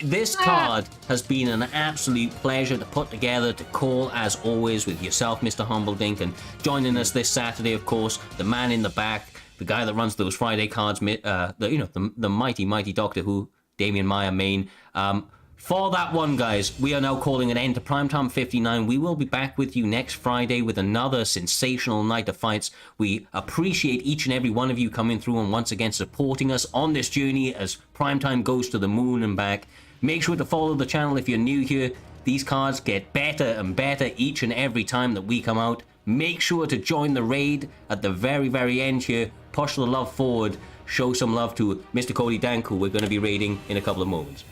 This card has been an absolute pleasure to put together, to call, as always, with yourself, Mr. Humbledink, and joining us this Saturday, of course, the man in the back, the guy that runs those Friday cards, the mighty Doctor Who, Damian Maya main. For that one, guys, we are now calling an end to Primetime 59. We will be back with you next Friday with another sensational night of fights. We appreciate each and every one of you coming through and once again supporting us on this journey as Primetime goes to the moon and back. Make sure to follow the channel if you're new here. These cards get better and better each and every time that we come out. Make sure to join the raid at the very, very end here. Push the love forward. Show some love to Mr. Cody Dank, who we're going to be raiding in a couple of moments.